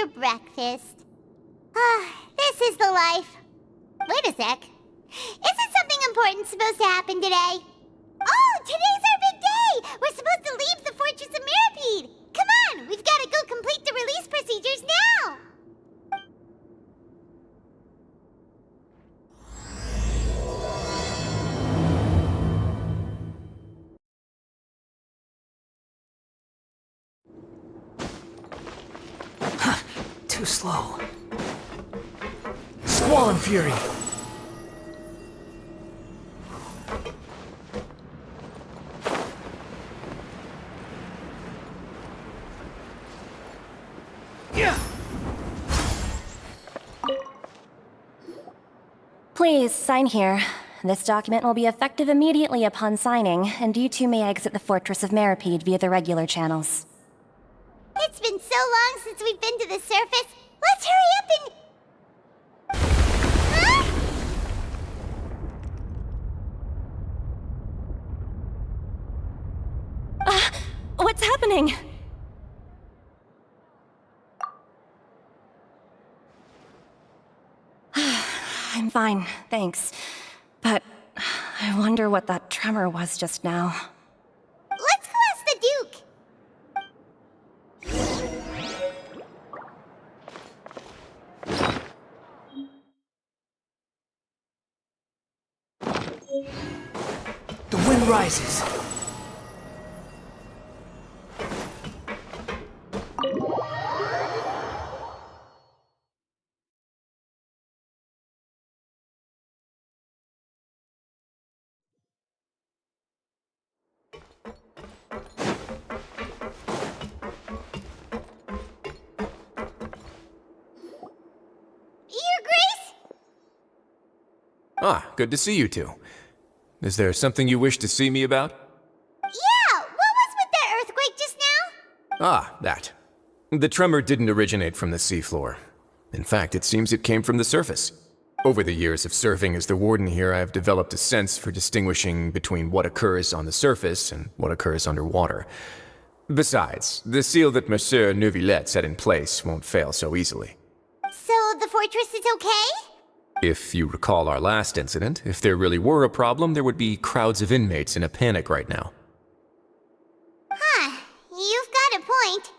for breakfast. This is the life. Wait a sec. Isn't something important supposed to happen today? Oh, today's our big day! We're supposed to leave the Fortress of Mirapede! Come on, we've got to go complete the release procedures now! Too slow. Squall and Fury! Yeah. Please, sign here. This document will be effective immediately upon signing, and you two may exit the Fortress of Mirapede via the regular channels. It's been so long since we've been to the surface. Let's hurry up and... Huh? What's happening? I'm fine, thanks. But I wonder what that tremor was just now. Let's go ask the Duke. The wind rises. Your Grace? Ah, good to see you two. Is there something you wish to see me about? Yeah, what was with that earthquake just now? Ah, that. The tremor didn't originate from the seafloor. In fact, it seems it came from the surface. Over the years of serving as the warden here, I have developed a sense for distinguishing between what occurs on the surface and what occurs underwater. Besides, the seal that Monsieur Neuvillette set in place won't fail so easily. So the fortress is okay? If you recall our last incident, if there really were a problem, there would be crowds of inmates in a panic right now. Huh, you've got a point.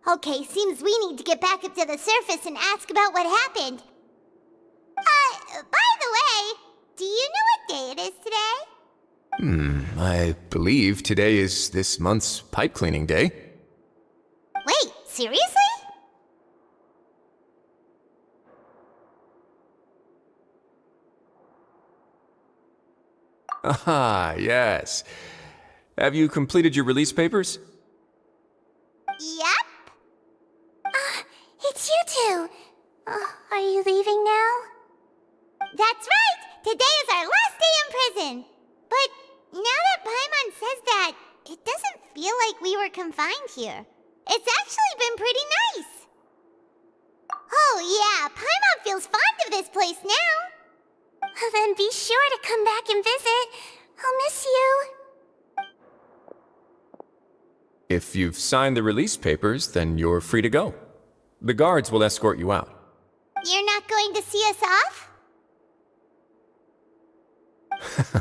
Okay, seems we need to get back up to the surface and ask about what happened. By the way, do you know what day it is today? I believe today is this month's pipe cleaning day. Wait, seriously? Ah, yes. Have you completed your release papers? Yep. It's you two. Are you leaving now? That's right! Today is our last day in prison! But now that Paimon says that, it doesn't feel like we were confined here. It's actually been pretty nice. Oh yeah, Paimon feels fond of this place now. Then be sure to come back and visit. I'll miss you. If you've signed the release papers, then you're free to go. The guards will escort you out. You're not going to see us off?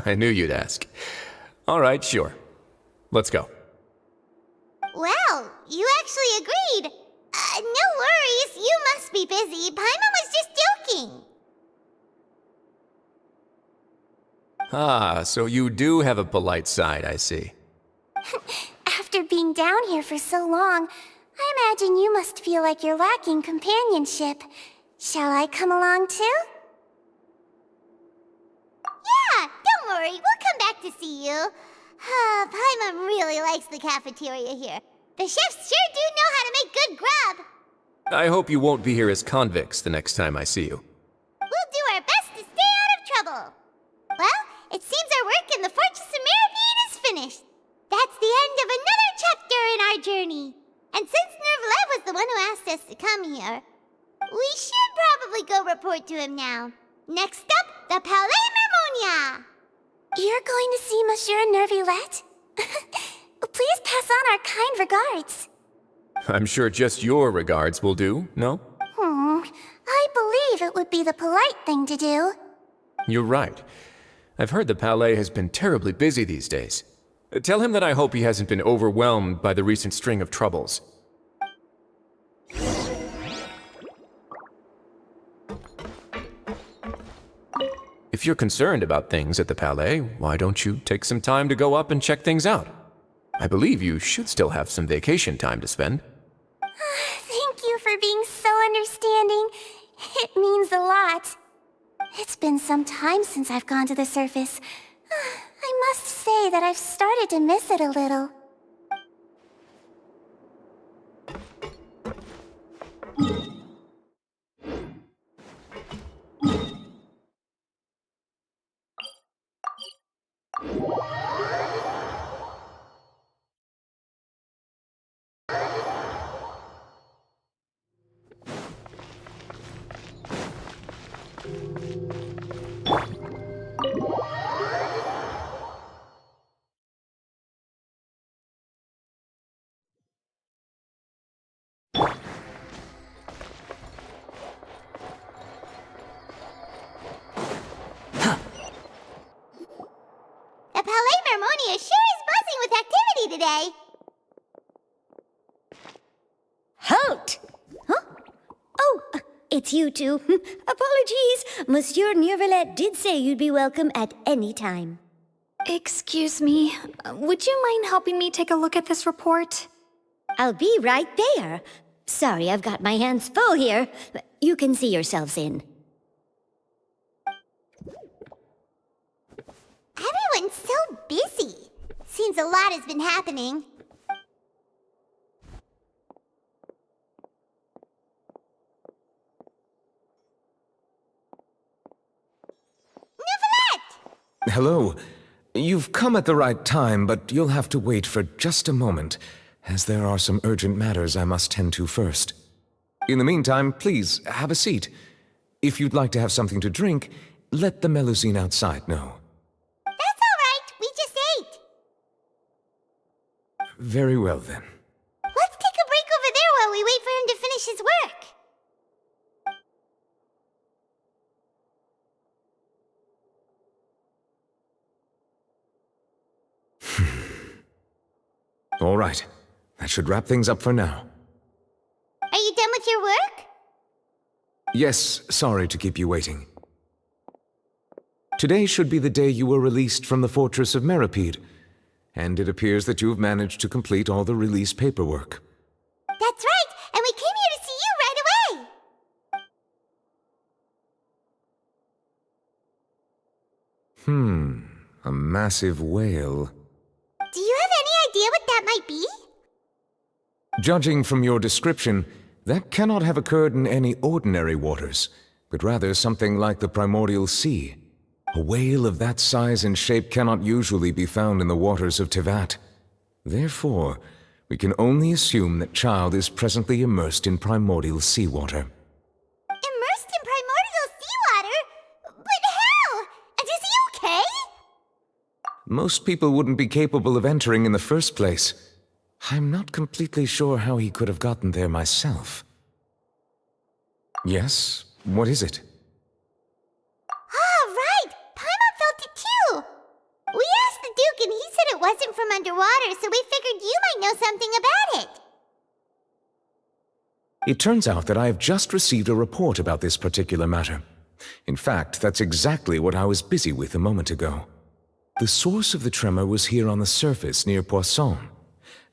I knew you'd ask. All right, sure. Let's go. Well, you actually agreed. No worries, you must be busy. Paimon was just joking. Ah, so you do have a polite side, I see. After being down here for so long, I imagine you must feel like you're lacking companionship. Shall I come along too? Yeah, don't worry, we'll come back to see you. Paimon really likes the cafeteria here. The chefs sure do know how to make good grub. I hope you won't be here as convicts the next time I see you. We'll do our best to stay out of trouble. Well, it seems our work in the Fortress of Mirapede is finished. That's the end of another chapter in our journey. And since Neuvillette was the one who asked us to come here, we should probably go report to him now. Next up, the Palais Mermonia. You're going to see Monsieur Neuvillette? Please pass on our kind regards. I'm sure just your regards will do, no? I believe it would be the polite thing to do. You're right. I've heard the Palais has been terribly busy these days. Tell him that I hope he hasn't been overwhelmed by the recent string of troubles. If you're concerned about things at the Palais, why don't you take some time to go up and check things out? I believe you should still have some vacation time to spend. Thank you for being so understanding. It means a lot. It's been some time since I've gone to the surface. I must say that I've started to miss it a little. The Palais Mermonia sure is buzzing with activity today. Halt! Huh? Oh, it's you two. Apologies. Monsieur Neuvillette did say you'd be welcome at any time. Excuse me, would you mind helping me take a look at this report? I'll be right there. Sorry, I've got my hands full here. You can see yourselves in. Everyone's so busy. Seems a lot has been happening. Neuvillette! Hello. You've come at the right time, but you'll have to wait for just a moment, as there are some urgent matters I must tend to first. In the meantime, please, have a seat. If you'd like to have something to drink, let the Melusine outside know. That's all right. We just ate. Very well, then. Let's take a break over there while we wait for him to finish his work. All right. That should wrap things up for now. Are you done with your work? Yes, sorry to keep you waiting. Today should be the day you were released from the Fortress of Meripede, and it appears that you've managed to complete all the release paperwork. That's right, and we came here to see you right away. A massive whale. Do you have any idea what that might be? Judging from your description, that cannot have occurred in any ordinary waters, but rather something like the primordial sea. A whale of that size and shape cannot usually be found in the waters of Tevat. Therefore, we can only assume that Child is presently immersed in primordial seawater. Immersed in primordial seawater? But how? And is he okay? Most people wouldn't be capable of entering in the first place. I'm not completely sure how he could have gotten there myself. Yes? What is it? Ah, right! Paimon felt it too! We asked the Duke and he said it wasn't from underwater, so we figured you might know something about it. It turns out that I have just received a report about this particular matter. In fact, that's exactly what I was busy with a moment ago. The source of the tremor was here on the surface near Poisson.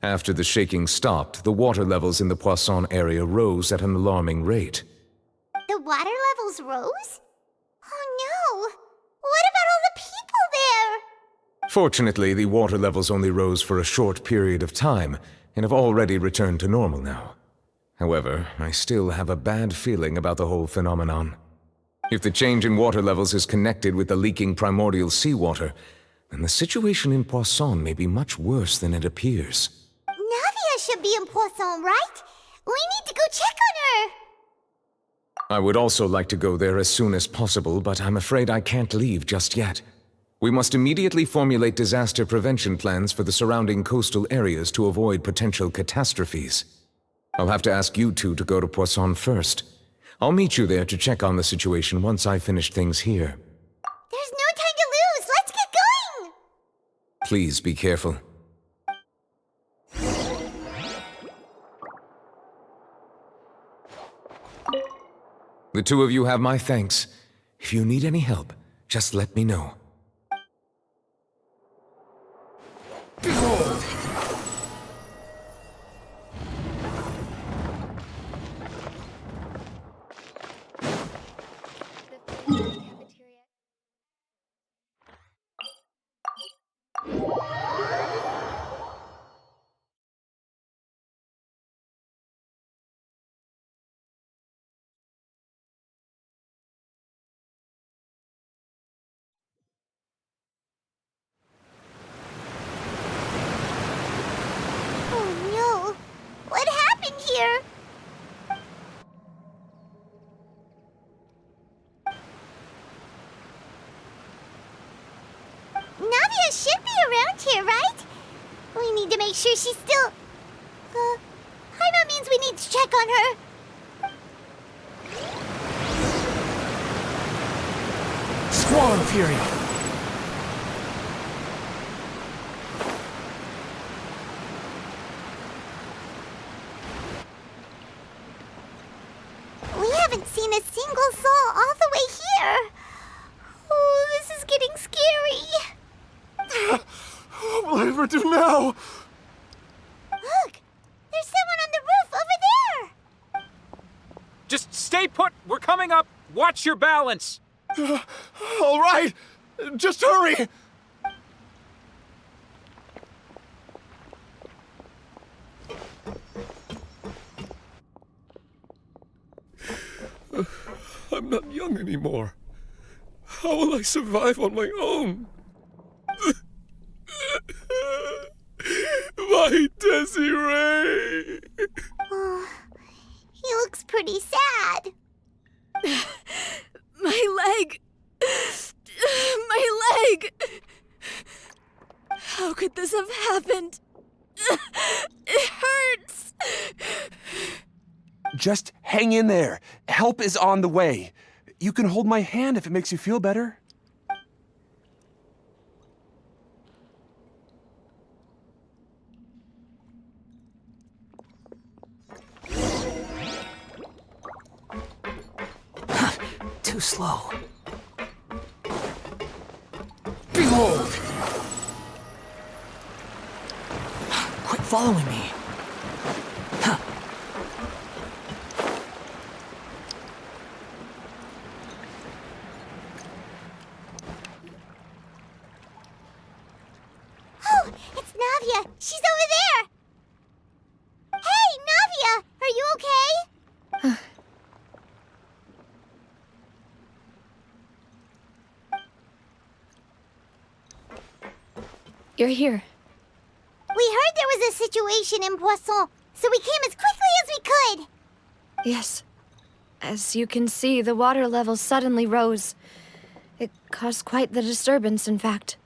After the shaking stopped, the water levels in the Poisson area rose at an alarming rate. The water levels rose? Oh no! What about all the people there? Fortunately, the water levels only rose for a short period of time, and have already returned to normal now. However, I still have a bad feeling about the whole phenomenon. If the change in water levels is connected with the leaking primordial seawater, then the situation in Poisson may be much worse than it appears. Navia should be in Poisson, right? We need to go check on her! I would also like to go there as soon as possible, but I'm afraid I can't leave just yet. We must immediately formulate disaster prevention plans for the surrounding coastal areas to avoid potential catastrophes. I'll have to ask you two to go to Poisson first. I'll meet you there to check on the situation once I finish things here. There's no time to lose! Let's get going! Please be careful. The two of you have my thanks. If you need any help, just let me know. Behold! Oh no! What happened here? Nadia should be around here, right? We need to make sure she's still... Paimon means we need to check on her. Squall Fury! We haven't seen a single soul all the way here. Oh, this is getting scary. What will I ever do now? Look! There's someone on the roof over there! Just stay put! We're coming up! Watch your balance! All right, just hurry! I'm not young anymore. How will I survive on my own? My Desiree! Oh, he looks pretty sad. My leg! My leg! How could this have happened? It hurts! Just hang in there. Help is on the way. You can hold my hand if it makes you feel better. Too slow. Behold! Quit following me. Huh. Oh, it's Navia. She's over there. Hey, Navia, are you okay? You're here. We heard there was a situation in Poisson, so we came as quickly as we could. Yes. As you can see, the water level suddenly rose. It caused quite the disturbance, in fact.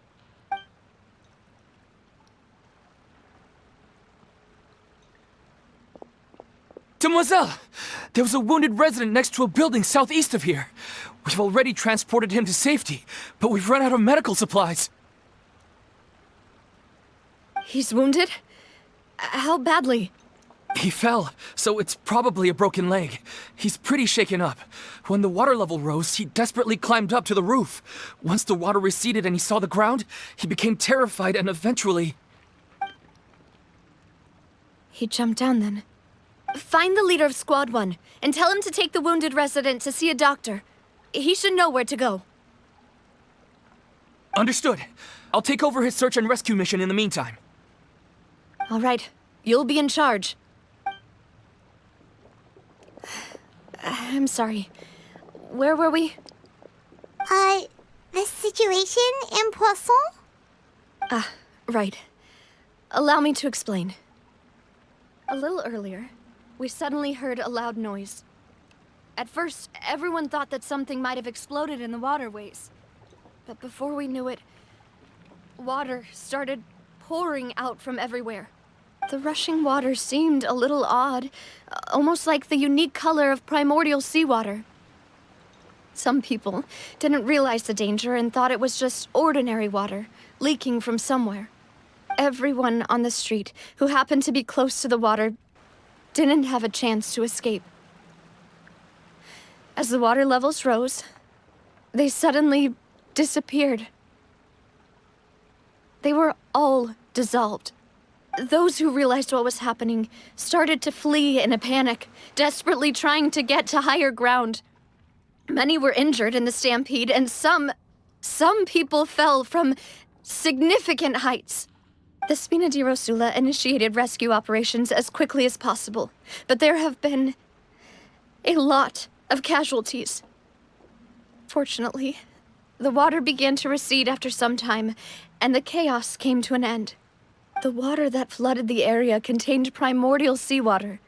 Demoiselle! There was a wounded resident next to a building southeast of here. We've already transported him to safety, but we've run out of medical supplies. He's wounded? How badly? He fell, so it's probably a broken leg. He's pretty shaken up. When the water level rose, he desperately climbed up to the roof. Once the water receded and he saw the ground, he became terrified and eventually... He jumped down then. Find the leader of Squad 1 and tell him to take the wounded resident to see a doctor. He should know where to go. Understood. I'll take over his search and rescue mission in the meantime. All right. You'll be in charge. I'm sorry. Where were we? The situation in Poisson? Right. Allow me to explain. A little earlier, we suddenly heard a loud noise. At first, everyone thought that something might have exploded in the waterways. But before we knew it, water started pouring out from everywhere. The rushing water seemed a little odd, almost like the unique color of primordial seawater. Some people didn't realize the danger and thought it was just ordinary water, leaking from somewhere. Everyone on the street who happened to be close to the water didn't have a chance to escape. As the water levels rose, they suddenly disappeared. They were all dissolved. Those who realized what was happening started to flee in a panic, desperately trying to get to higher ground. Many were injured in the stampede, and some people fell from significant heights. The Spina di Rosula initiated rescue operations as quickly as possible, but there have been a lot of casualties. Fortunately, the water began to recede after some time, and the chaos came to an end. The water that flooded the area contained primordial seawater,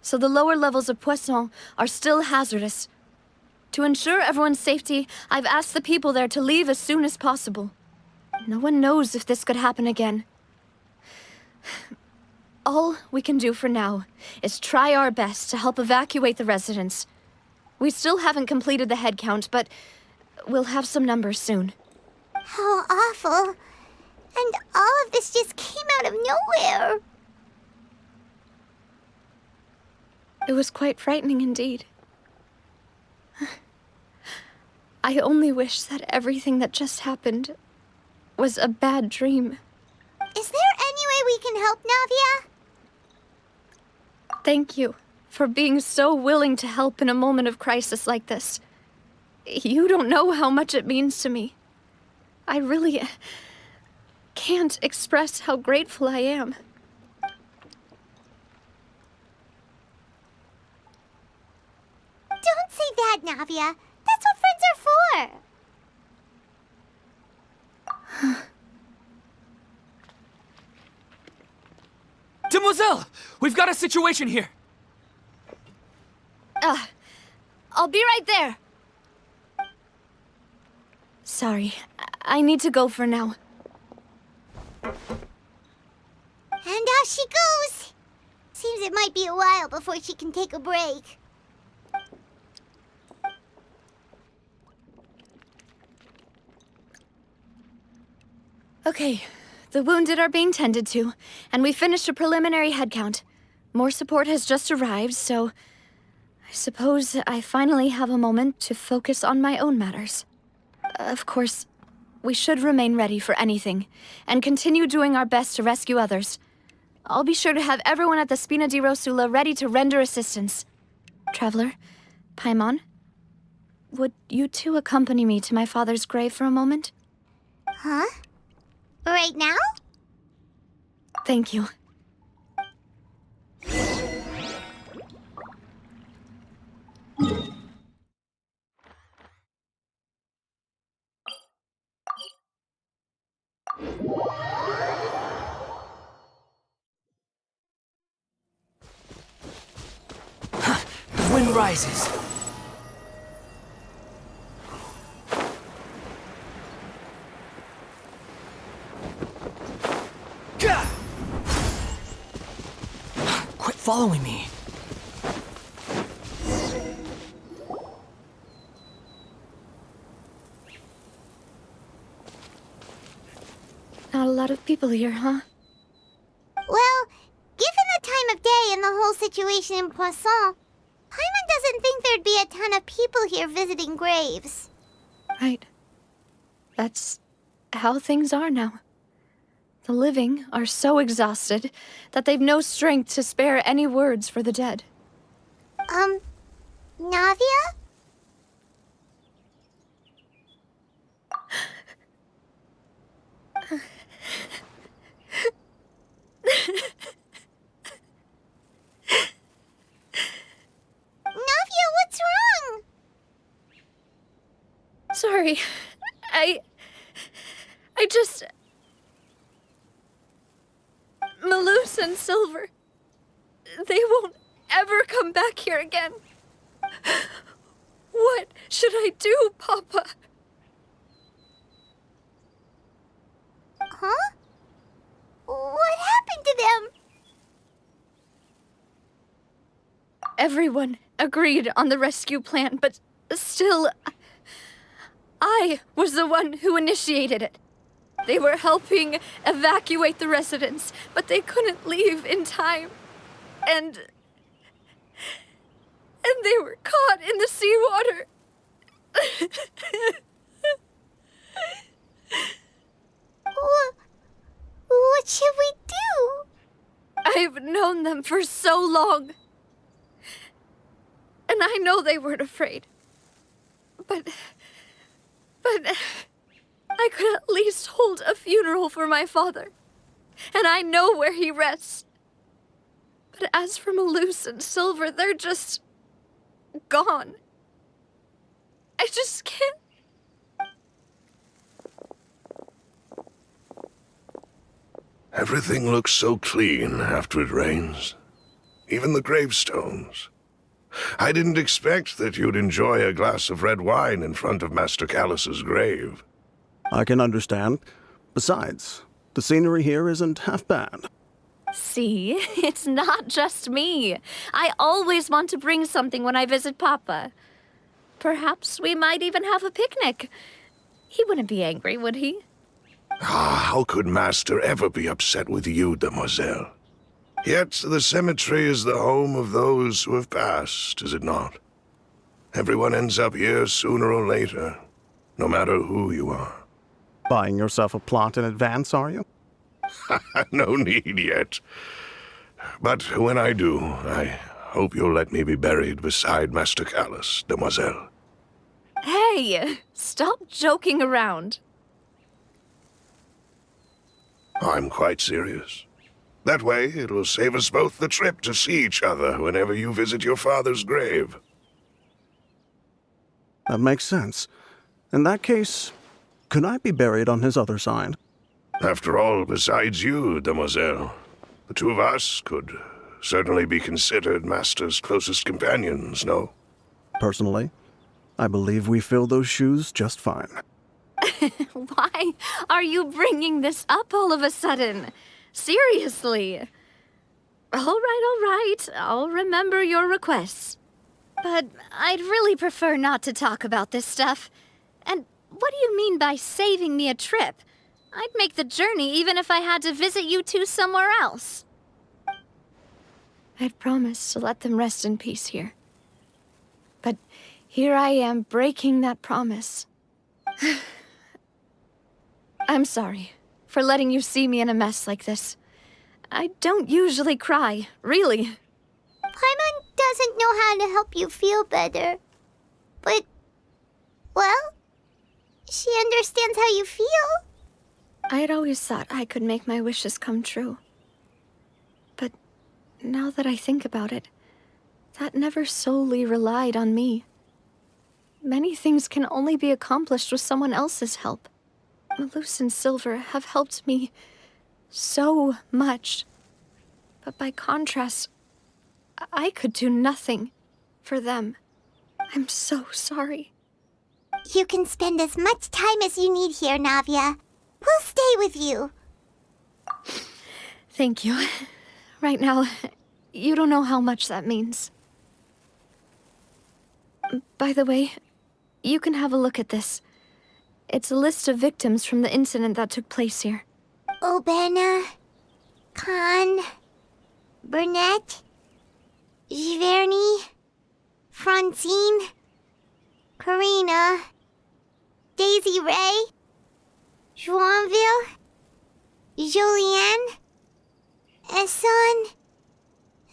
so the lower levels of Poisson are still hazardous. To ensure everyone's safety, I've asked the people there to leave as soon as possible. No one knows if this could happen again. All we can do for now is try our best to help evacuate the residents. We still haven't completed the head count, but we'll have some numbers soon. How awful. And all of this just came out of nowhere. It was quite frightening indeed. I only wish that everything that just happened was a bad dream. Is there any way we can help, Navia? Thank you for being so willing to help in a moment of crisis like this. You don't know how much it means to me. I really can't express how grateful I am. Don't say that, Navia. That's what friends are for. Demoiselle! We've got a situation here! I'll be right there. Sorry, I need to go for now. And off she goes. Seems it might be a while before she can take a break. Okay, the wounded are being tended to, and we finished a preliminary head count. More support has just arrived, so I suppose I finally have a moment to focus on my own matters. Of course, we should remain ready for anything, and continue doing our best to rescue others. I'll be sure to have everyone at the Spina di Rosula ready to render assistance. Traveler, Paimon, would you two accompany me to my father's grave for a moment? Huh? Right now? Thank you. The wind rises. Gah! Quit following me. Not a lot of people here, huh? Well, given the time of day and the whole situation in Poisson, Paimon doesn't think there'd be a ton of people here visiting graves. Right. That's how things are now. The living are so exhausted that they've no strength to spare any words for the dead. Navia? Navia, what's wrong? Sorry. I just... Malus and Silver. They won't ever come back here again. What should I do, Papa? Huh? What happened to them? Everyone agreed on the rescue plan, but still, I was the one who initiated it. They were helping evacuate the residents, but they couldn't leave in time. And they were caught in the seawater. What should we do? I've known them for so long. And I know they weren't afraid. But I could at least hold a funeral for my father. And I know where he rests. But as for Malus and Silver, they're just gone. I just can't. Everything looks so clean after it rains. Even the gravestones. I didn't expect that you'd enjoy a glass of red wine in front of Master Callus's grave. I can understand. Besides, the scenery here isn't half bad. See, it's not just me. I always want to bring something when I visit Papa. Perhaps we might even have a picnic. He wouldn't be angry, would he? How could Master ever be upset with you, Demoiselle? Yet the cemetery is the home of those who have passed, is it not? Everyone ends up here sooner or later, no matter who you are. Buying yourself a plot in advance, are you? No need yet. But when I do, I hope you'll let me be buried beside Master Callus, Demoiselle. Hey, stop joking around. I'm quite serious. That way, it will save us both the trip to see each other whenever you visit your father's grave. That makes sense. In that case, could I be buried on his other side? After all, besides you, Demoiselle, the two of us could certainly be considered Master's closest companions, no? Personally, I believe we fill those shoes just fine. Why are you bringing this up all of a sudden? Seriously. All right. I'll remember your requests. But I'd really prefer not to talk about this stuff. And what do you mean by saving me a trip? I'd make the journey even if I had to visit you two somewhere else. I'd promised to let them rest in peace here. But here I am breaking that promise. I'm sorry for letting you see me in a mess like this. I don't usually cry, really. Paimon doesn't know how to help you feel better. But, well, she understands how you feel. I'd always thought I could make my wishes come true. But now that I think about it, that never solely relied on me. Many things can only be accomplished with someone else's help. Malus and Silver have helped me so much. But by contrast, I could do nothing for them. I'm so sorry. You can spend as much time as you need here, Navia. We'll stay with you. Thank you. Right now, you don't know how much that means. By the way, you can have a look at this. It's a list of victims from the incident that took place here. Obena, Khan, Burnett, Giverny, Francine, Karina, Daisy Ray, Joinville, Julianne, Esson,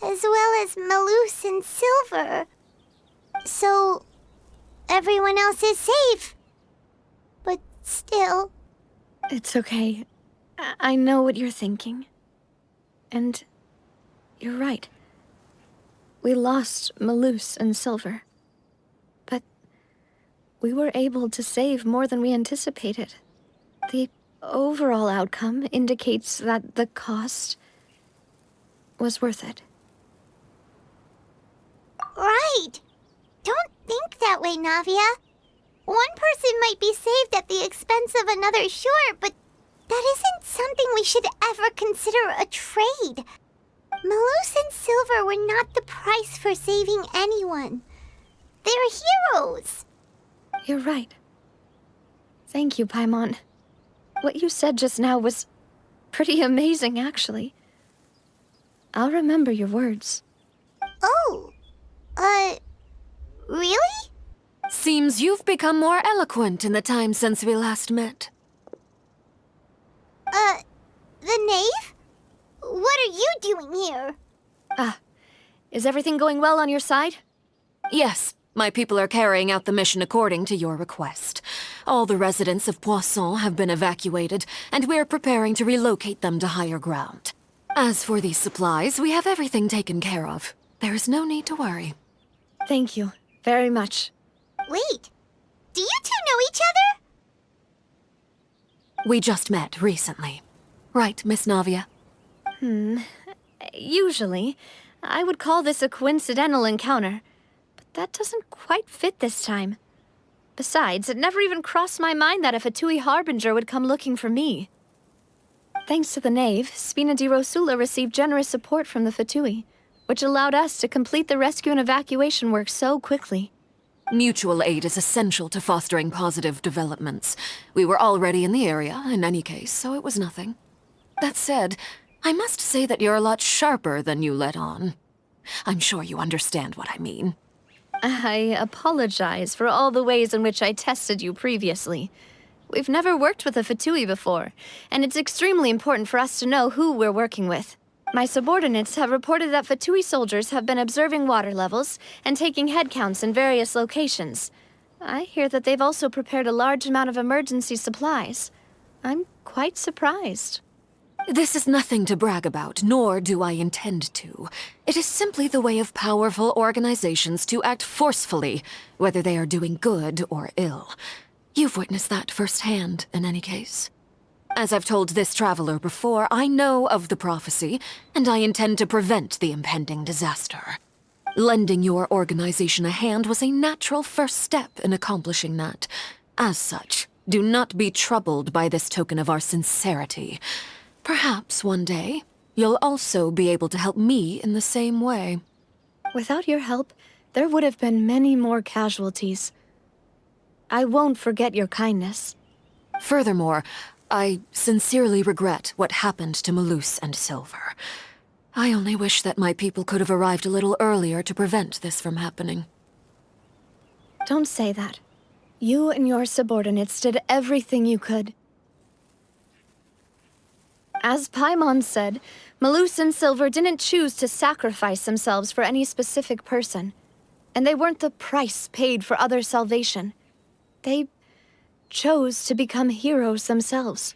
as well as Malus and Silver. So, everyone else is safe. But still... It's okay. I know what you're thinking. And you're right. We lost Malus and Silver. But we were able to save more than we anticipated. The overall outcome indicates that the cost was worth it. Right! Don't think that way, Navia. One person might be saved at the expense of another, sure, but that isn't something we should ever consider a trade. Malus and Silver were not the price for saving anyone. They're heroes. You're right. Thank you, Paimon. What you said just now was pretty amazing, actually. I'll remember your words. Oh, really? Seems you've become more eloquent in the time since we last met. The knave? What are you doing here? Is everything going well on your side? Yes, my people are carrying out the mission according to your request. All the residents of Poisson have been evacuated, and we're preparing to relocate them to higher ground. As for these supplies, we have everything taken care of. There is no need to worry. Thank you very much. Wait, do you two know each other? We just met recently. Right, Miss Navia? Usually, I would call this a coincidental encounter, but that doesn't quite fit this time. Besides, it never even crossed my mind that a Fatui Harbinger would come looking for me. Thanks to the Knave, Spina di Rosula received generous support from the Fatui, which allowed us to complete the rescue and evacuation work so quickly. Mutual aid is essential to fostering positive developments. We were already in the area, in any case, so it was nothing. That said, I must say that you're a lot sharper than you let on. I'm sure you understand what I mean. I apologize for all the ways in which I tested you previously. We've never worked with a Fatui before, and it's extremely important for us to know who we're working with. My subordinates have reported that Fatui soldiers have been observing water levels and taking head counts in various locations. I hear that they've also prepared a large amount of emergency supplies. I'm quite surprised. This is nothing to brag about, nor do I intend to. It is simply the way of powerful organizations to act forcefully, whether they are doing good or ill. You've witnessed that firsthand, in any case. As I've told this traveler before, I know of the prophecy, and I intend to prevent the impending disaster. Lending your organization a hand was a natural first step in accomplishing that. As such, do not be troubled by this token of our sincerity. Perhaps one day, you'll also be able to help me in the same way. Without your help, there would have been many more casualties. I won't forget your kindness. Furthermore, I sincerely regret what happened to Malus and Silver. I only wish that my people could have arrived a little earlier to prevent this from happening. Don't say that. You and your subordinates did everything you could. As Paimon said, Malus and Silver didn't choose to sacrifice themselves for any specific person. And they weren't the price paid for other salvation. They chose to become heroes themselves.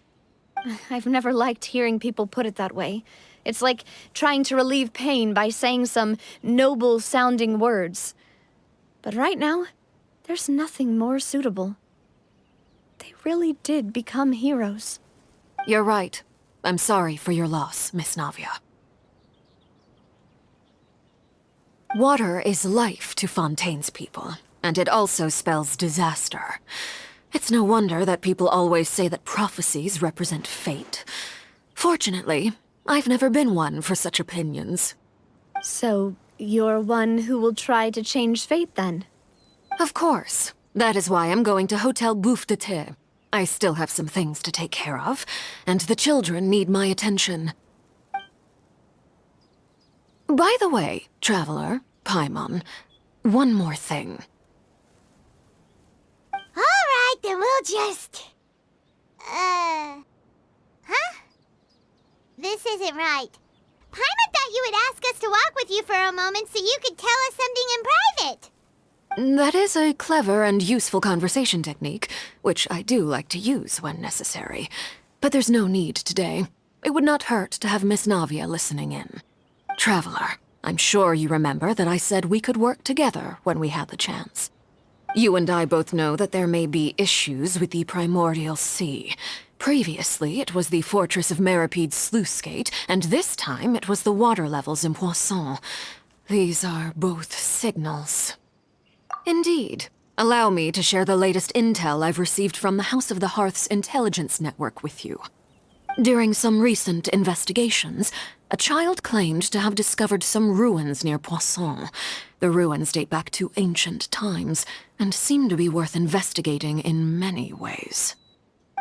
I've never liked hearing people put it that way. It's like trying to relieve pain by saying some noble-sounding words. But right now, there's nothing more suitable. They really did become heroes. You're right. I'm sorry for your loss, Miss Navia. Water is life to Fontaine's people, and it also spells disaster. It's no wonder that people always say that prophecies represent fate. Fortunately, I've never been one for such opinions. So, you're one who will try to change fate, then? Of course. That is why I'm going to Hotel Bouffe de Thé. I still have some things to take care of, and the children need my attention. By the way, Traveler, Paimon, one more thing. Alright, then we'll just... Huh? This isn't right. Paimon thought you would ask us to walk with you for a moment so you could tell us something in private. That is a clever and useful conversation technique, which I do like to use when necessary. But there's no need today. It would not hurt to have Miss Navia listening in. Traveler, I'm sure you remember that I said we could work together when we had the chance. You and I both know that there may be issues with the Primordial Sea. Previously, it was the Fortress of Meripede's sluice gate, and this time it was the water levels in Poisson. These are both signals. Indeed. Allow me to share the latest intel I've received from the House of the Hearth's intelligence network with you. During some recent investigations, a child claimed to have discovered some ruins near Poisson. The ruins date back to ancient times and seem to be worth investigating in many ways.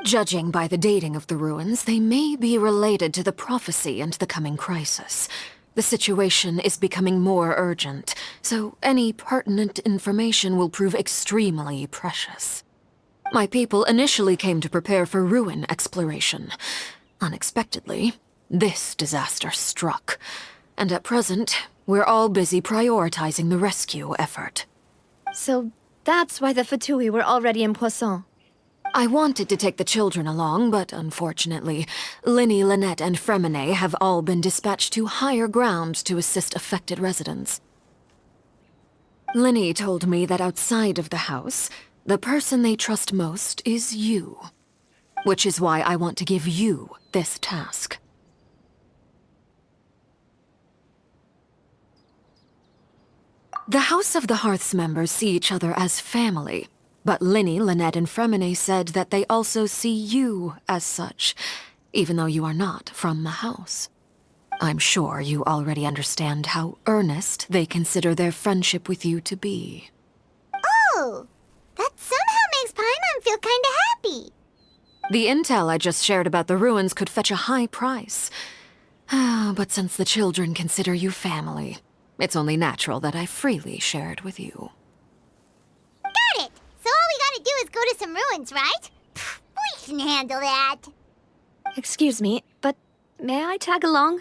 Judging by the dating of the ruins, they may be related to the prophecy and the coming crisis. The situation is becoming more urgent, so any pertinent information will prove extremely precious. My people initially came to prepare for ruin exploration. Unexpectedly, this disaster struck, and at present, we're all busy prioritizing the rescue effort. So that's why the Fatui were already in Poisson. I wanted to take the children along, but unfortunately, Linny, Lynette, and Fremine have all been dispatched to higher ground to assist affected residents. Linny told me that outside of the house, the person they trust most is you. Which is why I want to give you this task. The House of the Hearth's members see each other as family. But Linny, Lynette, and Fremine said that they also see you as such, even though you are not from the house. I'm sure you already understand how earnest they consider their friendship with you to be. Oh, that somehow makes Paimon feel kinda happy. The intel I just shared about the ruins could fetch a high price. But since the children consider you family, it's only natural that I freely share it with you. Got it! So all we gotta do is go to some ruins, right? Pfft, we can handle that. Excuse me, but may I tag along?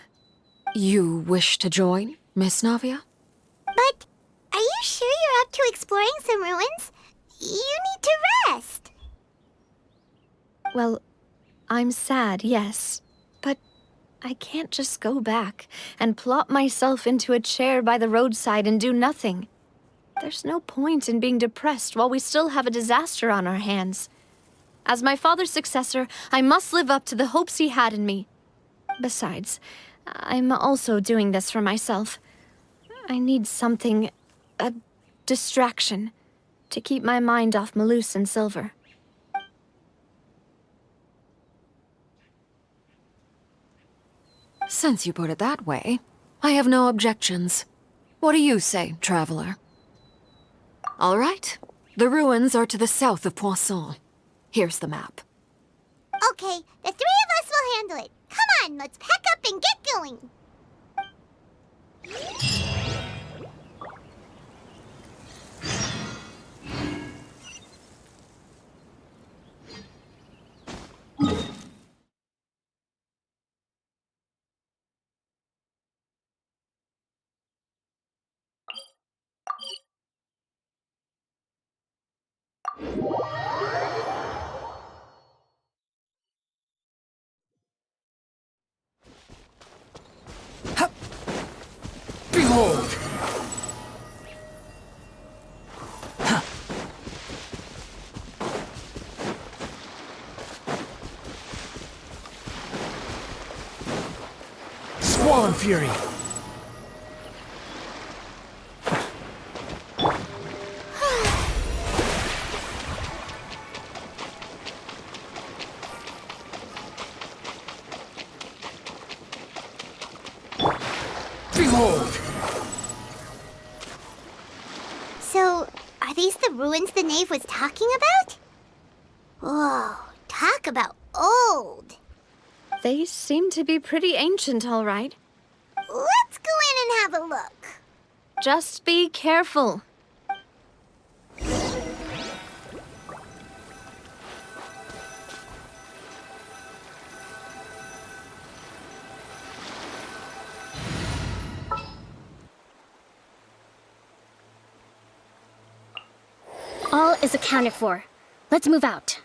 You wish to join, Miss Navia? But are you sure you're up to exploring some ruins? You need to rest. Well, I'm sad, yes. But I can't just go back and plop myself into a chair by the roadside and do nothing. There's no point in being depressed while we still have a disaster on our hands. As my father's successor, I must live up to the hopes he had in me. Besides, I'm also doing this for myself. I need something, a distraction, to keep my mind off Malus and Silver. Since you put it that way, I have no objections. What do you say, traveler? All right. The ruins are to the south of Poisson. Here's the map. Okay, the three of us will handle it. Come on, let's pack up and get going. Behold! Squall Fury! Behold! So, are these the ruins the knave was talking about? Whoa, talk about old. They seem to be pretty ancient, all right. Let's go in and have a look. Just be careful. All is accounted for. Let's move out.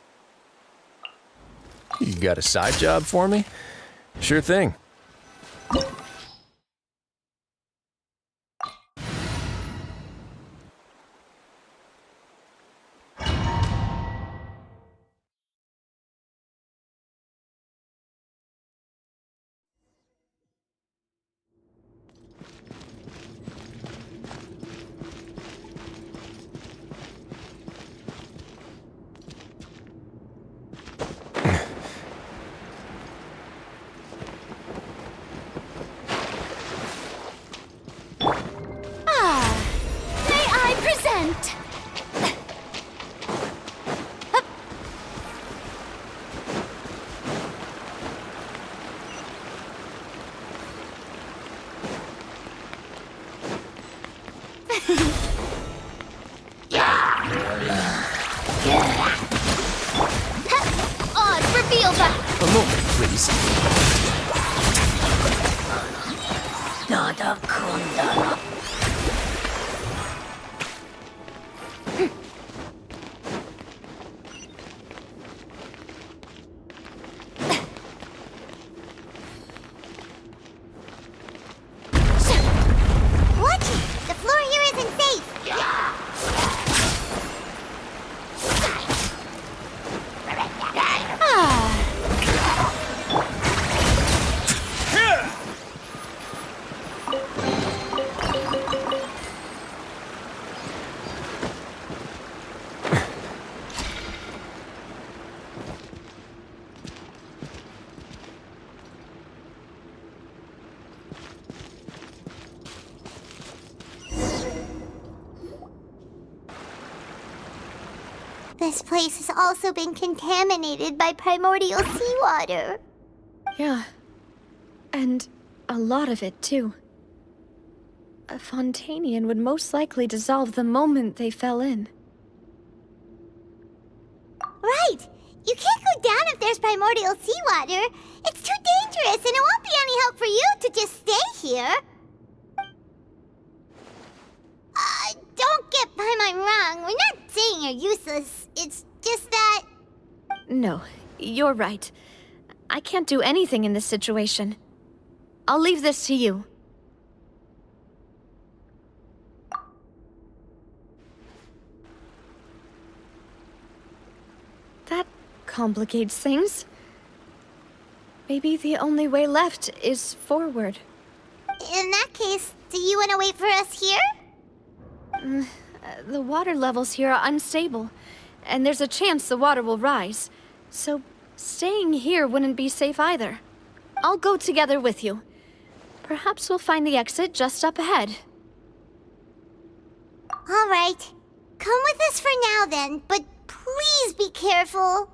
You got a side job for me? Sure thing. A moment, please. Watch it! The floor here isn't safe! This place has also been contaminated by primordial seawater. Yeah. And a lot of it, too. A Fontanian would most likely dissolve the moment they fell in. Right! You can't go down if there's primordial seawater. It's too dangerous, and it won't be any help for you to just stay here. Don't get Paimon wrong. We're not saying you're useless. It's just that... No, you're right. I can't do anything in this situation. I'll leave this to you. That complicates things. Maybe the only way left is forward. In that case, do you want to wait for us here? The water levels here are unstable, and there's a chance the water will rise. So, staying here wouldn't be safe either. I'll go together with you. Perhaps we'll find the exit just up ahead. All right. Come with us for now then, but please be careful.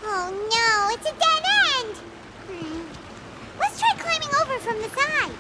Oh no, it's a dead end! Let's try climbing over from the side.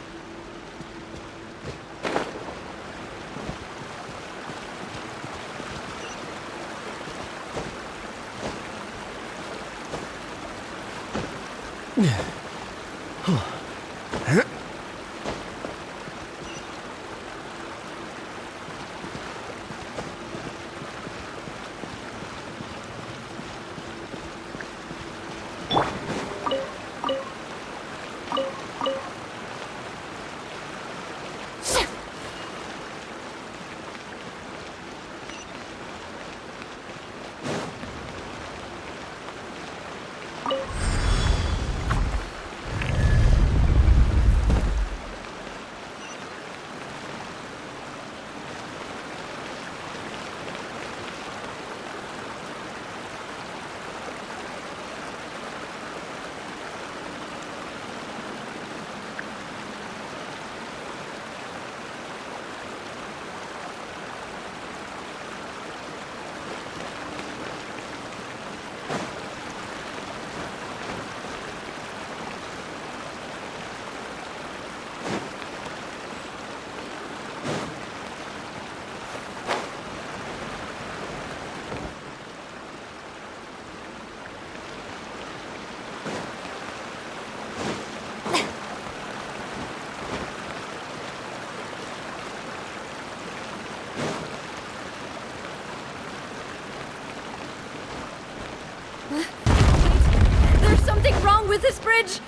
There's something wrong with this bridge!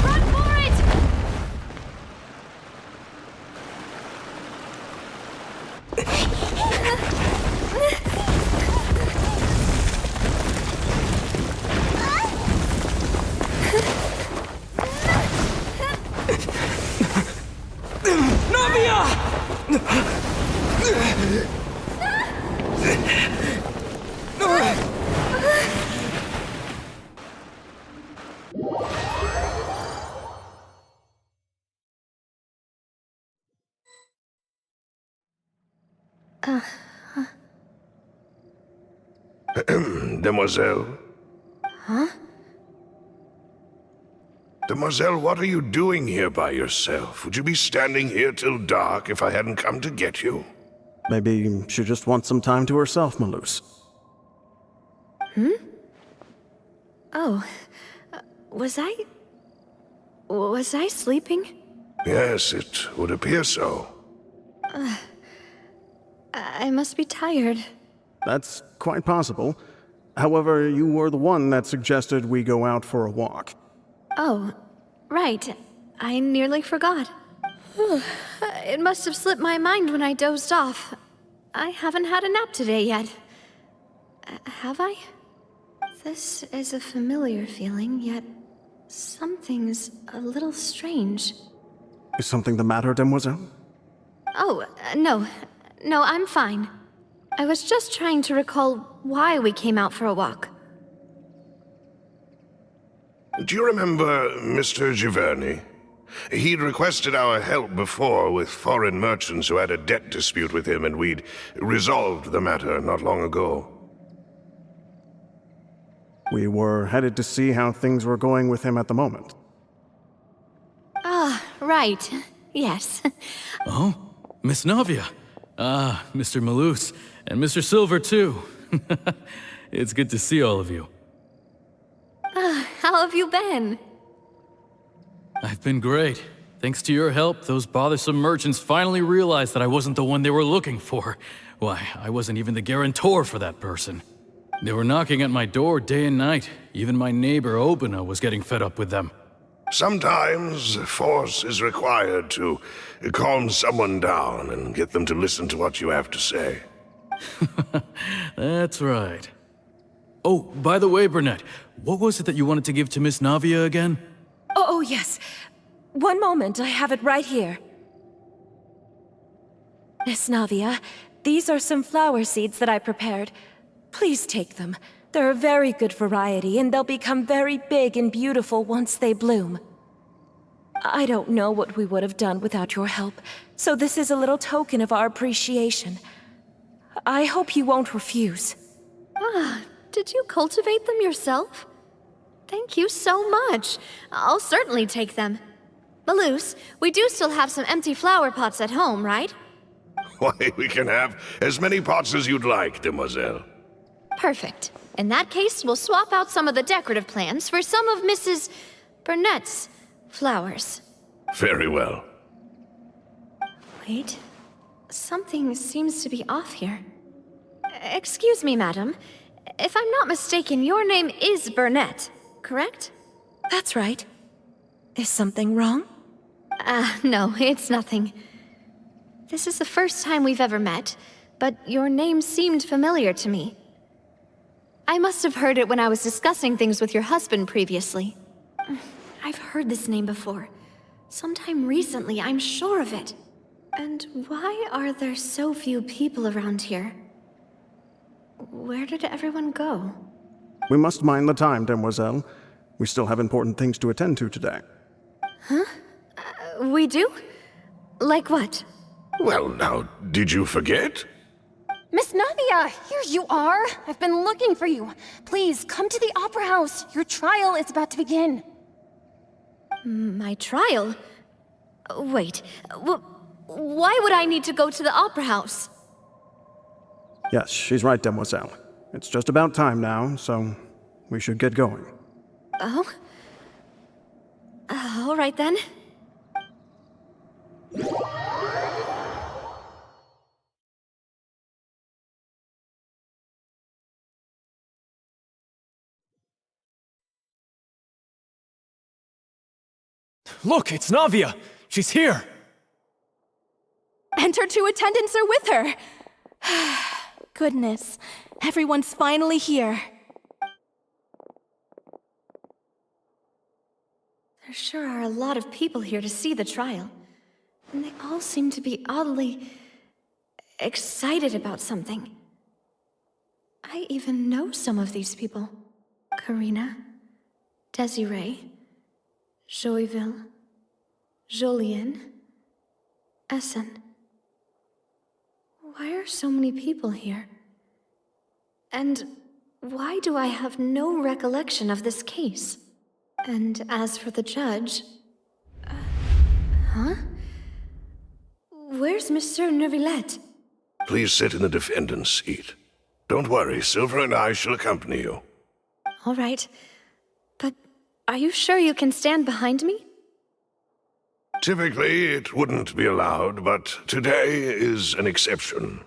Run for it! Demoiselle? Huh? Demoiselle, what are you doing here by yourself? Would you be standing here till dark if I hadn't come to get you? Maybe she just wants some time to herself, Malus. Oh, was I sleeping? Yes, it would appear so. I must be tired. That's quite possible. However, you were the one that suggested we go out for a walk. Oh, right. I nearly forgot. It must have slipped my mind when I dozed off. I haven't had a nap today yet. Have I? This is a familiar feeling, yet something's a little strange. Is something the matter, Demoiselle? Oh, no. No, I'm fine. I was just trying to recall why we came out for a walk. Do you remember Mr. Giverny? He'd requested our help before with foreign merchants who had a debt dispute with him, and we'd resolved the matter not long ago. We were headed to see how things were going with him at the moment. Ah, right. Yes. Oh, Miss Navia. Ah, Mr. Malus. And Mr. Silver, too. It's good to see all of you. How have you been? I've been great. Thanks to your help, those bothersome merchants finally realized that I wasn't the one they were looking for. Why, I wasn't even the guarantor for that person. They were knocking at my door day and night. Even my neighbor, Obina, was getting fed up with them. Sometimes force is required to calm someone down and get them to listen to what you have to say. That's right. Oh, by the way, Burnett, what was it that you wanted to give to Miss Navia again? Oh, yes. One moment, I have it right here. Miss Navia, these are some flower seeds that I prepared. Please take them. They're a very good variety, and they'll become very big and beautiful once they bloom. I don't know what we would have done without your help, so this is a little token of our appreciation. I hope you won't refuse. Ah, did you cultivate them yourself? Thank you so much. I'll certainly take them. Malus, we do still have some empty flower pots at home, right? Why, we can have as many pots as you'd like, Demoiselle. Perfect. In that case, we'll swap out some of the decorative plants for some of Mrs. Burnett's flowers. Very well. Wait. Something seems to be off here. Excuse me, madam. If I'm not mistaken, your name is Burnett, correct? That's right. Is something wrong? No, it's nothing. This is the first time we've ever met, but your name seemed familiar to me. I must have heard it when I was discussing things with your husband previously. I've heard this name before. Sometime recently, I'm sure of it. And why are there so few people around here? Where did everyone go? We must mind the time, Demoiselle. We still have important things to attend to today. Huh? We do? Like what? Well, now, did you forget? Miss Navia, here you are. I've been looking for you. Please, come to the Opera House. Your trial is about to begin. My trial? Wait, why would I need to go to the Opera House? Yes, she's right, Demoiselle. It's just about time now, so we should get going. Oh? All right then. Look, it's Navia! She's here! And her two attendants are with her! Goodness, everyone's finally here. There sure are a lot of people here to see the trial. And they all seem to be oddly excited about something. I even know some of these people. Karina, Desiree, Joyville, Jolien, Essen. Why are so many people here? And why do I have no recollection of this case? And as for the judge... huh? Where's Monsieur Neuvillette? Please sit in the defendant's seat. Don't worry, Silver and I shall accompany you. All right. But are you sure you can stand behind me? Typically, it wouldn't be allowed, but today is an exception.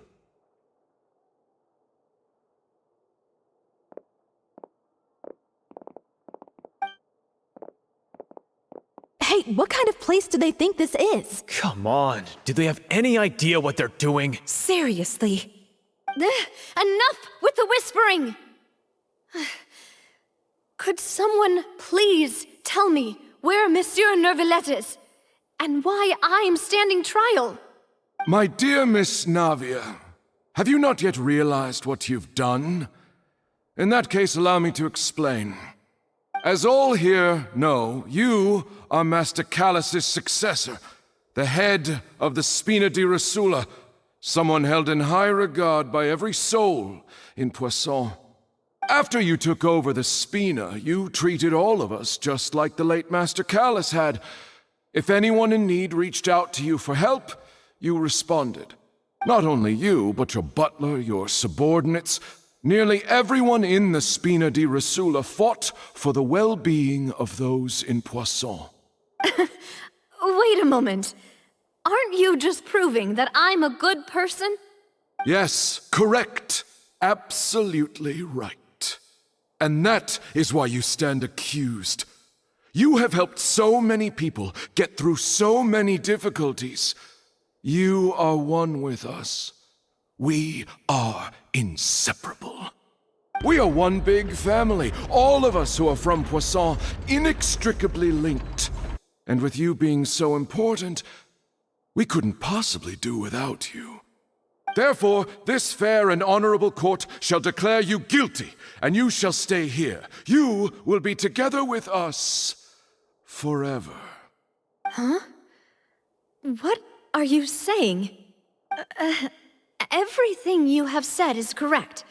Hey, what kind of place do they think this is? Come on, do they have any idea what they're doing? Seriously. Enough with the whispering! Could someone please tell me where Monsieur Neuvillette is? And why I'm standing trial? My dear Miss Navia, have you not yet realized what you've done? In that case, allow me to explain. As all here know, you are Master Callus's successor, the head of the Spina di Rosula, someone held in high regard by every soul in Poisson. After you took over the Spina, you treated all of us just like the late Master Callus had. If anyone in need reached out to you for help, you responded. Not only you, but your butler, your subordinates, nearly everyone in the Spina di Rosula fought for the well-being of those in Poisson. Wait a moment. Aren't you just proving that I'm a good person? Yes, correct. Absolutely right. And that is why you stand accused. You have helped so many people get through so many difficulties. You are one with us. We are inseparable. We are one big family, all of us who are from Poisson, inextricably linked. And with you being so important, we couldn't possibly do without you. Therefore, this fair and honorable court shall declare you guilty, and you shall stay here. You will be together with us forever. Huh? What are you saying? Everything you have said is correct.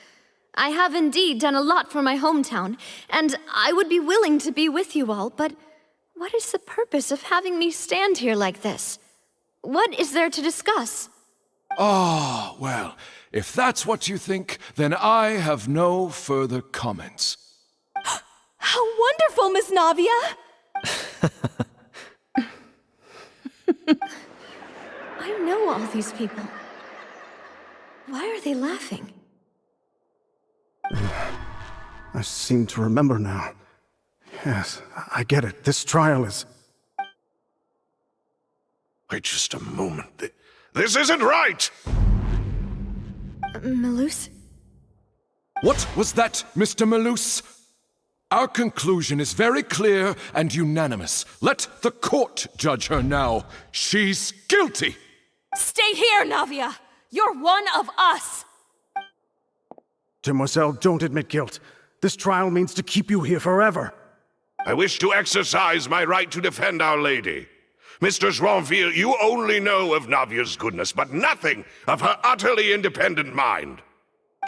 I have indeed done a lot for my hometown, and I would be willing to be with you all, but what is the purpose of having me stand here like this? What is there to discuss? Ah, well, if that's what you think, then I have no further comments. How wonderful, Miss Navia! I know all these people. Why are they laughing? I seem to remember now. Yes, I get it. This trial is... Wait just a moment. This isn't right! Malus? What was that, Mr. Malus? Our conclusion is very clear and unanimous. Let the court judge her now. She's guilty! Stay here, Navia! You're one of us! Demoiselle, don't admit guilt. This trial means to keep you here forever. I wish to exercise my right to defend Our Lady. Mr. Joinville, you only know of Navia's goodness, but nothing of her utterly independent mind.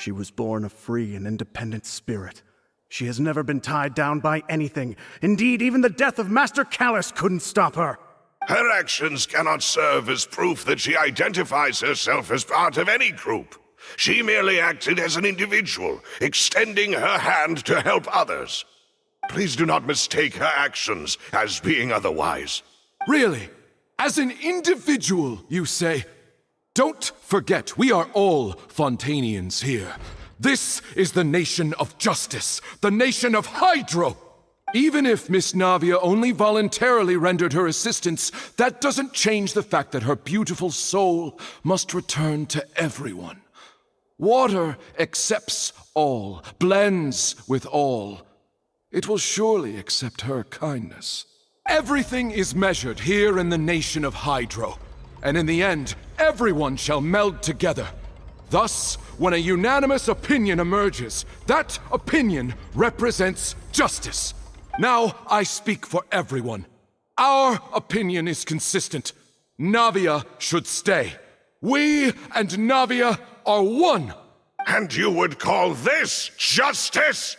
She was born a free and independent spirit. She has never been tied down by anything. Indeed, even the death of Master Callus couldn't stop her. Her actions cannot serve as proof that she identifies herself as part of any group. She merely acted as an individual, extending her hand to help others. Please do not mistake her actions as being otherwise. Really? As an individual, you say? Don't forget, we are all Fontanians here. This is the nation of justice, the nation of Hydro. Even if Miss Navia only voluntarily rendered her assistance, that doesn't change the fact that her beautiful soul must return to everyone. Water accepts all, blends with all. It will surely accept her kindness. Everything is measured here in the nation of Hydro, and in the end, everyone shall meld together. Thus, when a unanimous opinion emerges, that opinion represents justice. Now I speak for everyone. Our opinion is consistent. Navia should stay. We and Navia are one. And you would call this justice?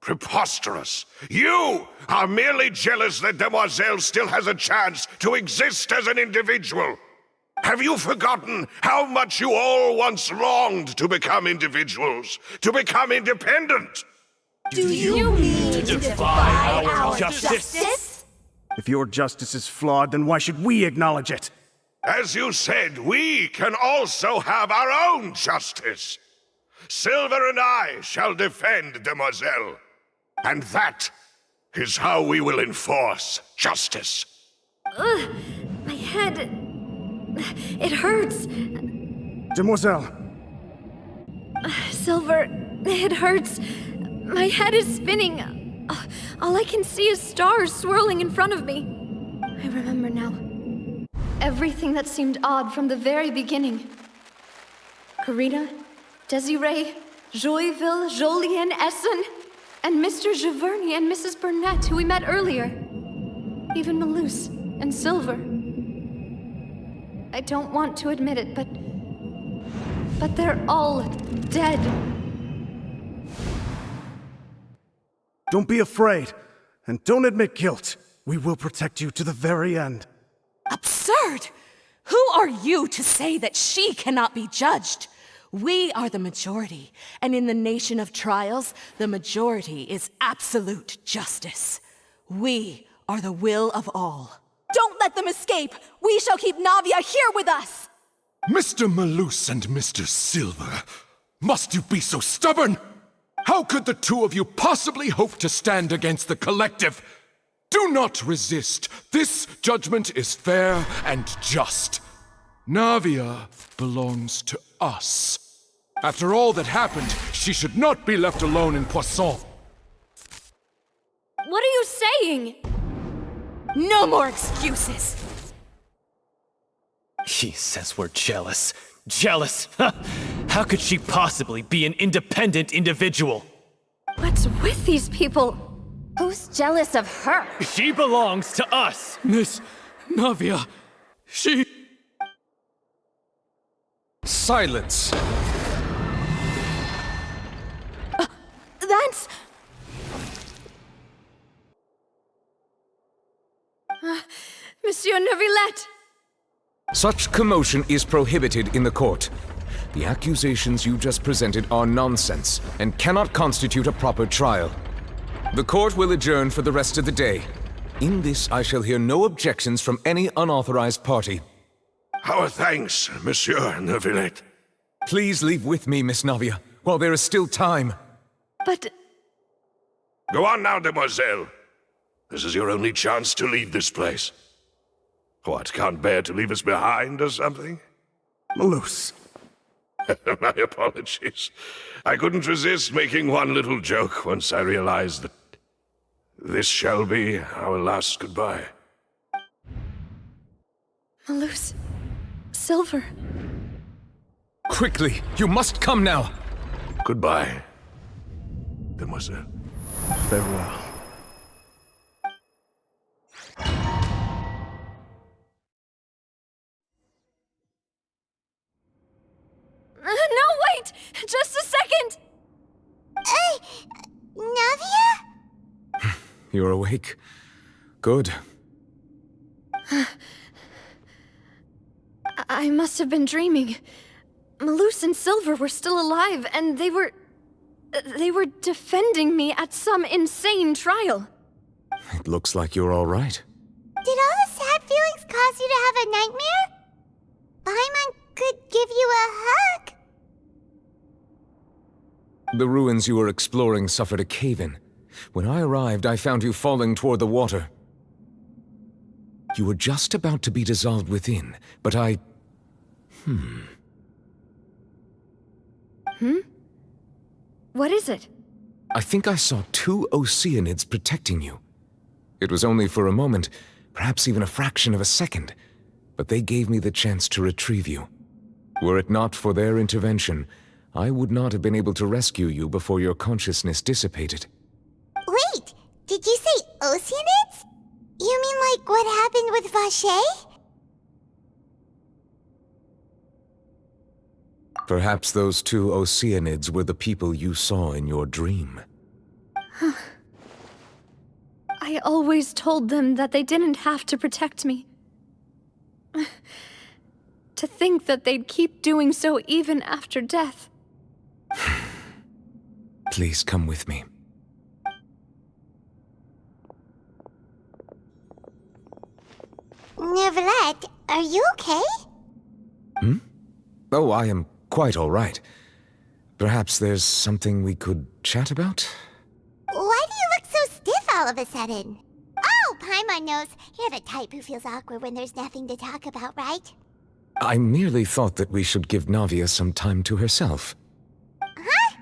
Preposterous! You are merely jealous that Demoiselle still has a chance to exist as an individual. Have you forgotten how much you all once longed to become individuals, to become independent? Do you mean to defy our justice? If your justice is flawed, then why should we acknowledge it? As you said, we can also have our own justice. Silver and I shall defend Demoiselle. And that is how we will enforce justice. Ugh, my head... it hurts. Demoiselle! Silver, it hurts. My head is spinning. All I can see is stars swirling in front of me. I remember now. Everything that seemed odd from the very beginning. Karina, Desiree, Joyville, Jolien, Essen, and Mr. Giverny and Mrs. Burnett, who we met earlier. Even Malus and Silver. I don't want to admit it, but they're all dead. Don't be afraid, and don't admit guilt. We will protect you to the very end. Absurd! Who are you to say that she cannot be judged? We are the majority, and in the nation of trials, the majority is absolute justice. We are the will of all. Don't let them escape! We shall keep Navia here with us! Mr. Malus and Mr. Silver, must you be so stubborn? How could the two of you possibly hope to stand against the collective? Do not resist. This judgment is fair and just. Navia belongs to us. After all that happened, she should not be left alone in Poisson. What are you saying? No more excuses! He says we're jealous. Jealous? How could she possibly be an independent individual? What's with these people? Who's jealous of her? She belongs to us! Miss Navia, she... Silence! That's... Monsieur Neuvillette! Such commotion is prohibited in the court. The accusations you just presented are nonsense and cannot constitute a proper trial. The court will adjourn for the rest of the day. In this, I shall hear no objections from any unauthorized party. Our thanks, Monsieur Neuvillette. Please leave with me, Miss Navia, while there is still time. But... Go on now, Demoiselle. This is your only chance to leave this place. What, can't bear to leave us behind or something? Malus. My apologies. I couldn't resist making one little joke once I realized that this shall be our last goodbye. Malus... Silver... Quickly, you must come now! Goodbye, Demoiselle. Farewell. No, wait! Just a second! Navia? You're awake. Good. I must have been dreaming. Malus and Silver were still alive, and they were defending me at some insane trial. It looks like you're all right. Did all the sad feelings cause you to have a nightmare? Paimon could give you a hug. The ruins you were exploring suffered a cave-in. When I arrived, I found you falling toward the water. You were just about to be dissolved within, but I... What is it? I think I saw two Oceanids protecting you. It was only for a moment, perhaps even a fraction of a second, but they gave me the chance to retrieve you. Were it not for their intervention, I would not have been able to rescue you before your consciousness dissipated. Wait, did you say Oceanids? You mean like what happened with Vache? Perhaps those two Oceanids were the people you saw in your dream. I always told them that they didn't have to protect me. To think that they'd keep doing so even after death. Please come with me. Neverlet, are you okay? Oh, I am quite all right. Perhaps there's something we could chat about? Why do you look so stiff all of a sudden? Oh, Paimon knows. You're the type who feels awkward when there's nothing to talk about, right? I merely thought that we should give Navia some time to herself. Huh?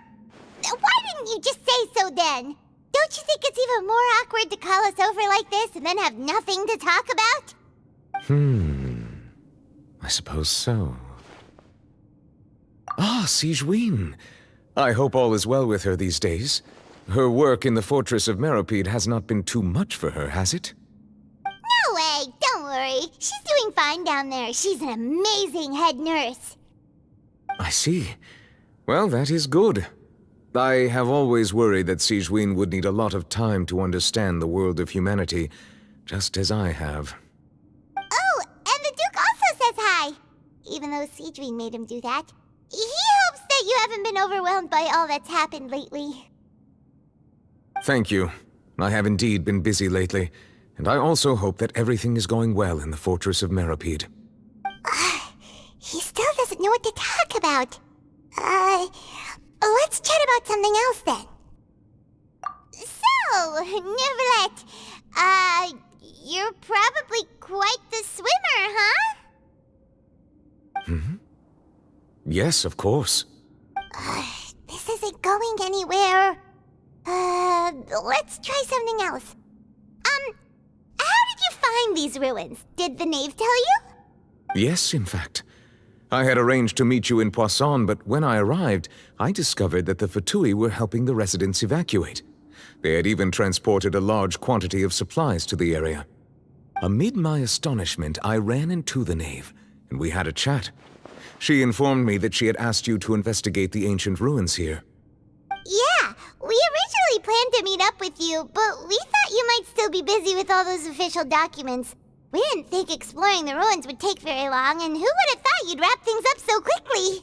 Why didn't you just say so then? Don't you think it's even more awkward to call us over like this and then have nothing to talk about? I suppose so. Ah, Sigewinne. I hope all is well with her these days. Her work in the Fortress of Meropide has not been too much for her, has it? No way, don't worry. She's doing fine down there. She's an amazing head nurse. I see. Well, that is good. I have always worried that Sigewinne would need a lot of time to understand the world of humanity, just as I have. Oh, and the Duke also says hi. Even though Sigewinne made him do that. He hopes that you haven't been overwhelmed by all that's happened lately. Thank you. I have indeed been busy lately, and I also hope that everything is going well in the Fortress of Meropide. He still doesn't know what to talk about. Let's chat about something else then. So, Neverlet, you're probably quite the swimmer, huh? Yes, of course. This isn't going anywhere. Let's try something else. How did you find these ruins? Did the knave tell you? Yes, in fact. I had arranged to meet you in Poisson, but when I arrived, I discovered that the Fatui were helping the residents evacuate. They had even transported a large quantity of supplies to the area. Amid my astonishment, I ran into the knave, and we had a chat. She informed me that she had asked you to investigate the ancient ruins here. Yeah, we originally planned to meet up with you, but we thought you might still be busy with all those official documents. We didn't think exploring the ruins would take very long, and who would have thought you'd wrap things up so quickly?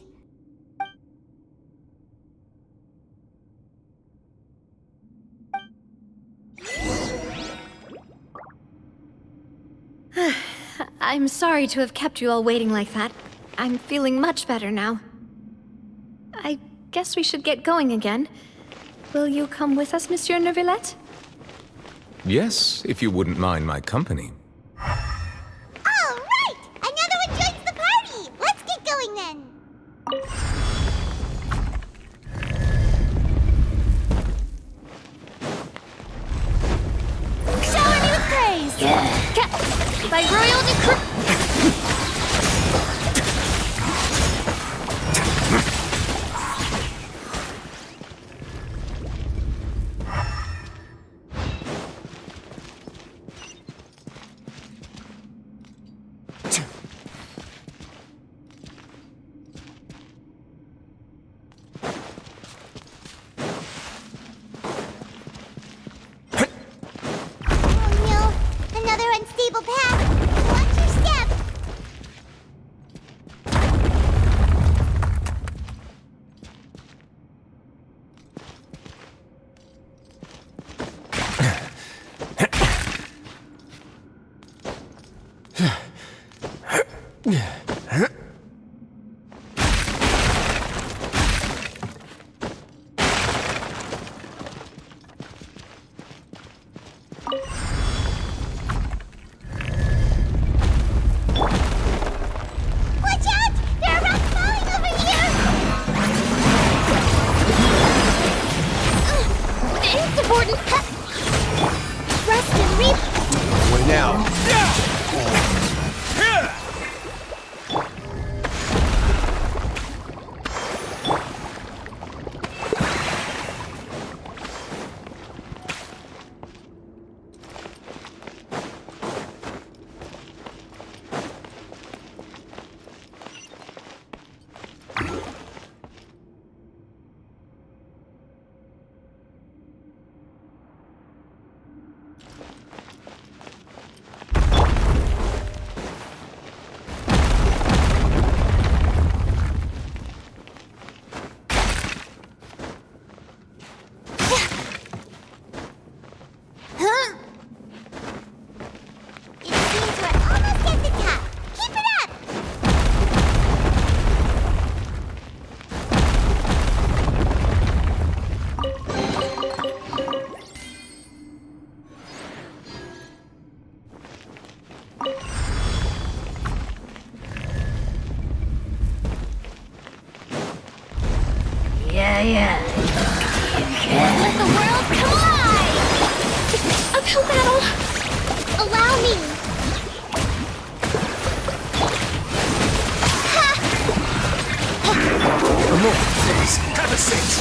I'm sorry to have kept you all waiting like that. I'm feeling much better now. I guess we should get going again. Will you come with us, Monsieur Neuvillette? Yes, if you wouldn't mind my company. All right! Another one joins the party! Let's get going then! Shower me with praise! By royal decree... Let the world collide! Uphill battle! Allow me! More, please. Have a seat.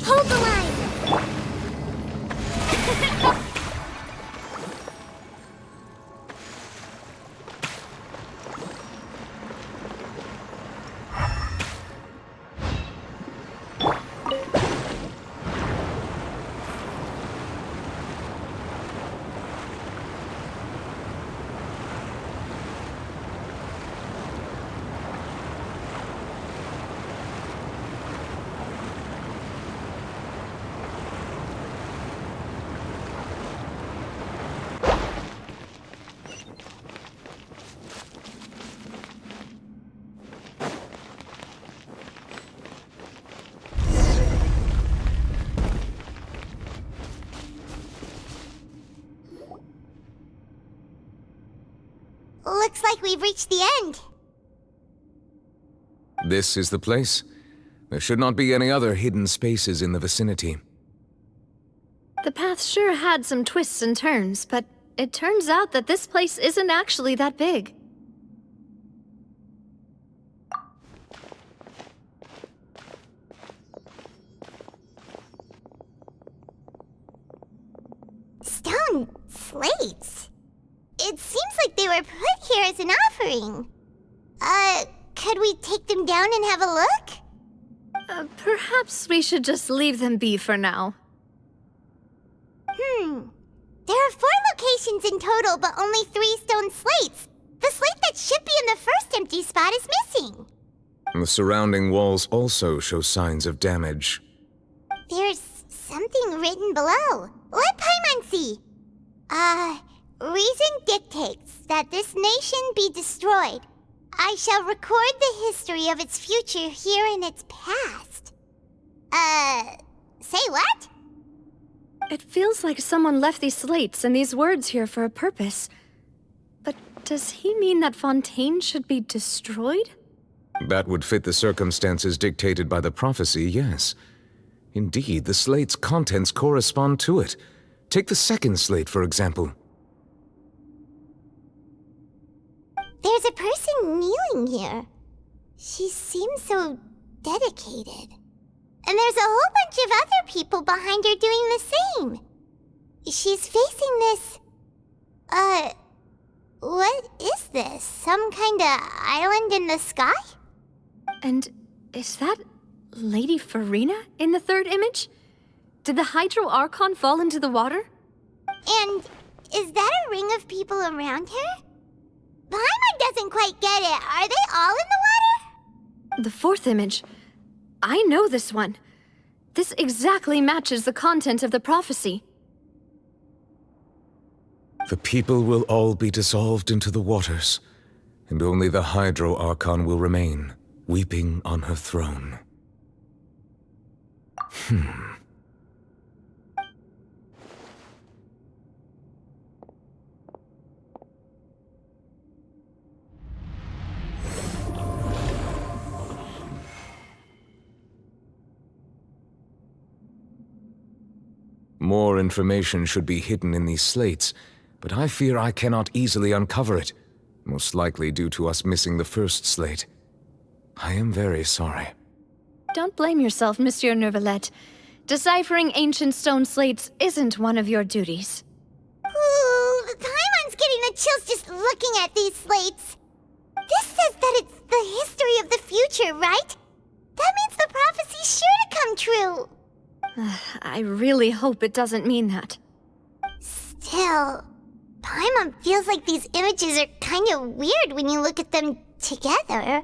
Hold the line! Looks like we've reached the end. This is the place. There should not be any other hidden spaces in the vicinity. The path sure had some twists and turns, but it turns out that this place isn't actually that big. Stone slates? It seems like they were put here as an offering. Could we take them down and have a look? Perhaps we should just leave them be for now. There are 4 locations in total, but only 3 stone slates. The slate that should be in the first empty spot is missing. The surrounding walls also show signs of damage. There's something written below. Let Paimon see. Reason dictates that this nation be destroyed. I shall record the history of its future here in its past. Say what? It feels like someone left these slates and these words here for a purpose. But does he mean that Fontaine should be destroyed? That would fit the circumstances dictated by the prophecy, yes. Indeed, the slate's contents correspond to it. Take the second slate, for example. There's a person kneeling here. She seems so dedicated. And there's a whole bunch of other people behind her doing the same. She's facing this... what is this? Some kind of island in the sky? And is that Lady Farina in the third image? Did the Hydro Archon fall into the water? And is that a ring of people around her? Paimon doesn't quite get it. Are they all in the water? The fourth image. I know this one. This exactly matches the content of the prophecy. The people will all be dissolved into the waters, and only the Hydro Archon will remain, weeping on her throne. More information should be hidden in these slates, but I fear I cannot easily uncover it, most likely due to us missing the first slate. I am very sorry. Don't blame yourself, Monsieur Neuvillette. Deciphering ancient stone slates isn't one of your duties. Ooh, Paimon's getting the chills just looking at these slates. This says that it's the history of the future, right? That means the prophecy's sure to come true. I really hope it doesn't mean that. Still, Paimon feels like these images are kind of weird when you look at them together.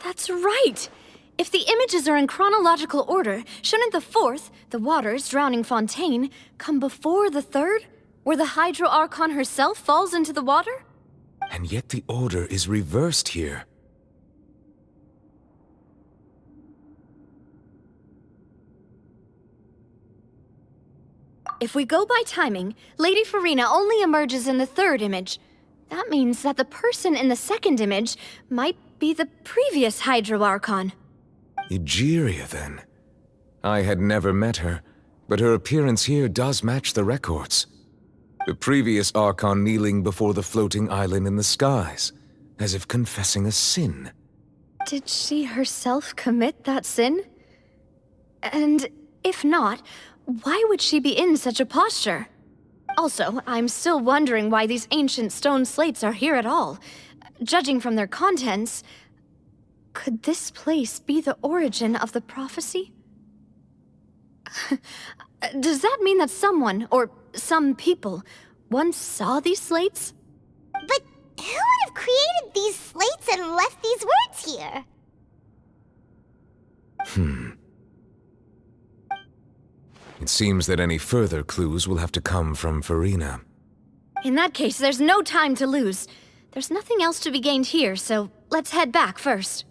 That's right! If the images are in chronological order, shouldn't the fourth, the waters drowning Fontaine, come before the third, where the Hydro Archon herself falls into the water? And yet the order is reversed here. If we go by timing, Lady Farina only emerges in the third image. That means that the person in the second image might be the previous Hydro Archon. Egeria, then. I had never met her, but her appearance here does match the records. The previous Archon kneeling before the floating island in the skies, as if confessing a sin. Did she herself commit that sin? And if not, why would she be in such a posture? Also, I'm still wondering why these ancient stone slates are here at all. Judging from their contents, could this place be the origin of the prophecy? Does that mean that someone, or some people, once saw these slates? But who would have created these slates and left these words here? It seems that any further clues will have to come from Farina. In that case, there's no time to lose. There's nothing else to be gained here, so let's head back first.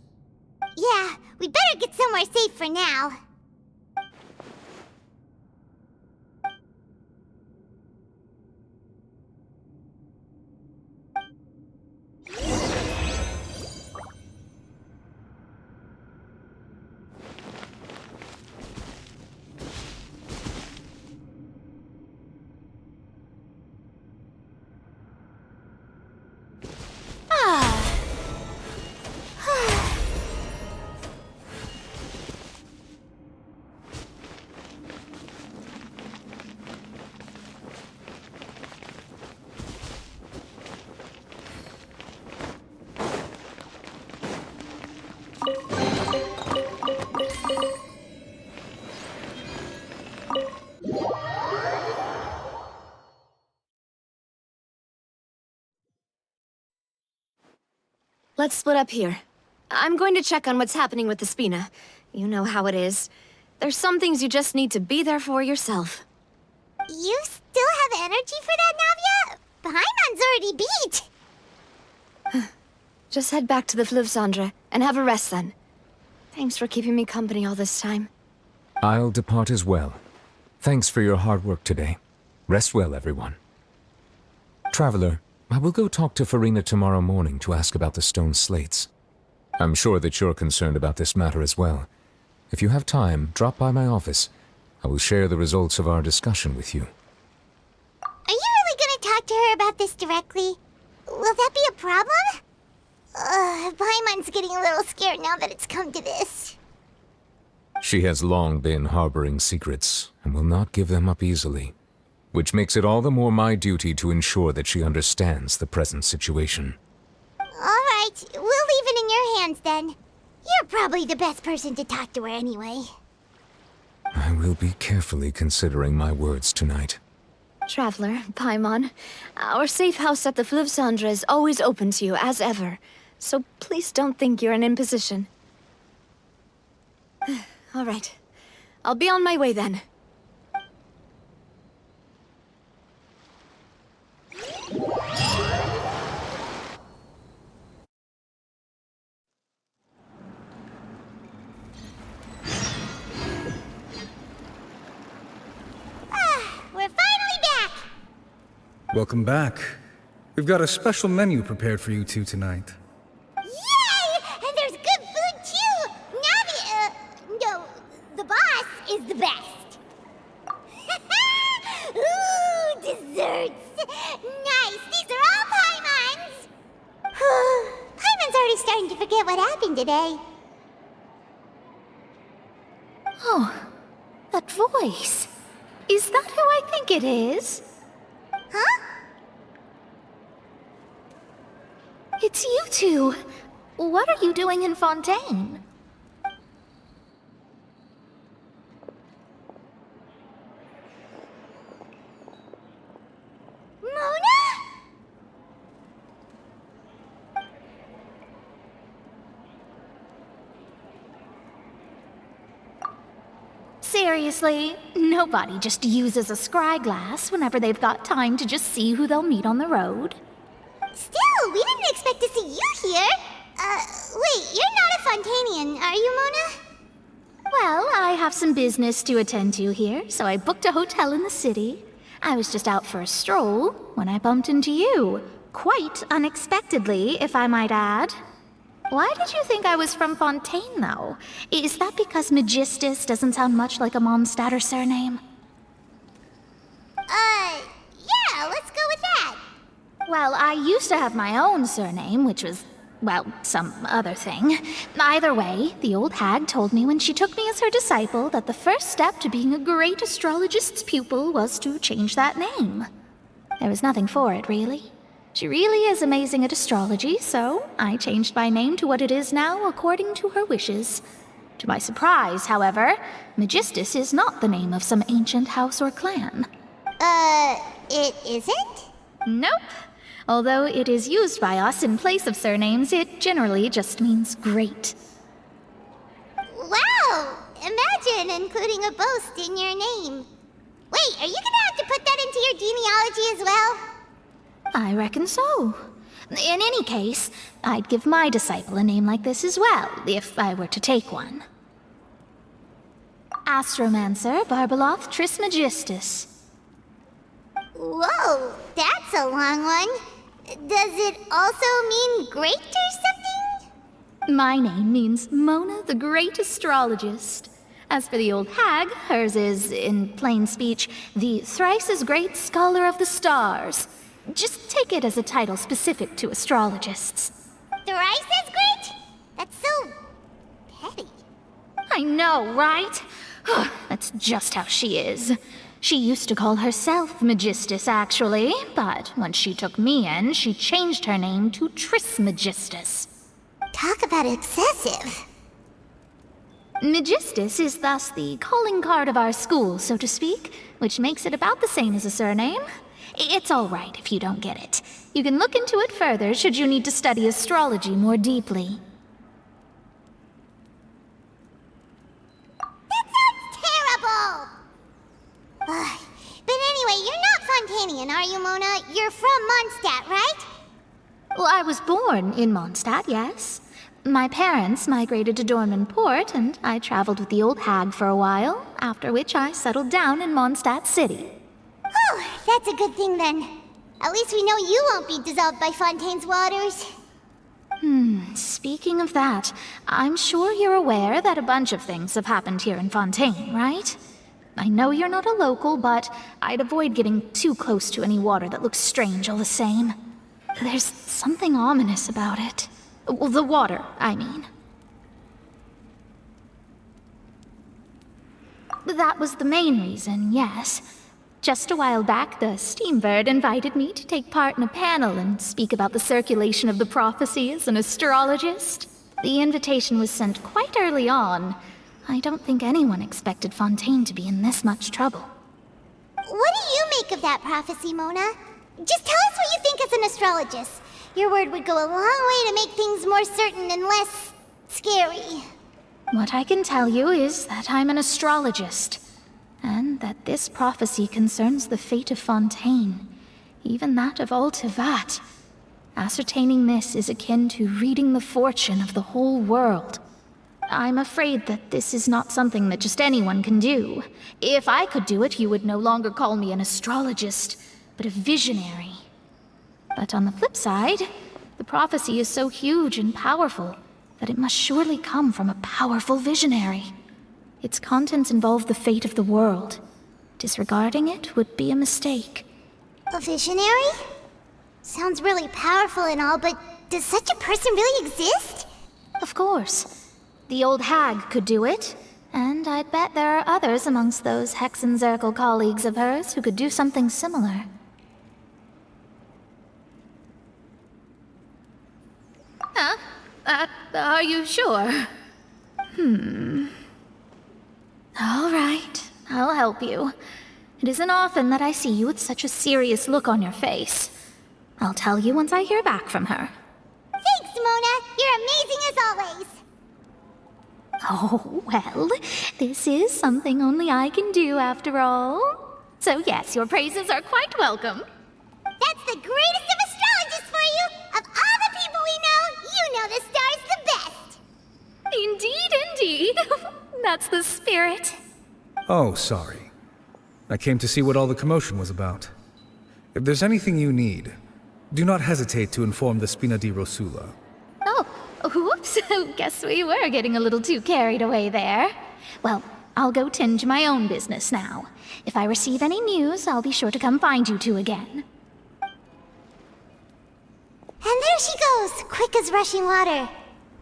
Yeah, we better get somewhere safe for now. Let's split up here. I'm going to check on what's happening with the Spina. You know how it is. There's some things you just need to be there for yourself. You still have energy for that, Navia? Paimon's already beat. Just head back to the Fleuve Cendre and have a rest then. Thanks for keeping me company all this time. I'll depart as well. Thanks for your hard work today. Rest well, everyone. Traveler, I will go talk to Farina tomorrow morning to ask about the stone slates. I'm sure that you're concerned about this matter as well. If you have time, drop by my office. I will share the results of our discussion with you. Are you really gonna talk to her about this directly? Will that be a problem? Paimon's getting a little scared now that it's come to this. She has long been harboring secrets, and will not give them up easily, which makes it all the more my duty to ensure that she understands the present situation. Alright, we'll leave it in your hands then. You're probably the best person to talk to her anyway. I will be carefully considering my words tonight. Traveler, Paimon, our safe house at the Fleuve Cendre is always open to you, as ever. So please don't think you're an imposition. All right. I'll be on my way then. We're finally back! Welcome back. We've got a special menu prepared for you two tonight. Yay! And there's good food too! No, the boss is the best. Ooh, desserts! Nice! These are all Paimon's! Paimon's already starting to forget what happened today. Oh, that voice. Is that who I think it is? Huh? It's you two. What are you doing in Fontaine? Mona? Seriously, nobody just uses a scry glass whenever they've got time to just see who they'll meet on the road. Still, we didn't expect to see you here. Wait, you're not a Fontanian, are you, Mona? Well, I have some business to attend to here, so I booked a hotel in the city. I was just out for a stroll when I bumped into you. Quite unexpectedly, if I might add. Why did you think I was from Fontaine, though? Is that because Magistus doesn't sound much like a Mondstadter surname? Yeah, let's go with that. Well, I used to have my own surname, which was, well, some other thing. Either way, the old hag told me when she took me as her disciple that the first step to being a great astrologist's pupil was to change that name. There was nothing for it, really. She really is amazing at astrology, so I changed my name to what it is now according to her wishes. To my surprise, however, Magistus is not the name of some ancient house or clan. It isn't? Nope. Although it is used by us in place of surnames, it generally just means great. Wow! Imagine including a boast in your name. Wait, are you gonna have to put that into your genealogy as well? I reckon so. In any case, I'd give my disciple a name like this as well, if I were to take one. Astromancer Barbeloth Trismegistus. Whoa, that's a long one. Does it also mean great or something? My name means Mona the Great Astrologist. As for the old hag, hers is, in plain speech, the thrice as great Scholar of the Stars. Just take it as a title specific to astrologists. Thrice as great? That's so petty. I know, right? That's just how she is. She used to call herself Magistus, actually, but when she took me in, she changed her name to Trismegistus. Talk about excessive. Magistus is thus the calling card of our school, so to speak, which makes it about the same as a surname. It's all right if you don't get it. You can look into it further should you need to study astrology more deeply. That sounds terrible! But anyway, you're not Fontanian, are you, Mona? You're from Mondstadt, right? Well, I was born in Mondstadt, yes. My parents migrated to Dornman Port, and I traveled with the old hag for a while, after which I settled down in Mondstadt City. Oh, that's a good thing then. At least we know you won't be dissolved by Fontaine's waters. Speaking of that, I'm sure you're aware that a bunch of things have happened here in Fontaine, right? I know you're not a local, but I'd avoid getting too close to any water that looks strange all the same. There's something ominous about it. Well, the water, I mean. That was the main reason, yes. Just a while back, the Steambird invited me to take part in a panel and speak about the circulation of the prophecy as an astrologist. The invitation was sent quite early on. I don't think anyone expected Fontaine to be in this much trouble. What do you make of that prophecy, Mona? Just tell us what you think as an astrologist. Your word would go a long way to make things more certain and less scary. What I can tell you is that I'm an astrologist, and that this prophecy concerns the fate of Fontaine, even that of all Tevat. Ascertaining this is akin to reading the fortune of the whole world. I'm afraid that this is not something that just anyone can do. If I could do it, you would no longer call me an astrologist, but a visionary. But on the flip side, the prophecy is so huge and powerful that it must surely come from a powerful visionary. Its contents involve the fate of the world. Disregarding it would be a mistake. A visionary? Sounds really powerful and all, but does such a person really exist? Of course. The old hag could do it, and I'd bet there are others amongst those Hexenzirkel colleagues of hers who could do something similar. Huh? Are you sure? All right, I'll help you. It isn't often that I see you with such a serious look on your face. I'll tell you once I hear back from her. Thanks, Mona. You're amazing as always. Oh, well, this is something only I can do after all. So yes, your praises are quite welcome. That's the greatest of astrologists for you! Of all the people we know, you know the star's the best! Indeed, indeed. That's the spirit. Oh, sorry. I came to see what all the commotion was about. If there's anything you need, do not hesitate to inform the Spina di Rosula. Oh, whoops. Guess we were getting a little too carried away there. Well, I'll go tend to my own business now. If I receive any news, I'll be sure to come find you two again. And there she goes, quick as rushing water.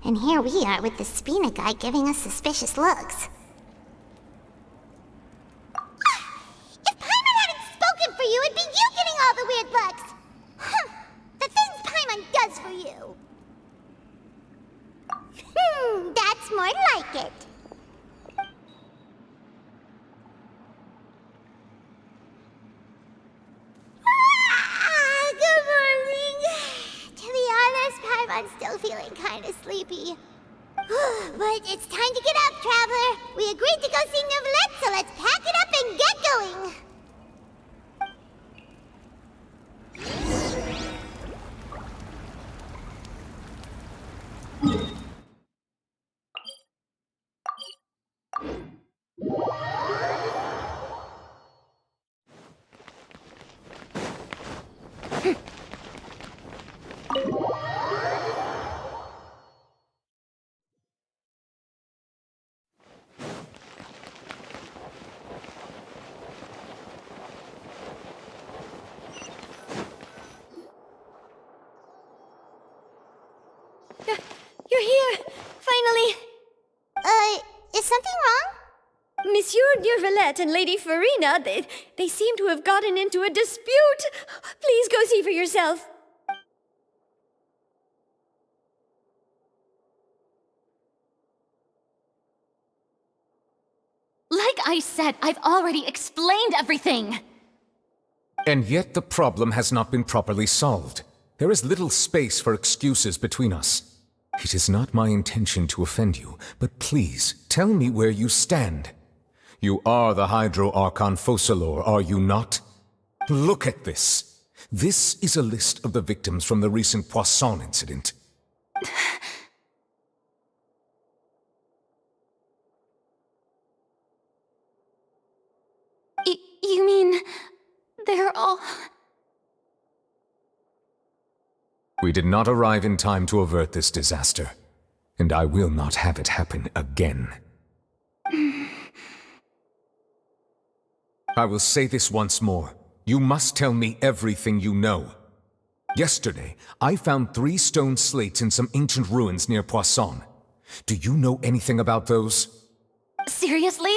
And here we are with the Spina guy giving us suspicious looks. If Paimon hadn't spoken for you, it'd be you getting all the weird looks. The things Paimon does for you. That's more like it. Good morning. To be honest, Paimon's still feeling kind of sleepy. But it's time to get up, Traveler. We agreed to go see Neuvillette, so let's pack it up and get going. You're here! Finally! Is something wrong? Monsieur Neuvillette and Lady Farina, they seem to have gotten into a dispute. Please go see for yourself. Like I said, I've already explained everything! And yet the problem has not been properly solved. There is little space for excuses between us. It is not my intention to offend you, but please, tell me where you stand. You are the Hydro Archon Focalor, are you not? Look at this. This is a list of the victims from the recent Poisson incident. You mean... they're all... We did not arrive in time to avert this disaster, and I will not have it happen again. I will say this once more. You must tell me everything you know. Yesterday, I found 3 stone slates in some ancient ruins near Poisson. Do you know anything about those? Seriously?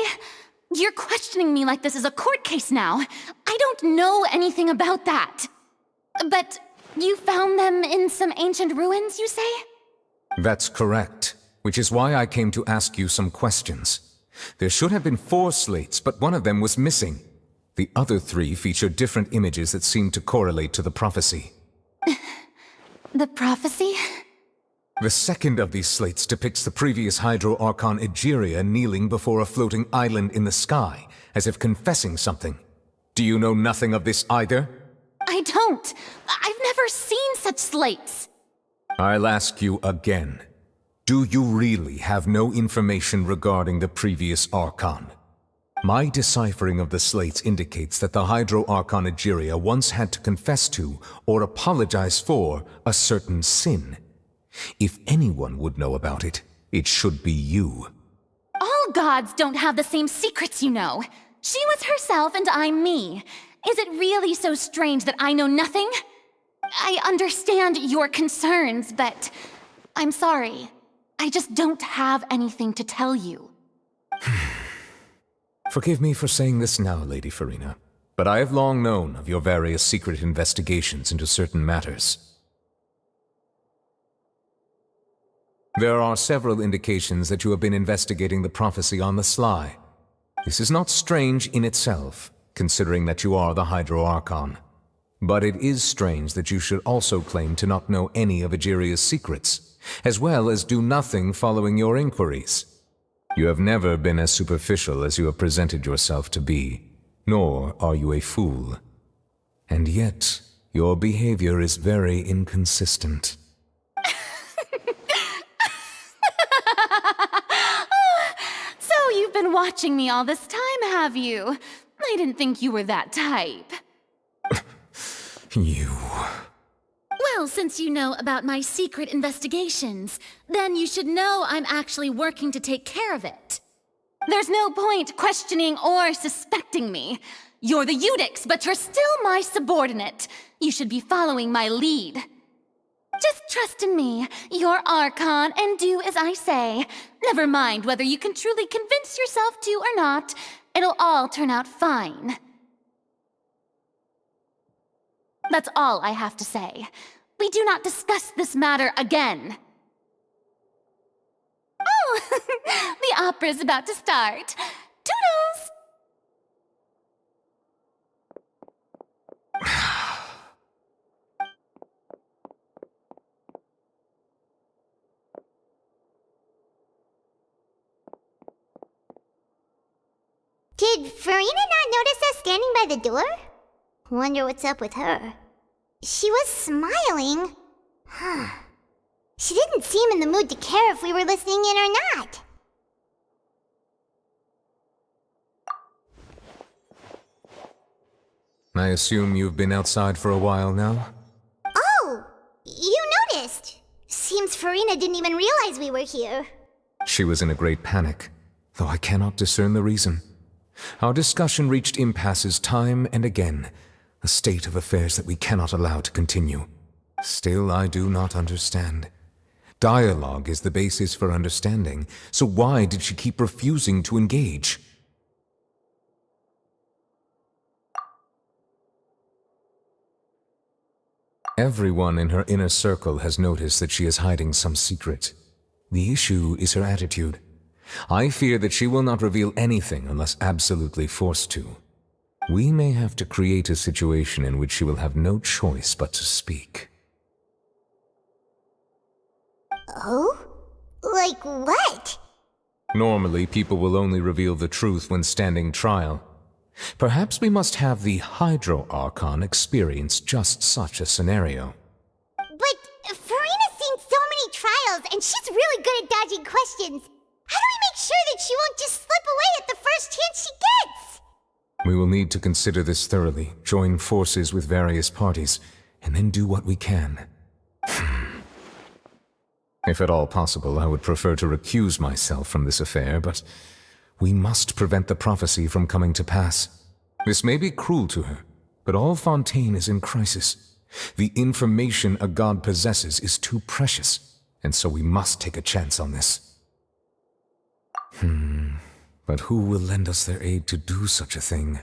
You're questioning me like this is a court case now. I don't know anything about that. But you found them in some ancient ruins, you say? That's correct, which is why I came to ask you some questions. There should have been 4 slates, but one of them was missing. The other 3 feature different images that seem to correlate to the prophecy. The prophecy? The second of these slates depicts the previous Hydro Archon Egeria kneeling before a floating island in the sky, as if confessing something. Do you know nothing of this either? I don't. I've never seen such slates. I'll ask you again. Do you really have no information regarding the previous Archon? My deciphering of the slates indicates that the Hydro Archon Egeria once had to confess to, or apologize for, a certain sin. If anyone would know about it, it should be you. All gods don't have the same secrets, you know. She was herself and I'm me. Is it really so strange that I know nothing? I understand your concerns, but I'm sorry. I just don't have anything to tell you. Forgive me for saying this now, Lady Farina, but I have long known of your various secret investigations into certain matters. There are several indications that you have been investigating the prophecy on the sly. This is not strange in itself, considering that you are the Hydro Archon. But it is strange that you should also claim to not know any of Egeria's secrets, as well as do nothing following your inquiries. You have never been as superficial as you have presented yourself to be, nor are you a fool. And yet, your behavior is very inconsistent. So you've been watching me all this time, have you? I didn't think you were that type. You... Well, since you know about my secret investigations, then you should know I'm actually working to take care of it. There's no point questioning or suspecting me. You're the Eudix, but you're still my subordinate. You should be following my lead. Just trust in me, you're Archon, and do as I say. Never mind whether you can truly convince yourself to or not. It'll all turn out fine. That's all I have to say. We do not discuss this matter again. Oh, the opera's about to start. Toodles! Did Farina not notice us standing by the door? Wonder what's up with her. She was smiling. Huh. She didn't seem in the mood to care if we were listening in or not. I assume you've been outside for a while now? Oh! You noticed! Seems Farina didn't even realize we were here. She was in a great panic, though I cannot discern the reason. Our discussion reached impasses time and again, a state of affairs that we cannot allow to continue. Still, I do not understand. Dialogue is the basis for understanding, so why did she keep refusing to engage? Everyone in her inner circle has noticed that she is hiding some secret. The issue is her attitude. I fear that she will not reveal anything unless absolutely forced to. We may have to create a situation in which she will have no choice but to speak. Oh? Like what? Normally, people will only reveal the truth when standing trial. Perhaps we must have the Hydro Archon experience just such a scenario. But Farina's seen so many trials, and she's really good at dodging questions. How do we make sure that she won't just slip away at the first chance she gets? We will need to consider this thoroughly, join forces with various parties, and then do what we can. If at all possible, I would prefer to recuse myself from this affair, but we must prevent the prophecy from coming to pass. This may be cruel to her, but all Fontaine is in crisis. The information a god possesses is too precious, and so we must take a chance on this. But who will lend us their aid to do such a thing?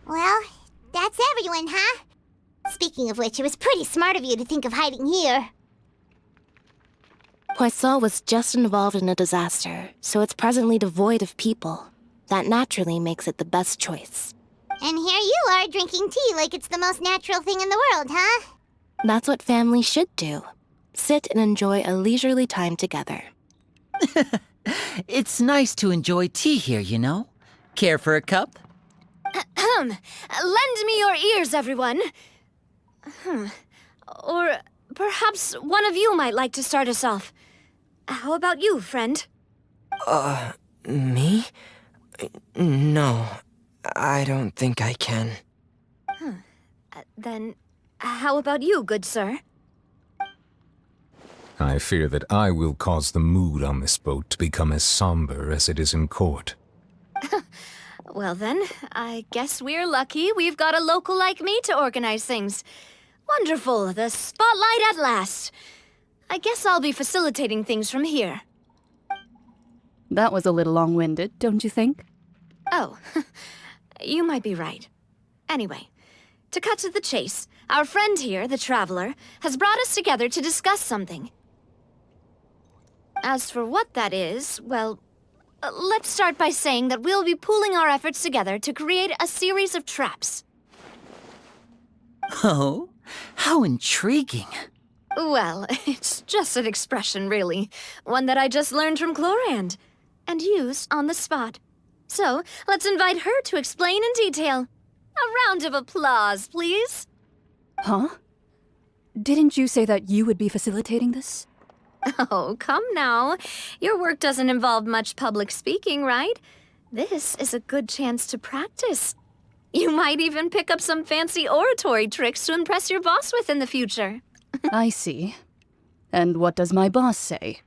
Well, that's everyone, huh? Speaking of which, it was pretty smart of you to think of hiding here. Poisson was just involved in a disaster, so it's presently devoid of people. That naturally makes it the best choice. And here you are drinking tea like it's the most natural thing in the world, huh? That's what family should do. Sit and enjoy a leisurely time together. It's nice to enjoy tea here, you know? Care for a cup? Lend me your ears, everyone. Or perhaps one of you might like to start us off. How about you, friend? Me? No, I don't think I can. Then, how about you, good sir? I fear that I will cause the mood on this boat to become as somber as it is in court. Well then, I guess we're lucky we've got a local like me to organize things. Wonderful, the spotlight at last. I guess I'll be facilitating things from here. That was a little long-winded, don't you think? Oh, you might be right. Anyway, to cut to the chase, our friend here, the Traveler, has brought us together to discuss something. As for what that is, well, Let's start by saying that we'll be pooling our efforts together to create a series of traps. Oh, how intriguing. Well, it's just an expression, really. One that I just learned from Chlorand, and used on the spot. So, let's invite her to explain in detail. A round of applause, please. Huh? Didn't you say that you would be facilitating this? Oh, come now. Your work doesn't involve much public speaking, right? This is a good chance to practice. You might even pick up some fancy oratory tricks to impress your boss with in the future. I see. And what does my boss say?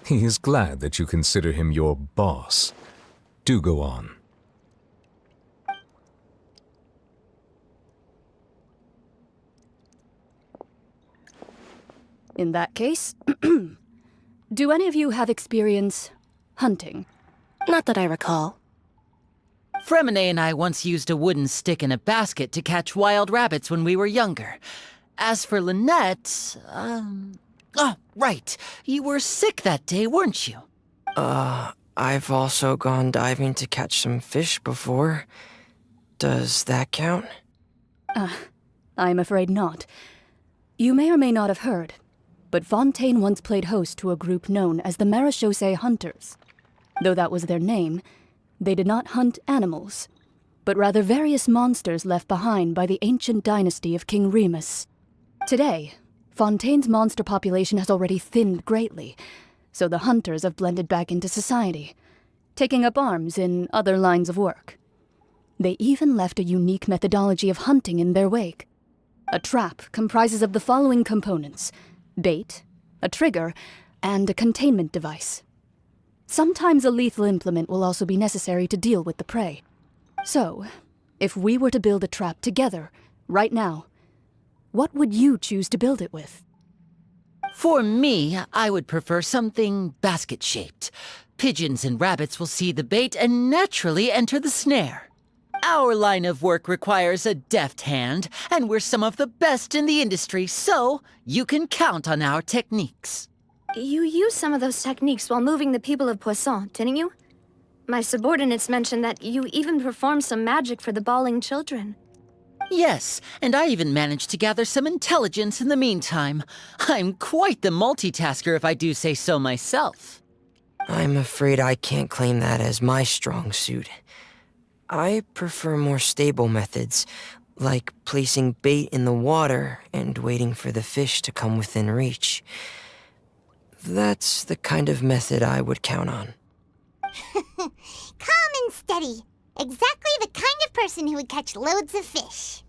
He is glad that you consider him your boss. Do go on. In that case, do any of you have experience hunting? Not that I recall. Fremine and I once used a wooden stick in a basket to catch wild rabbits when we were younger. As for Lynette, oh, right. You were sick that day, weren't you? I've also gone diving to catch some fish before. Does that count? I'm afraid not. You may or may not have heard, but Fontaine once played host to a group known as the Marechaussee Hunters. Though that was their name, they did not hunt animals, but rather various monsters left behind by the ancient dynasty of King Remus. Today, Fontaine's monster population has already thinned greatly, so the hunters have blended back into society, taking up arms in other lines of work. They even left a unique methodology of hunting in their wake. A trap comprises of the following components: bait, a trigger, and a containment device. Sometimes a lethal implement will also be necessary to deal with the prey. So, if we were to build a trap together, right now, what would you choose to build it with? For me, I would prefer something basket-shaped. Pigeons and rabbits will see the bait and naturally enter the snare. Our line of work requires a deft hand, and we're some of the best in the industry, so you can count on our techniques. You used some of those techniques while moving the people of Poisson, didn't you? My subordinates mentioned that you even performed some magic for the bawling children. Yes, and I even managed to gather some intelligence in the meantime. I'm quite the multitasker if I do say so myself. I'm afraid I can't claim that as my strong suit. I prefer more stable methods, like placing bait in the water and waiting for the fish to come within reach. That's the kind of method I would count on. Calm and steady. Exactly the kind of person who would catch loads of fish.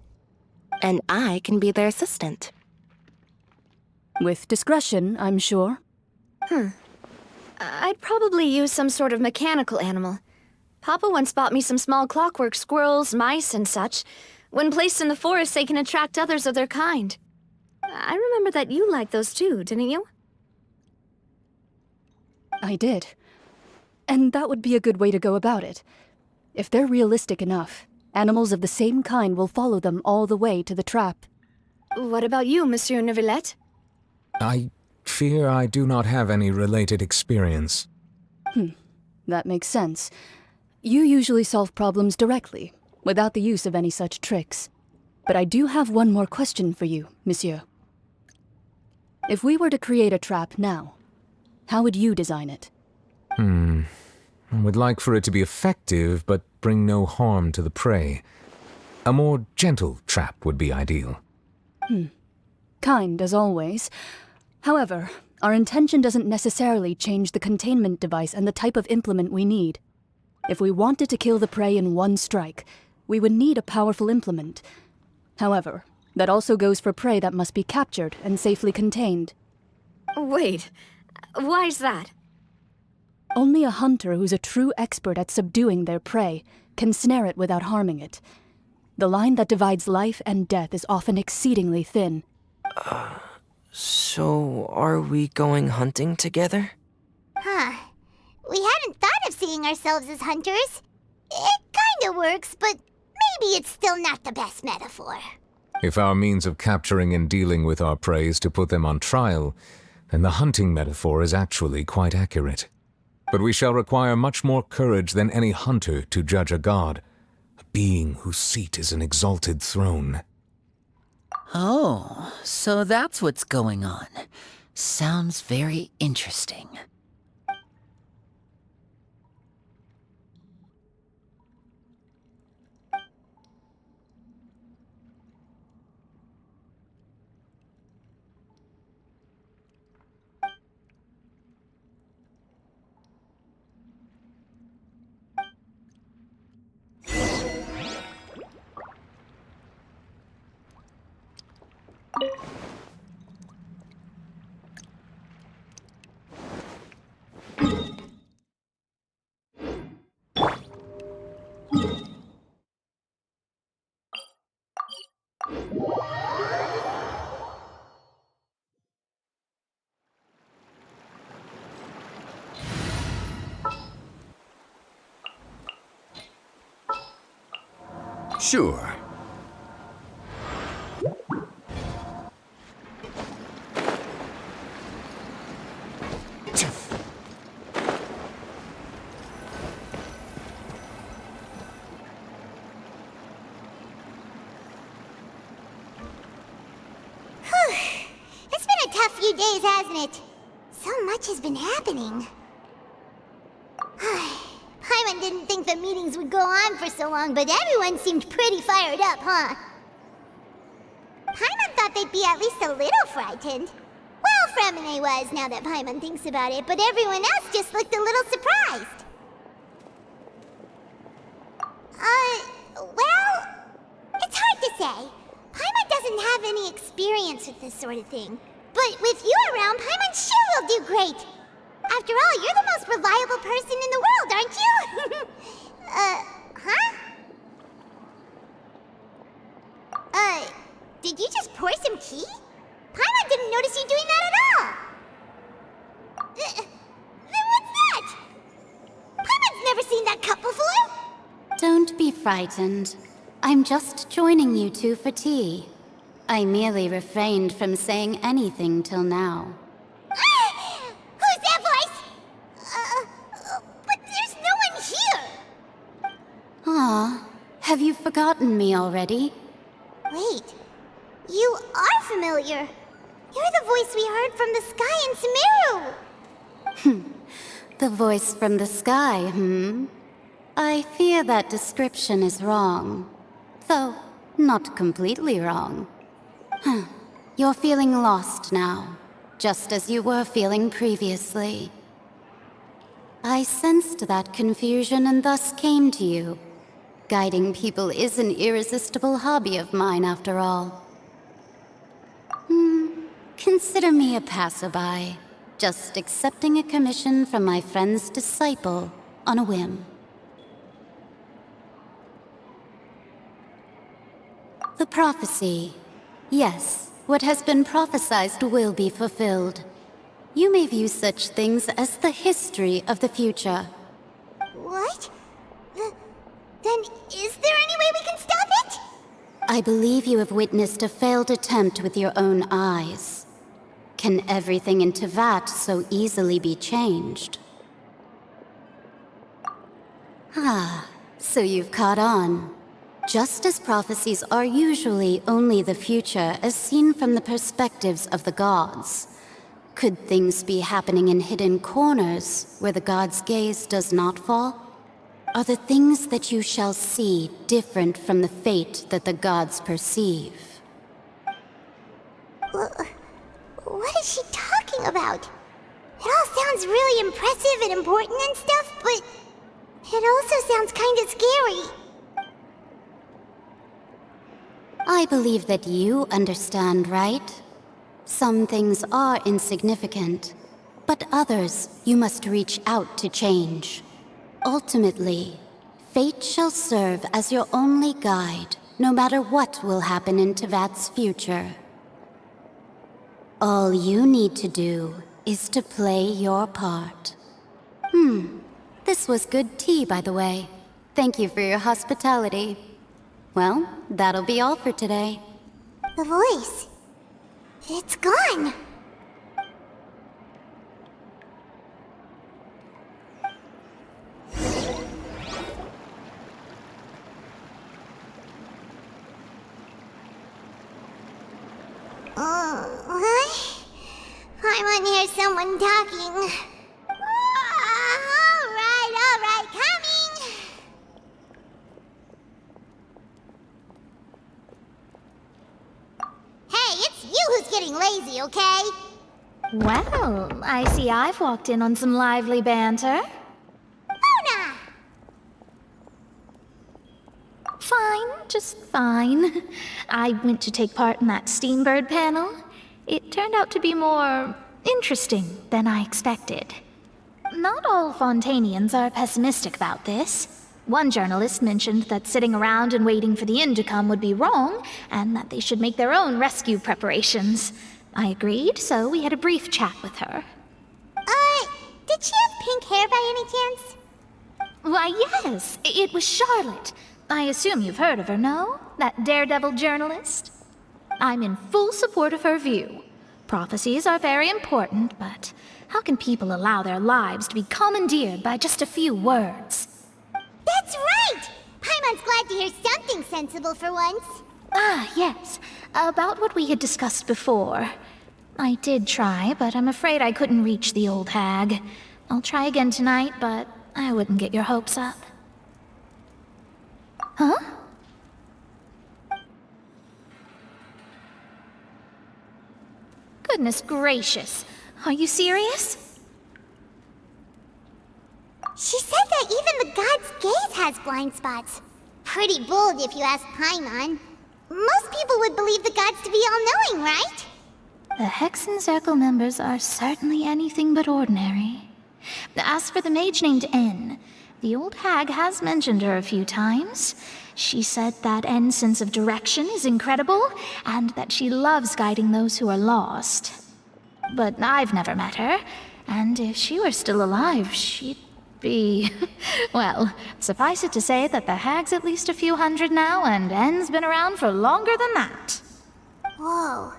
And I can be their assistant. With discretion, I'm sure. I'd probably use some sort of mechanical animal. Papa once bought me some small clockwork squirrels, mice, and such. When placed in the forest, they can attract others of their kind. I remember that you liked those too, didn't you? I did. And that would be a good way to go about it. If they're realistic enough, animals of the same kind will follow them all the way to the trap. What about you, Monsieur Neuvillette? I fear I do not have any related experience. That makes sense. You usually solve problems directly, without the use of any such tricks. But I do have one more question for you, monsieur. If we were to create a trap now, how would you design it? I would like for it to be effective, but bring no harm to the prey. A more gentle trap would be ideal. Kind, as always. However, our intention doesn't necessarily change the containment device and the type of implement we need. If we wanted to kill the prey in one strike, we would need a powerful implement. However, that also goes for prey that must be captured and safely contained. Wait, why's that? Only a hunter who's a true expert at subduing their prey can snare it without harming it. The line that divides life and death is often exceedingly thin. So are we going hunting together? We hadn't thought of seeing ourselves as hunters. It kinda works, but maybe it's still not the best metaphor. If our means of capturing and dealing with our prey is to put them on trial, then the hunting metaphor is actually quite accurate. But we shall require much more courage than any hunter to judge a god, a being whose seat is an exalted throne. Oh, so that's what's going on. Sounds very interesting. Sure. It's been a tough few days, hasn't it? So much has been happening. Paimon didn't think the meetings would go on for so long, but everyone seemed pretty fired up, huh? Paimon thought they'd be at least a little frightened. Well, Fremine was, now that Paimon thinks about it, but everyone else just looked a little surprised. Well, it's hard to say. Paimon doesn't have any experience with this sort of thing. But with you around, Paimon sure will do great. After all, you're the most reliable person in the world, aren't you? Did you just pour some tea? Paimon didn't notice you doing that at all. Then what's that? Paimon's never seen that cup before. Don't be frightened. I'm just joining you two for tea. I merely refrained from saying anything till now. Who's that voice? But there's no one here. Aw, have you forgotten me already? Wait, you are familiar. You're the voice we heard from the sky in Sumeru. The voice from the sky, I fear that description is wrong. Though, not completely wrong. You're feeling lost now, just as you were feeling previously. I sensed that confusion and thus came to you. Guiding people is an irresistible hobby of mine, after all. Consider me a passerby, just accepting a commission from my friend's disciple on a whim. The prophecy. Yes, what has been prophesied will be fulfilled. You may view such things as the history of the future. What? Then is there any way we can stop it? I believe you have witnessed a failed attempt with your own eyes. Can everything in Teyvat so easily be changed? So you've caught on. Just as prophecies are usually only the future as seen from the perspectives of the gods, could things be happening in hidden corners where the gods' gaze does not fall? Are the things that you shall see different from the fate that the gods perceive? What is she talking about? It all sounds really impressive and important and stuff, but it also sounds kinda scary. I believe that you understand, right? Some things are insignificant, but others you must reach out to change. Ultimately, fate shall serve as your only guide, no matter what will happen in Teyvat's future. All you need to do is to play your part. This was good tea, by the way. Thank you for your hospitality. Well, that'll be all for today. The voice. It's gone. Paimon hears someone talking. Alright, coming! Hey, it's you who's getting lazy, okay? Well, I see I've walked in on some lively banter. Luna! Fine, just fine. I went to take part in that Steambird panel. It turned out to be more interesting than I expected. Not all Fontainians are pessimistic about this. One journalist mentioned that sitting around and waiting for the end to come would be wrong, and that they should make their own rescue preparations. I agreed, so we had a brief chat with her. Did she have pink hair by any chance? Why, yes, it was Charlotte. I assume you've heard of her, no? That daredevil journalist? I'm in full support of her view. Prophecies are very important, but how can people allow their lives to be commandeered by just a few words? That's right! Paimon's glad to hear something sensible for once. Ah, yes. About what we had discussed before. I did try, but I'm afraid I couldn't reach the old hag. I'll try again tonight, but I wouldn't get your hopes up. Huh? Goodness gracious. Are you serious? She said that even the god's gaze has blind spots. Pretty bold if you ask Paimon. Most people would believe the gods to be all-knowing, right? The Hexen Circle members are certainly anything but ordinary. As for the mage named N, the old hag has mentioned her a few times. She said that N's sense of direction is incredible, and that she loves guiding those who are lost. But I've never met her, and if she were still alive, she'd be... Well, suffice it to say that the hag's at least a few hundred now, and N's been around for longer than that. Whoa.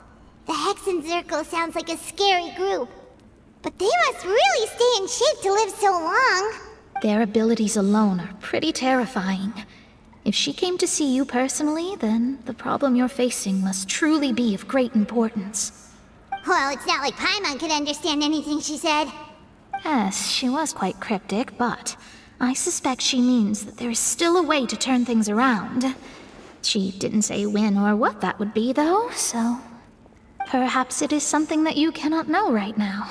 The Hexen Zirko sounds like a scary group. But they must really stay in shape to live so long. Their abilities alone are pretty terrifying. If she came to see you personally, then the problem you're facing must truly be of great importance. Well, it's not like Paimon could understand anything she said. Yes, she was quite cryptic, but I suspect she means that there is still a way to turn things around. She didn't say when or what that would be, though, so... Perhaps it is something that you cannot know right now.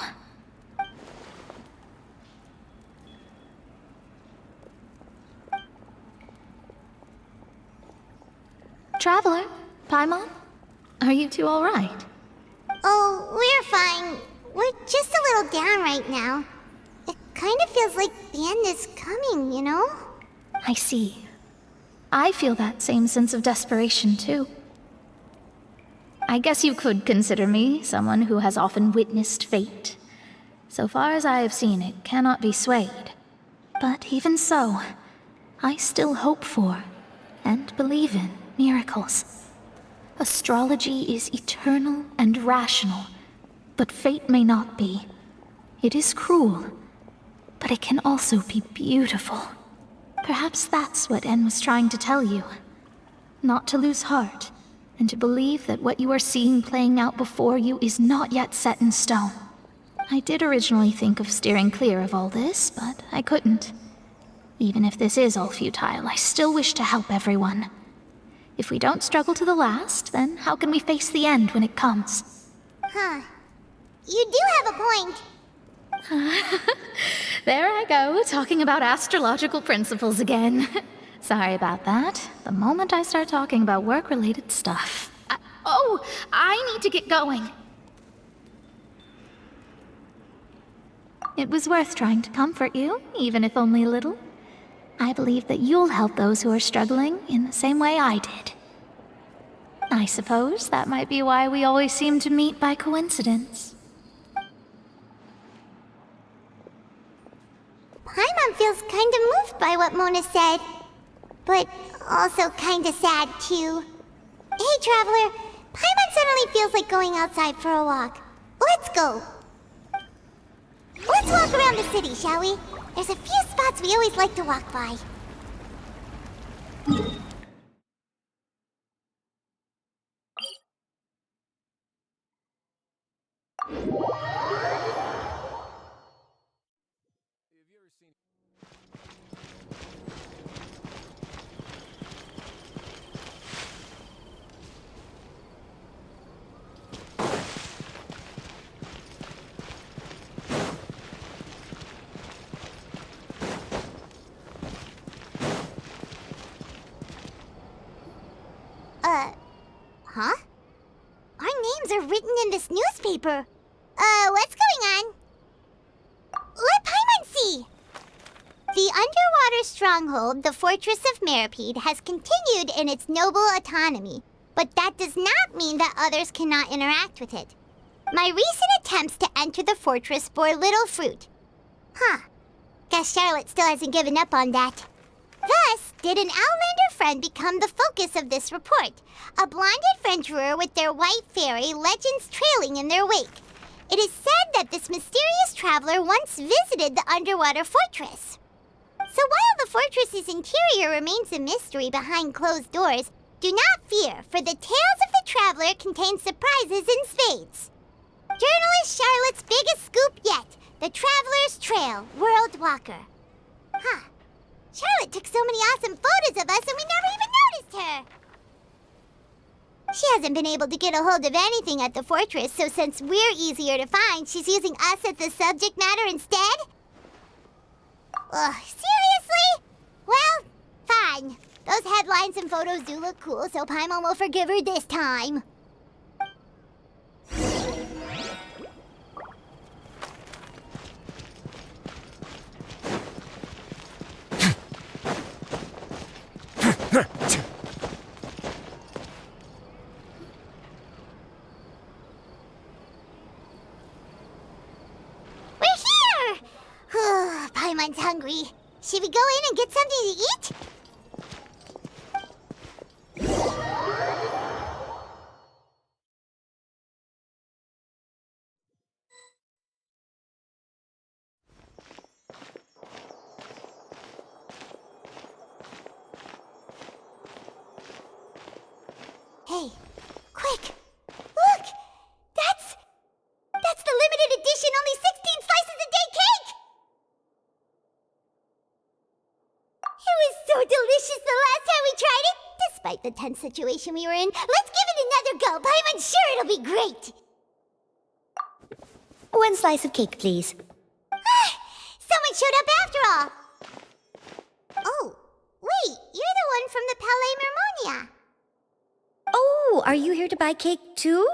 Traveler, Paimon, are you two all right? Oh, we're fine. We're just a little down right now. It kind of feels like the end is coming, you know? I see. I feel that same sense of desperation, too. I guess you could consider me someone who has often witnessed fate. So far as I have seen, it cannot be swayed. But even so, I still hope for, and believe in, miracles. Astrology is eternal and rational, but fate may not be. It is cruel, but it can also be beautiful. Perhaps that's what En was trying to tell you. Not to lose heart, and to believe that what you are seeing playing out before you is not yet set in stone. I did originally think of steering clear of all this, but I couldn't. Even if this is all futile, I still wish to help everyone. If we don't struggle to the last, then how can we face the end when it comes? Huh. You do have a point. There I go, talking about astrological principles again. Sorry about that. The moment I start talking about work-related stuff... I need to get going. It was worth trying to comfort you, even if only a little. I believe that you'll help those who are struggling in the same way I did. I suppose that might be why we always seem to meet by coincidence. Paimon feels kind of moved by what Mona said. But also kind of sad, too. Hey, Traveler. Paimon suddenly feels like going outside for a walk. Let's go. Let's walk around the city, shall we? There's a few spots we always like to walk by. this newspaper. What's going on? Let Paimon see! The underwater stronghold, the Fortress of Meripede, has continued in its noble autonomy, but that does not mean that others cannot interact with it. My recent attempts to enter the fortress bore little fruit. Guess Charlotte still hasn't given up on that. Thus, did an Outlander friend become the focus of this report, a blonde adventurer with their white fairy legends trailing in their wake. It is said that this mysterious traveler once visited the underwater fortress. So while the fortress's interior remains a mystery behind closed doors, do not fear, for the tales of the traveler contain surprises in spades. Journalist Charlotte's biggest scoop yet, the Traveler's Trail, World Walker. Charlotte took so many awesome photos of us and we never even noticed her. She hasn't been able to get a hold of anything at the fortress, so since we're easier to find, she's using us as the subject matter instead? Ugh, seriously? Well, fine. Those headlines and photos do look cool, so Paimon will forgive her this time. Paimon's hungry. Should we go in and get something to eat? Hey, quick! Look! That's the limited edition only 16 slices a day cake! It was so delicious the last time we tried it! Despite the tense situation we were in, let's give it another go! I'm sure it'll be great! 1 slice of cake, please. Someone showed up after all! Oh, wait, you're the one from the Palais Mermonia. Oh, are you here to buy cake too?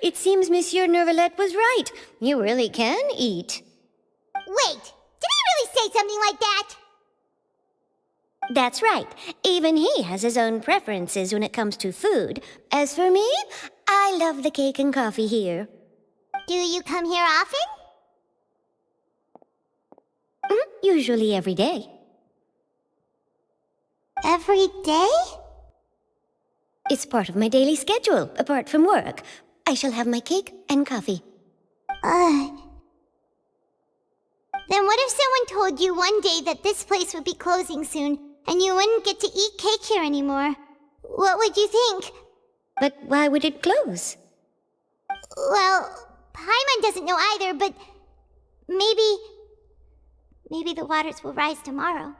It seems Monsieur Neuvillette was right. You really can eat. Wait, did he really say something like that? That's right. Even he has his own preferences when it comes to food. As for me, I love the cake and coffee here. Do you come here often? Usually every day. Every day? It's part of my daily schedule, apart from work. I shall have my cake and coffee. Then what if someone told you one day that this place would be closing soon, and you wouldn't get to eat cake here anymore? What would you think? But why would it close? Well, Paimon doesn't know either, but maybe the waters will rise tomorrow.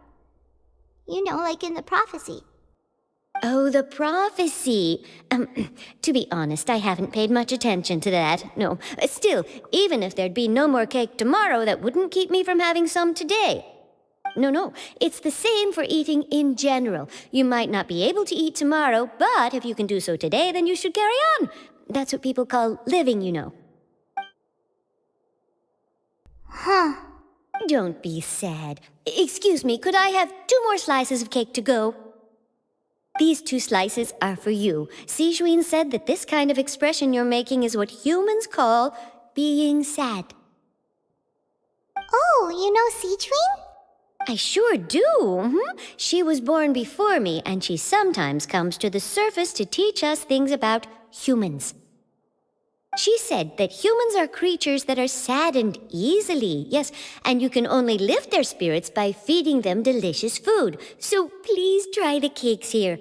You know, like in the prophecy. Oh, the prophecy. To be honest, I haven't paid much attention to that. No, still, even if there'd be no more cake tomorrow, that wouldn't keep me from having some today. No, it's the same for eating in general. You might not be able to eat tomorrow, but if you can do so today, then you should carry on. That's what people call living, you know. Don't be sad. Excuse me, could I have 2 more slices of cake to go? These 2 slices are for you. Sijuin said that this kind of expression you're making is what humans call being sad. Oh, you know Sijuin? I sure do. She was born before me, and she sometimes comes to the surface to teach us things about humans. She said that humans are creatures that are saddened easily, yes, and you can only lift their spirits by feeding them delicious food. So please try the cakes here.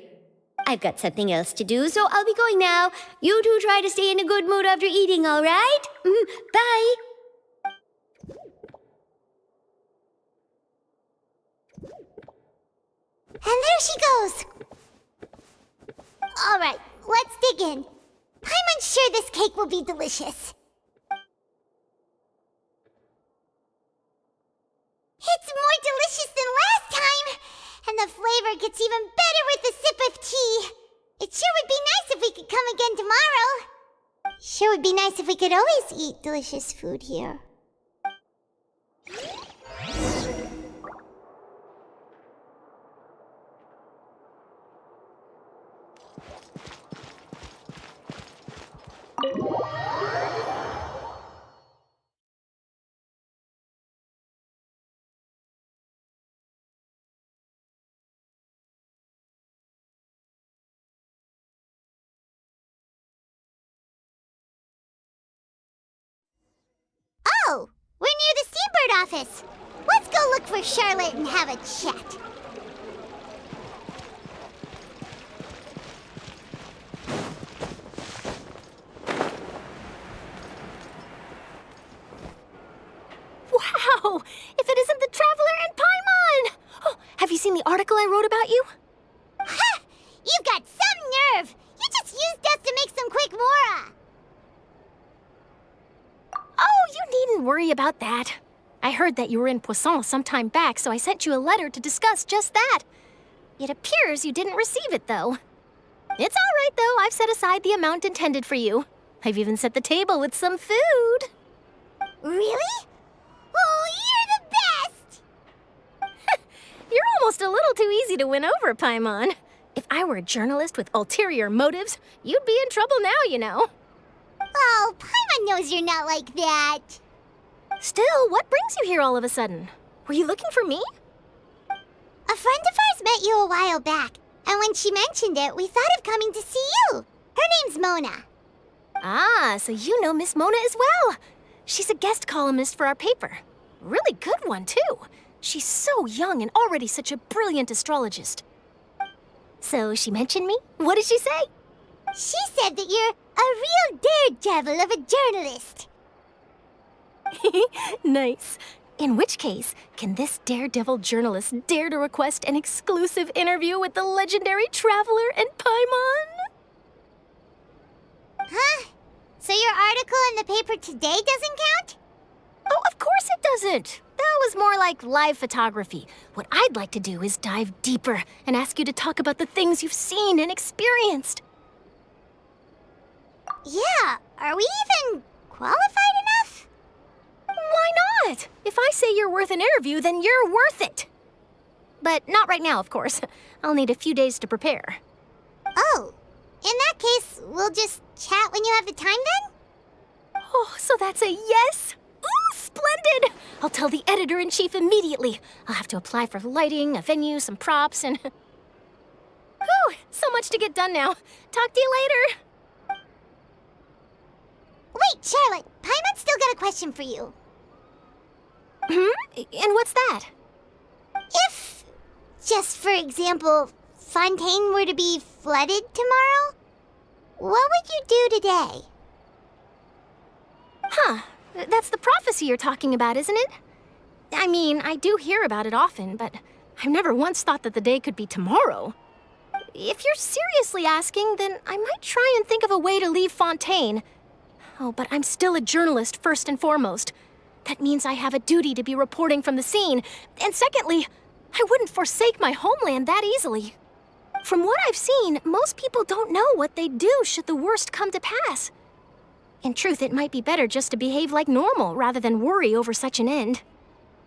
I've got something else to do, so I'll be going now. You two try to stay in a good mood after eating, all right? Bye. And there she goes. All right, let's dig in. I'm unsure this cake will be delicious. It's more delicious than last time, and the flavor gets even better with a sip of tea. It sure would be nice if we could come again tomorrow. Sure would be nice if we could always eat delicious food here. Oh, we're near the Steambird office. Let's go look for Charlotte and have a chat. Wow! If it isn't the Traveler and Paimon! Oh, have you seen the article I wrote about you? Ha! You've got some nerve! You just used us to make some quick mora! Oh, you needn't worry about that. I heard that you were in Poisson some time back, so I sent you a letter to discuss just that. It appears you didn't receive it, though. It's all right, though. I've set aside the amount intended for you. I've even set the table with some food. Really? Oh, you're the best! You're almost a little too easy to win over, Paimon. If I were a journalist with ulterior motives, you'd be in trouble now, you know. Oh, Paimon knows you're not like that. Still, what brings you here all of a sudden? Were you looking for me? A friend of ours met you a while back, and when she mentioned it, we thought of coming to see you. Her name's Mona. Ah, so you know Miss Mona as well. She's a guest columnist for our paper. Really good one, too. She's so young and already such a brilliant astrologist. So she mentioned me? What did she say? She said that you're a real daredevil of a journalist. Nice. In which case, can this daredevil journalist dare to request an exclusive interview with the legendary Traveler and Paimon? Huh? So your article in the paper today doesn't count? Oh, of course it doesn't. That was more like live photography. What I'd like to do is dive deeper and ask you to talk about the things you've seen and experienced. Yeah, are we even qualified enough? Why not? If I say you're worth an interview, then you're worth it. But not right now, of course. I'll need a few days to prepare. Oh, in that case, we'll just chat when you have the time then? Oh, so that's a yes? Ooh, splendid! I'll tell the editor-in-chief immediately. I'll have to apply for lighting, a venue, some props, and... Whew, so much to get done now. Talk to you later. Wait, Charlotte, Paimon's still got a question for you. And what's that? If, just for example, Fontaine were to be flooded tomorrow, what would you do today? Huh, that's the prophecy you're talking about, isn't it? I mean, I do hear about it often, but I've never once thought that the day could be tomorrow. If you're seriously asking, then I might try and think of a way to leave Fontaine. Oh, but I'm still a journalist first and foremost. That means I have a duty to be reporting from the scene. And secondly, I wouldn't forsake my homeland that easily. From what I've seen, most people don't know what they'd do should the worst come to pass. In truth, it might be better just to behave like normal rather than worry over such an end.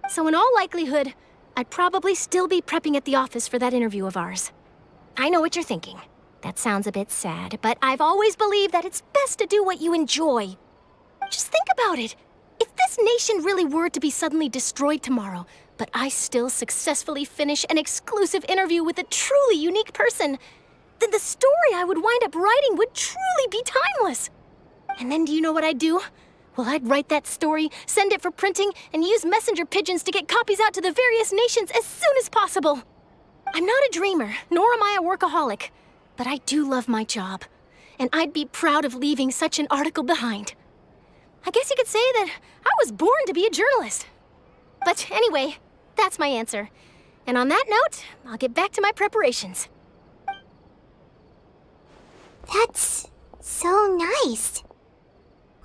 So in all likelihood, I'd probably still be prepping at the office for that interview of ours. I know what you're thinking. That sounds a bit sad, but I've always believed that it's best to do what you enjoy. Just think about it. If this nation really were to be suddenly destroyed tomorrow, but I still successfully finish an exclusive interview with a truly unique person, then the story I would wind up writing would truly be timeless. And then do you know what I'd do? Well, I'd write that story, send it for printing, and use messenger pigeons to get copies out to the various nations as soon as possible. I'm not a dreamer, nor am I a workaholic, but I do love my job, and I'd be proud of leaving such an article behind. I guess you could say that I was born to be a journalist. But anyway, that's my answer. And on that note, I'll get back to my preparations. That's so nice.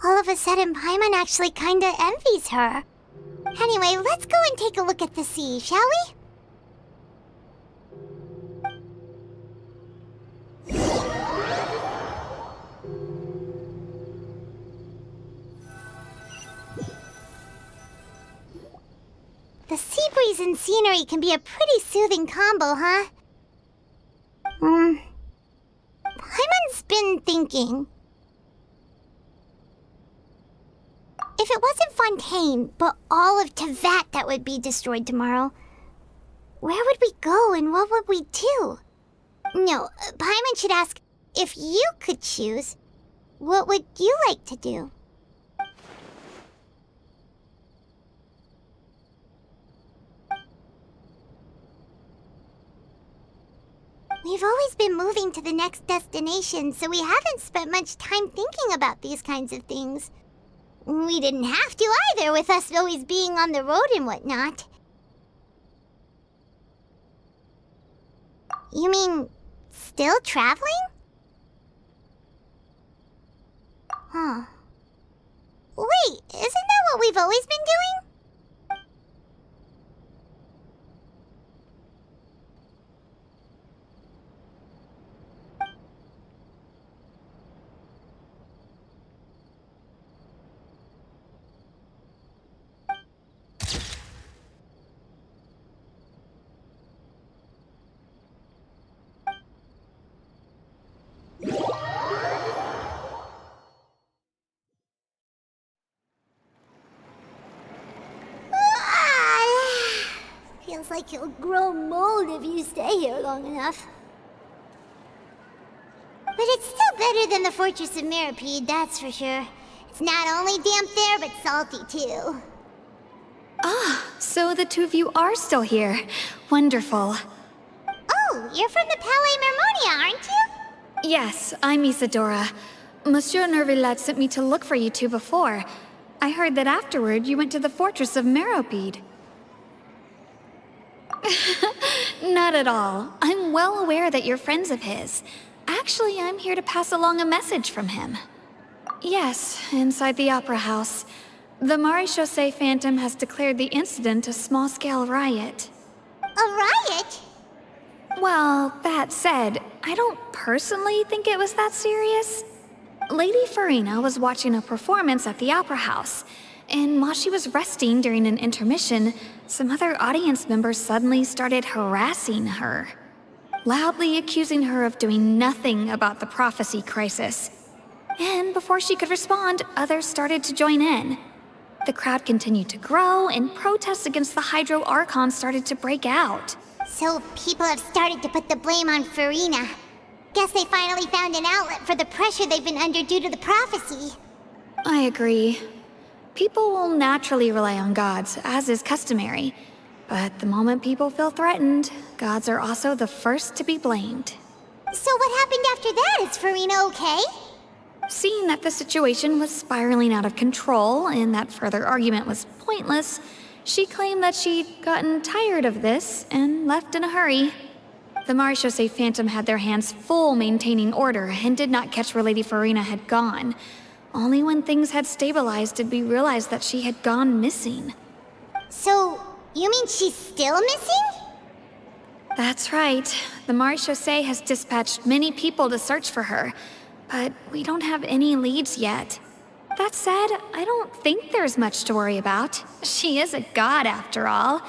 All of a sudden, Paimon actually kinda envies her. Anyway, let's go and take a look at the sea, shall we? breeze and scenery can be a pretty soothing combo, huh? Paimon's been thinking. If it wasn't Fontaine, but all of Tevat that would be destroyed tomorrow, where would we go and what would we do? No, Paimon should ask, if you could choose, what would you like to do? We've always been moving to the next destination, so we haven't spent much time thinking about these kinds of things. We didn't have to either, with us always being on the road and whatnot. You mean, still traveling? Huh. Wait, isn't that what we've always been doing? Feels like you'll grow mold if you stay here long enough. But it's still better than the Fortress of Meripede, that's for sure. It's not only damp there, but salty too. Ah, so the two of you are still here. Wonderful. Oh, you're from the Palais Mermonia, aren't you? Yes, I'm Isadora. Monsieur Nervillet sent me to look for you two before. I heard that afterward you went to the Fortress of Meripede. Not at all. I'm well aware that you're friends of his. Actually, I'm here to pass along a message from him. Yes, inside the Opera House. The Maréchaussée Phantom has declared the incident a small-scale riot. A riot? Well, that said, I don't personally think it was that serious. Lady Farina was watching a performance at the Opera House, and while she was resting during an intermission, some other audience members suddenly started harassing her, loudly accusing her of doing nothing about the prophecy crisis. And before she could respond, others started to join in. The crowd continued to grow, and protests against the Hydro Archon started to break out. So people have started to put the blame on Farina. Guess they finally found an outlet for the pressure they've been under due to the prophecy. I agree. People will naturally rely on gods, as is customary. But the moment people feel threatened, gods are also the first to be blamed. So what happened after that? Is Farina okay? Seeing that the situation was spiraling out of control and that further argument was pointless, she claimed that she'd gotten tired of this and left in a hurry. The Maréchaussée Phantom had their hands full maintaining order and did not catch where Lady Farina had gone. Only when things had stabilized did we realize that she had gone missing. So, you mean she's still missing? That's right. The Maréchaussée has dispatched many people to search for her, but we don't have any leads yet. That said, I don't think there's much to worry about. She is a god, after all.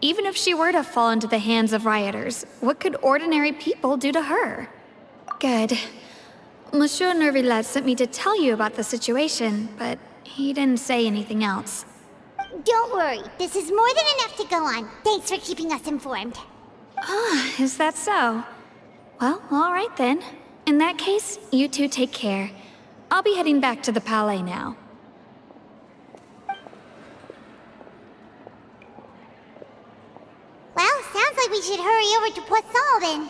Even if she were to fall into the hands of rioters, what could ordinary people do to her? Good. Monsieur Nervillet sent me to tell you about the situation, but he didn't say anything else. Don't worry, this is more than enough to go on. Thanks for keeping us informed. Ah, is that so? Well, all right then. In that case, you two take care. I'll be heading back to the Palais now. Well, sounds like we should hurry over to Poisson then.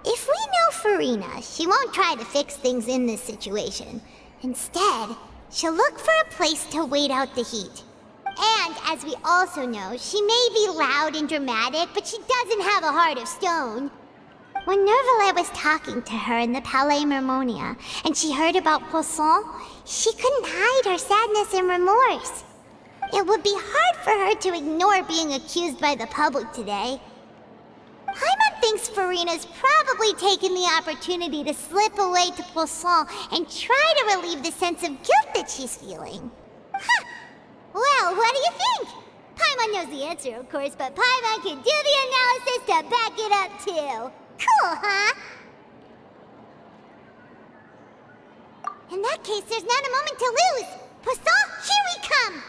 If we know Farina, she won't try to fix things in this situation. Instead, she'll look for a place to wait out the heat. And, as we also know, she may be loud and dramatic, but she doesn't have a heart of stone. When Nervillet was talking to her in the Palais Mermonia, and she heard about Poisson, she couldn't hide her sadness and remorse. It would be hard for her to ignore being accused by the public today. Paimon thinks Farina's probably taken the opportunity to slip away to Poisson and try to relieve the sense of guilt that she's feeling. Huh! Well, what do you think? Paimon knows the answer, of course, but Paimon can do the analysis to back it up, too. Cool, huh? In that case, there's not a moment to lose. Poisson, here we come!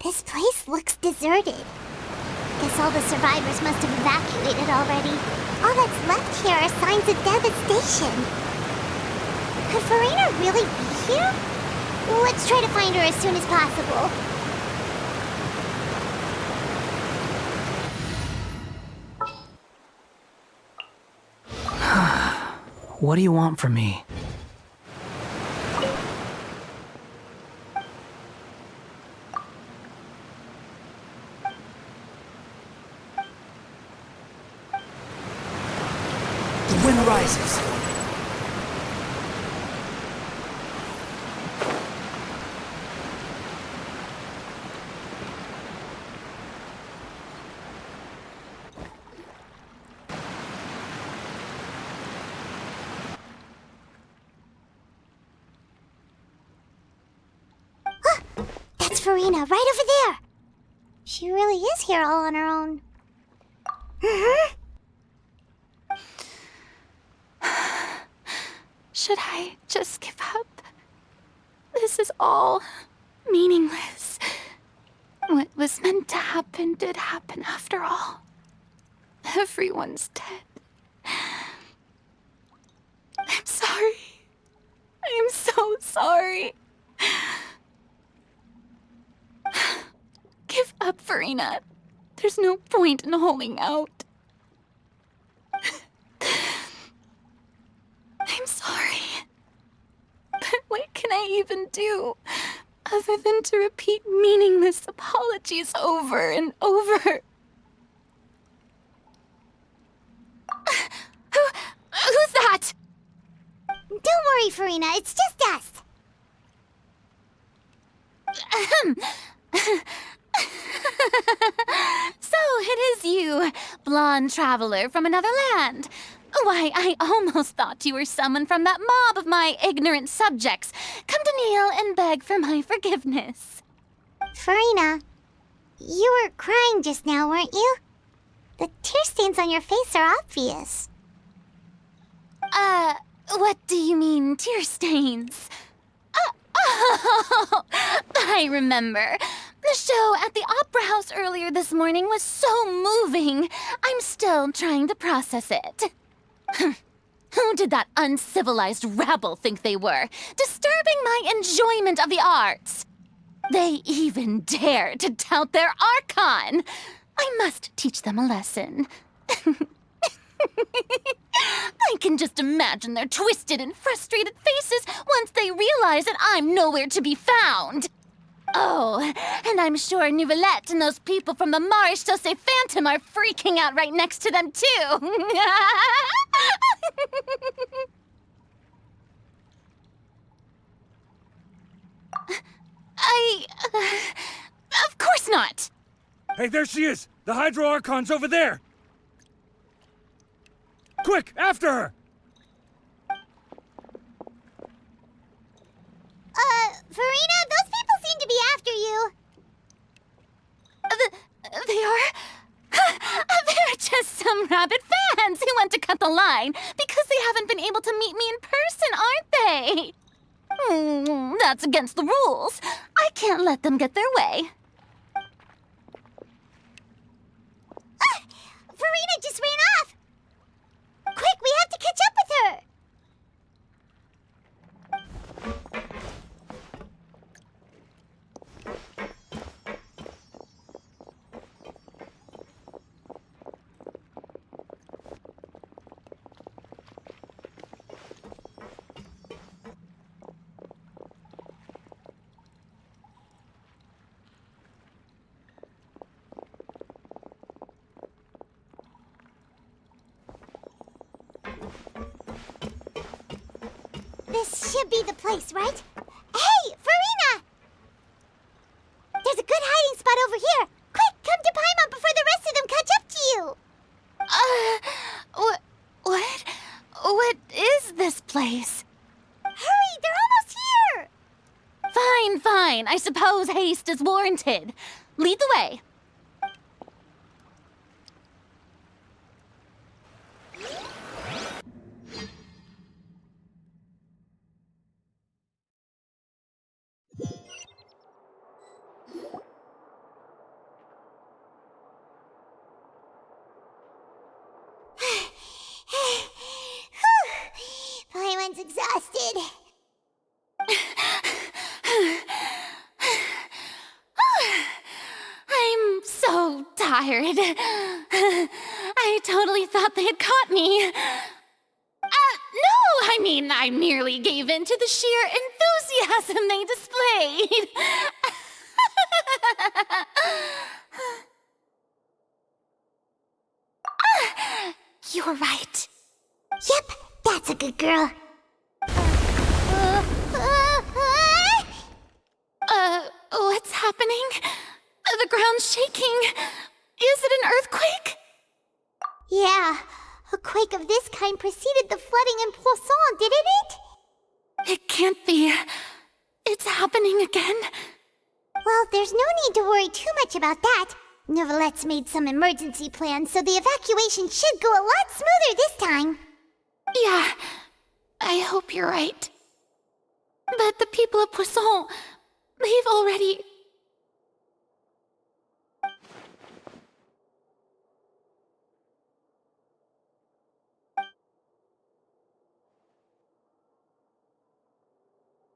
This place looks deserted. Guess all the survivors must have evacuated already. All that's left here are signs of devastation. Could Farina really be here? Let's try to find her as soon as possible. What do you want from me? The wind rises. That's Farina, right over there. She really is here all on her own. Should I just give up? This is all meaningless. What was meant to happen did happen after all. Everyone's dead. I'm sorry. I'm so sorry. Give up, Farina. There's no point in holding out. I'm sorry. But what can I even do other than to repeat meaningless apologies over and over? Who's that? Don't worry, Farina. It's just us. So it is you, blonde traveler from another land. Why, I almost thought you were someone from that mob of my ignorant subjects, come to kneel and beg for my forgiveness. Farina, you were crying just now, weren't you? The tear stains on your face are obvious. What do you mean, tear stains? Oh, I remember. The show at the Opera House earlier this morning was so moving. I'm still trying to process it. Who did that uncivilized rabble think they were, disturbing my enjoyment of the arts? They even dare to tout their Archon. I must teach them a lesson. I can just imagine their twisted and frustrated faces once they realize that I'm nowhere to be found. Oh, and I'm sure Nouvellette and those people from the Marish Chaussee Phantom are freaking out right next to them, too. Of course not! Hey, there she is! The Hydro Archon's over there! Quick, after her! Farina, those people seem to be after you. They are? They're just some rabid fans who want to cut the line because they haven't been able to meet me in person, aren't they? That's against the rules. I can't let them get their way. Farina just ran off! Quick, we have to catch up with her! This should be the place, right? Hey, Farina! There's a good hiding spot over here. Quick, come to Paimon before the rest of them catch up to you. What is this place? Hurry, they're almost here! Fine. I suppose haste is warranted. Lead the way. Paimon's exhausted. I'm so tired. I totally thought they had caught me. No, I merely gave in to the sheer enthusiasm they displayed. You're right. Yep, that's a good girl. What's happening? The ground's shaking. Is it an earthquake? Yeah, a quake of this kind preceded the flooding in Poisson, didn't it? It can't be. It's happening again. Well, there's no need to worry too much about that. Neverlette's made some emergency plans, so the evacuation should go a lot smoother this time. Yeah, I hope you're right. But the people of Poisson, they've already...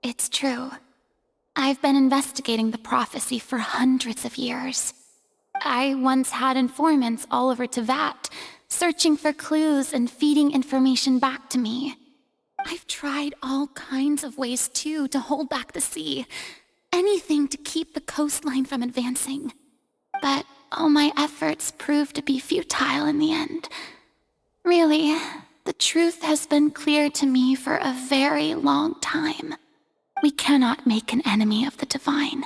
It's true. I've been investigating the prophecy for hundreds of years. I once had informants all over Tevat, searching for clues and feeding information back to me. I've tried all kinds of ways, too, to hold back the sea. Anything to keep the coastline from advancing. But all my efforts proved to be futile in the end. Really, the truth has been clear to me for a very long time. We cannot make an enemy of the divine.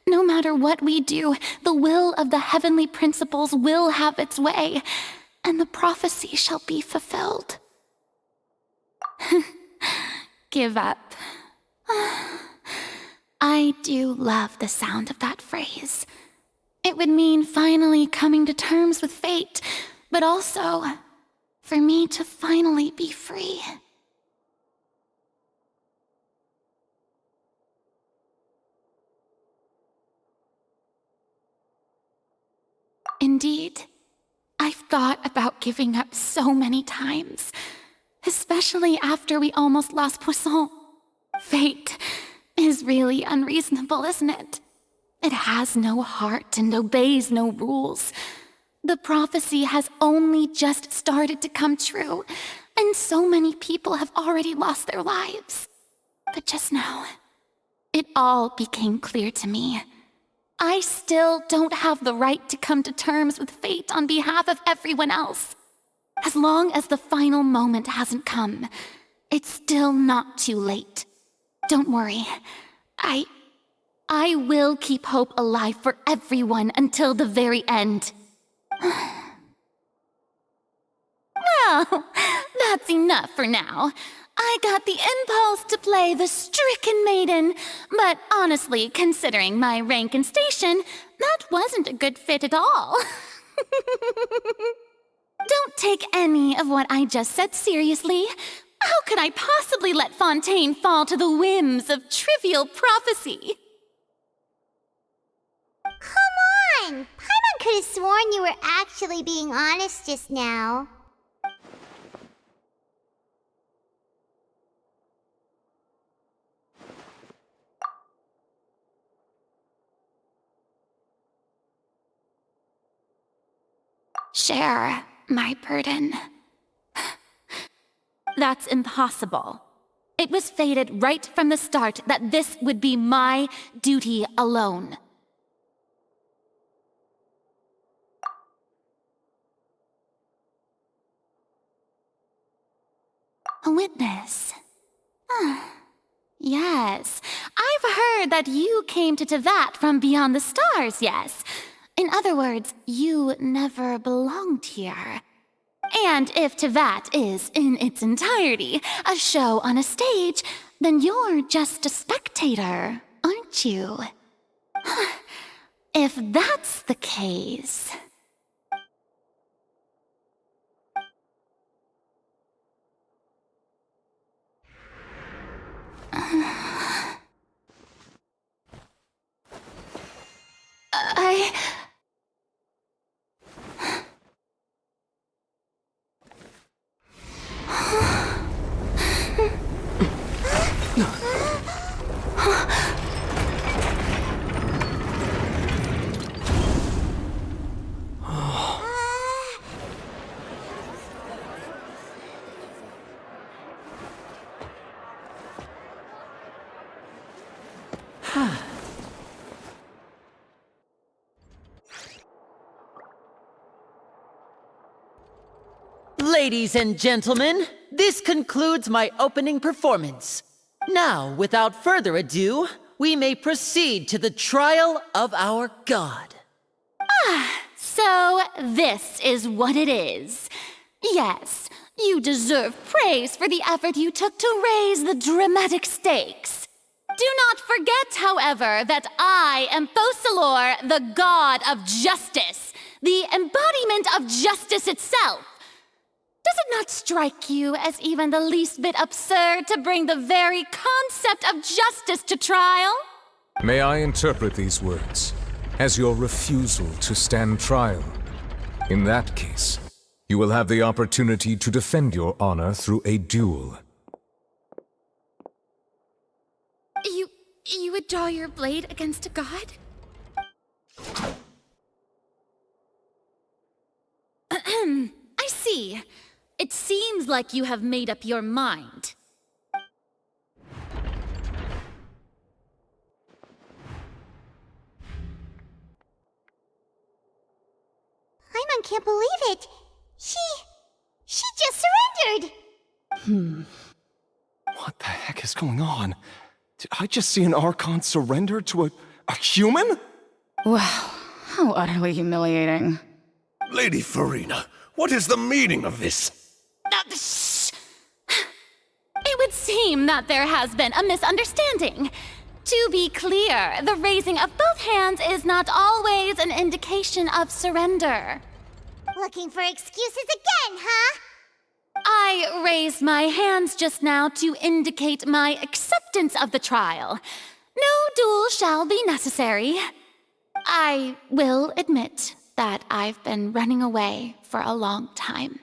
No matter what we do, the will of the heavenly principles will have its way, and the prophecy shall be fulfilled. Give up. I do love the sound of that phrase. It would mean finally coming to terms with fate, but also for me to finally be free. Indeed, I've thought about giving up so many times, especially after we almost lost Poisson. Fate is really unreasonable, isn't it? It has no heart and obeys no rules. The prophecy has only just started to come true, and so many people have already lost their lives. But just now, it all became clear to me. I still don't have the right to come to terms with fate on behalf of everyone else. As long as the final moment hasn't come, it's still not too late. Don't worry. I will keep hope alive for everyone until the very end. Well, that's enough for now. I got the impulse to play the stricken maiden, but honestly, considering my rank and station, that wasn't a good fit at all. Don't take any of what I just said seriously. How could I possibly let Fontaine fall to the whims of trivial prophecy? Come on! Paimon could have sworn you were actually being honest just now. Share my burden. That's impossible. It was fated right from the start that this would be my duty alone. A witness. Yes, I've heard that you came to Tevat from beyond the stars, yes. In other words, you never belonged here. And if Tevat is, in its entirety, a show on a stage, then you're just a spectator, aren't you? If that's the case... Ladies and gentlemen, this concludes my opening performance. Now, without further ado, we may proceed to the trial of our god. So this is what it is. Yes, you deserve praise for the effort you took to raise the dramatic stakes. Do not forget, however, that I am Fosalor, the god of justice, the embodiment of justice itself. Does it not strike you as even the least bit absurd to bring the very concept of justice to trial? May I interpret these words as your refusal to stand trial? In that case, you will have the opportunity to defend your honor through a duel. You would draw your blade against a god? I see. It seems like you have made up your mind. Paimon can't believe it. She just surrendered. What the heck is going on? Did I just see an Archon surrender to a human? Wow, how utterly humiliating. Lady Farina, what is the meaning of this? It would seem that there has been a misunderstanding. To be clear, the raising of both hands is not always an indication of surrender. Looking for excuses again, huh? I raised my hands just now to indicate my acceptance of the trial. No duel shall be necessary. I will admit that I've been running away for a long time.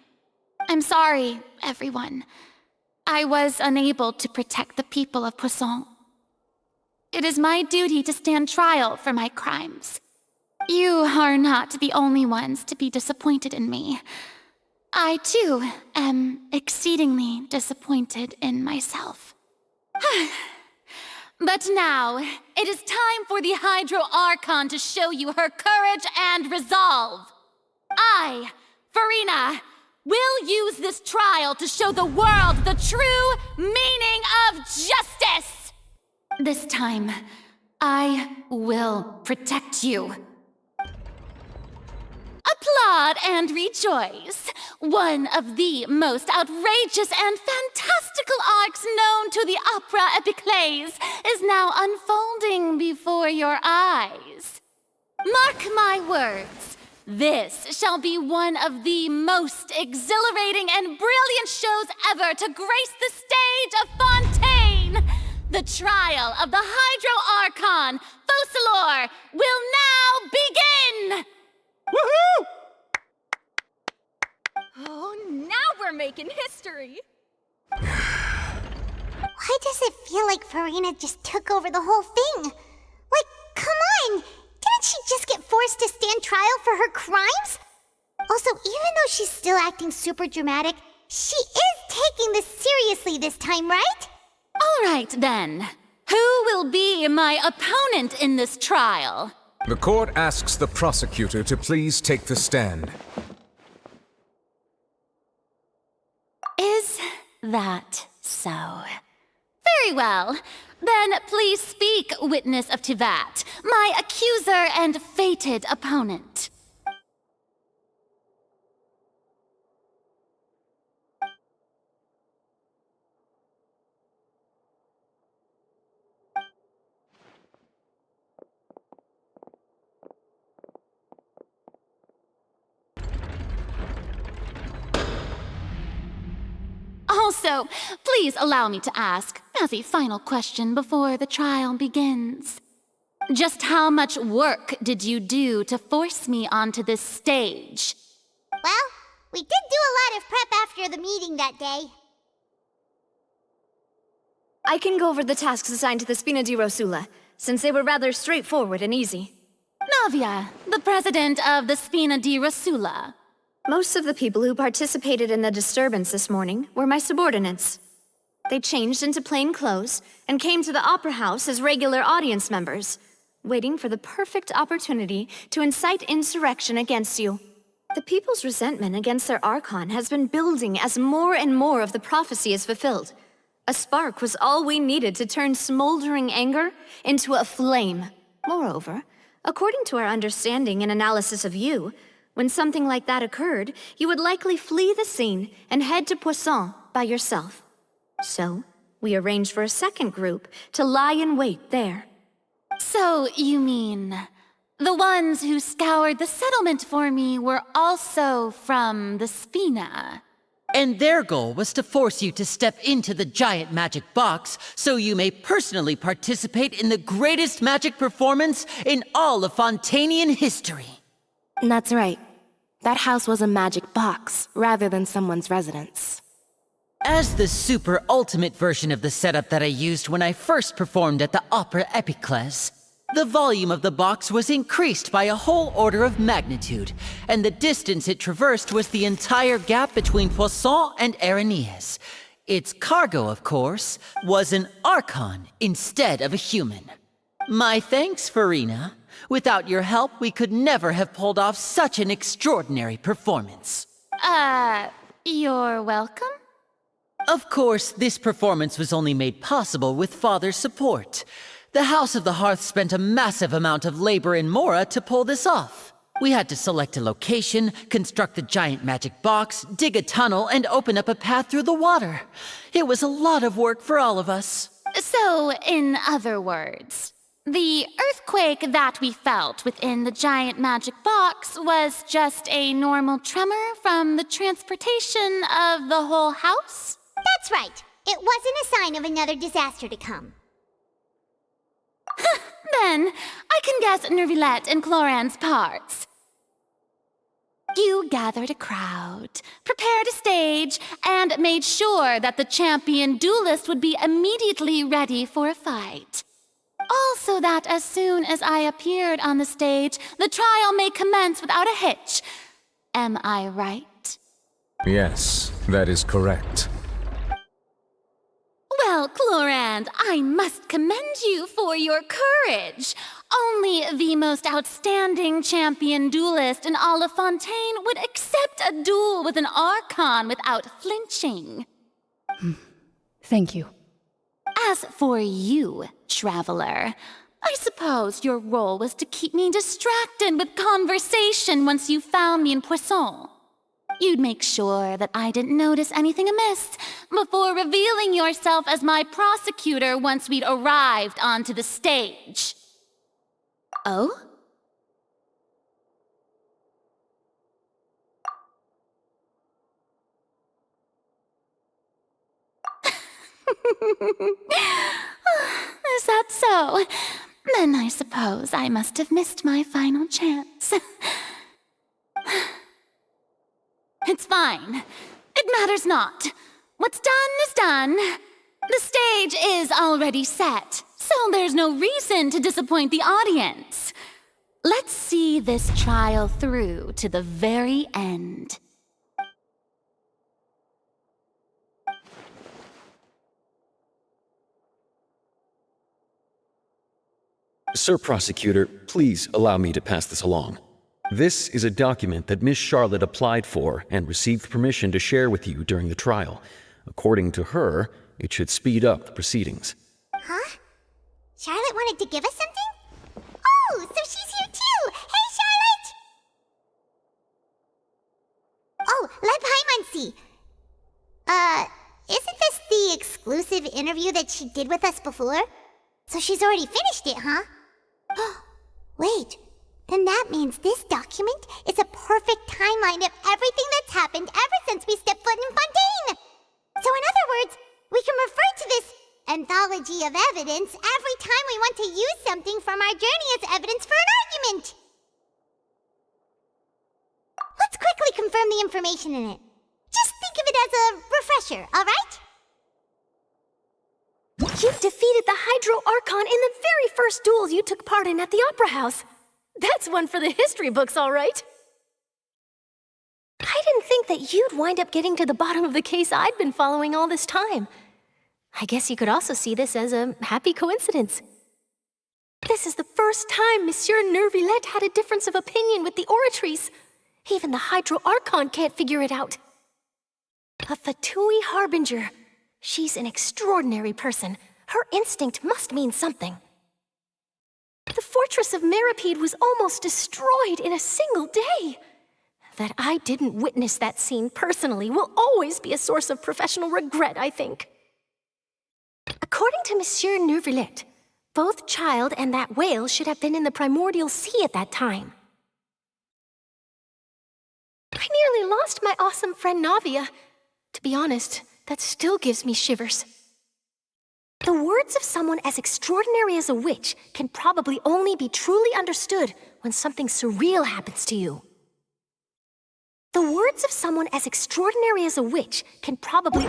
I'm sorry, everyone. I was unable to protect the people of Poisson. It is my duty to stand trial for my crimes. You are not the only ones to be disappointed in me. I, too, am exceedingly disappointed in myself. But now, it is time for the Hydro Archon to show you her courage and resolve. I, Farina, will use this trial to show the world the true meaning of justice! This time, I will protect you. Applaud and rejoice. One of the most outrageous and fantastical arcs known to the opera epiclese is now unfolding before your eyes. Mark my words. This shall be one of the most exhilarating and brilliant shows ever to grace the stage of Fontaine. The trial of the Hydro Archon, Fosalor, will now begin! Woohoo! Oh, now we're making history! Why does it feel like Farina just took over the whole thing? Like, come on! Didn't she just get forced to stand trial for her crimes? Also, even though she's still acting super dramatic, she is taking this seriously this time, right? All right, then. Who will be my opponent in this trial? The court asks the prosecutor to please take the stand. Is that so? Very well. Then please speak, witness of Tivat, my accuser and fated opponent. Also, please allow me to ask, as a final question before the trial begins. Just how much work did you do to force me onto this stage? Well, we did do a lot of prep after the meeting that day. I can go over the tasks assigned to the Spina di Rosula, since they were rather straightforward and easy. Navia, the president of the Spina di Rosula. Most of the people who participated in the disturbance this morning were my subordinates. They changed into plain clothes and came to the Opera House as regular audience members, waiting for the perfect opportunity to incite insurrection against you. The people's resentment against their Archon has been building as more and more of the prophecy is fulfilled. A spark was all we needed to turn smoldering anger into a flame. Moreover, according to our understanding and analysis of you, when something like that occurred, you would likely flee the scene and head to Poisson by yourself. So, we arranged for a second group to lie in wait there. So, you mean, the ones who scoured the settlement for me were also from the Spina? And their goal was to force you to step into the giant magic box so you may personally participate in the greatest magic performance in all of Fontanian history. That's right. That house was a magic box, rather than someone's residence. As the super ultimate version of the setup that I used when I first performed at the Opera Epiclese, the volume of the box was increased by a whole order of magnitude, and the distance it traversed was the entire gap between Poisson and Aranias. Its cargo, of course, was an Archon instead of a human. My thanks, Farina. Without your help, we could never have pulled off such an extraordinary performance. You're welcome? Of course, this performance was only made possible with Father's support. The House of the Hearth spent a massive amount of labor in Mora to pull this off. We had to select a location, construct the giant magic box, dig a tunnel, and open up a path through the water. It was a lot of work for all of us. So, in other words, the earthquake that we felt within the giant magic box was just a normal tremor from the transportation of the whole house? That's right. It wasn't a sign of another disaster to come. Then, I can guess Nervilette and Cloran's parts. You gathered a crowd, prepared a stage, and made sure that the champion duelist would be immediately ready for a fight. Also that as soon as I appeared on the stage, the trial may commence without a hitch. Am I right? Yes, that is correct. Well, Clorand, I must commend you for your courage. Only the most outstanding champion duelist in all of Fontaine would accept a duel with an Archon without flinching. Thank you. As for you, Traveler, I suppose your role was to keep me distracted with conversation once you found me in Poisson. You'd make sure that I didn't notice anything amiss before revealing yourself as my prosecutor once we'd arrived onto the stage. Oh? Is that so? Then I suppose I must have missed my final chance. It's fine. It matters not. What's done is done. The stage is already set, so there's no reason to disappoint the audience. Let's see this trial through to the very end. Sir Prosecutor, please allow me to pass this along. This is a document that Miss Charlotte applied for and received permission to share with you during the trial. According to her, It should speed up the proceedings. Huh? Charlotte wanted to give us something? Oh, so she's here too! Hey, Charlotte! Oh, let Paimon see. Isn't this the exclusive interview that she did with us before? So she's already finished it, huh? Wait, then that means this document is a perfect timeline of everything that's happened ever since we stepped foot in Fontaine! So in other words, we can refer to this anthology of evidence every time we want to use something from our journey as evidence for an argument! Let's quickly confirm the information in it. Just think of it as a refresher, alright? You defeated the Hydro Archon in the very first duel you took part in at the Opera House. That's one for the history books, all right. I didn't think that you'd wind up getting to the bottom of the case I'd been following all this time. I guess you could also see this as a happy coincidence. This is the first time Monsieur Neuvillette had a difference of opinion with the Oratrice. Even the Hydro Archon can't figure it out. A Fatui Harbinger. She's an extraordinary person. Her instinct must mean something. The fortress of Meripede was almost destroyed in a single day. That I didn't witness that scene personally will always be a source of professional regret, I think. According to Monsieur Neuvillette, both Child and that whale should have been in the primordial sea at that time. I nearly lost my awesome friend Navia. To be honest, that still gives me shivers. The words of someone as extraordinary as a witch can probably only be truly understood when something surreal happens to you. The words of someone as extraordinary as a witch can probably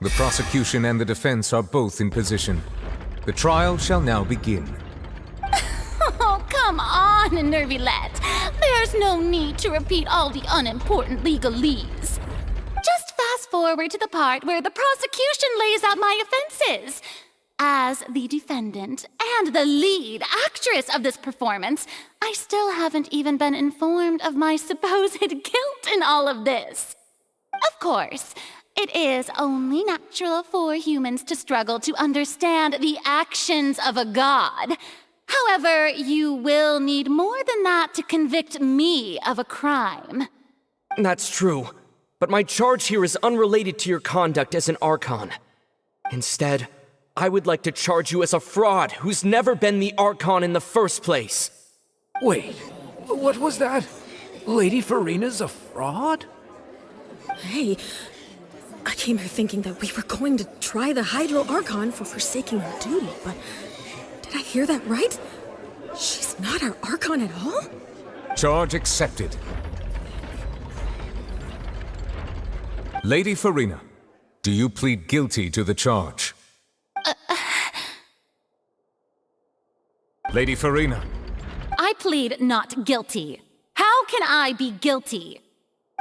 The prosecution and the defense are both in position. The trial shall now begin. Oh, come on, Neuvillette. There's no need to repeat all the unimportant legalese. Just fast forward to the part where the prosecution lays out my offenses. As the defendant and the lead actress of this performance, I still haven't even been informed of my supposed guilt in all of this. Of course, it is only natural for humans to struggle to understand the actions of a god. However, you will need more than that to convict me of a crime. That's true, but my charge here is unrelated to your conduct as an Archon. Instead, I would like to charge you as a fraud who's never been the Archon in the first place. Wait, what was that? Lady Farina's a fraud? Hey, I came here thinking that we were going to try the Hydro Archon for forsaking her duty, but did I hear that right? She's not our Archon at all? Charge accepted. Lady Farina, do you plead guilty to the charge? Lady Farina. I plead not guilty. How can I be guilty?